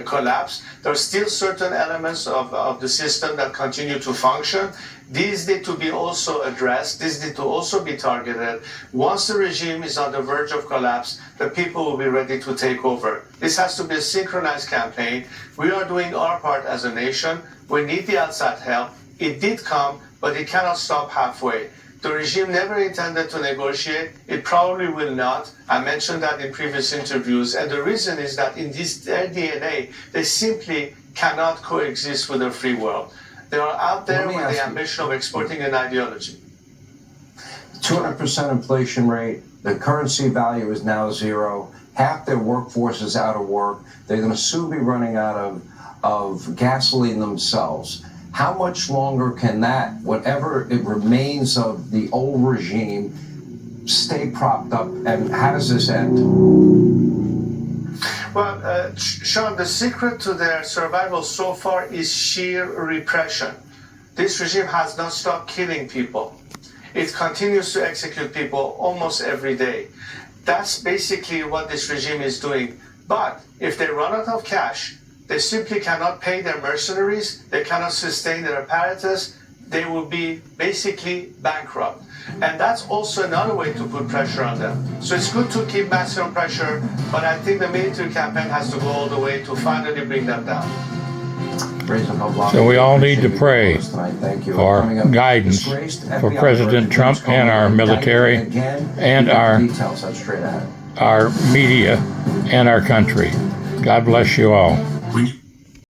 Speaker 8: collapse. There are still certain elements of the system that continue to function. These need to be also addressed. These need to also be targeted. Once the regime is on the verge of collapse, the people will be ready to take over. This has to be a synchronized campaign. We are doing our part as a nation. We need the outside help. It did come, but it cannot stop halfway. The regime never intended to negotiate. It probably will not. I mentioned that in previous interviews. And the reason is that in their DNA, they simply cannot coexist with a free world. They are out there with the ambition of exporting an ideology.
Speaker 7: 200% inflation rate, the currency value is now zero, half their workforce is out of work, they're going to soon be running out of gasoline themselves. How much longer can that, whatever it remains of the old regime, stay propped up, and how does this end?
Speaker 8: Well, Sean, the secret to their survival so far is sheer repression. This regime has not stopped killing people. It continues to execute people almost every day. That's basically what this regime is doing. But if they run out of cash, they simply cannot pay their mercenaries, they cannot sustain their apparatus, they will be basically bankrupt. And that's also another way to put pressure on them. So it's good to keep maximum pressure, but I think the military campaign has to go all the way to finally bring them down.
Speaker 2: So we all need to pray for guidance for President Trump and our military and our media and our country. God bless you all.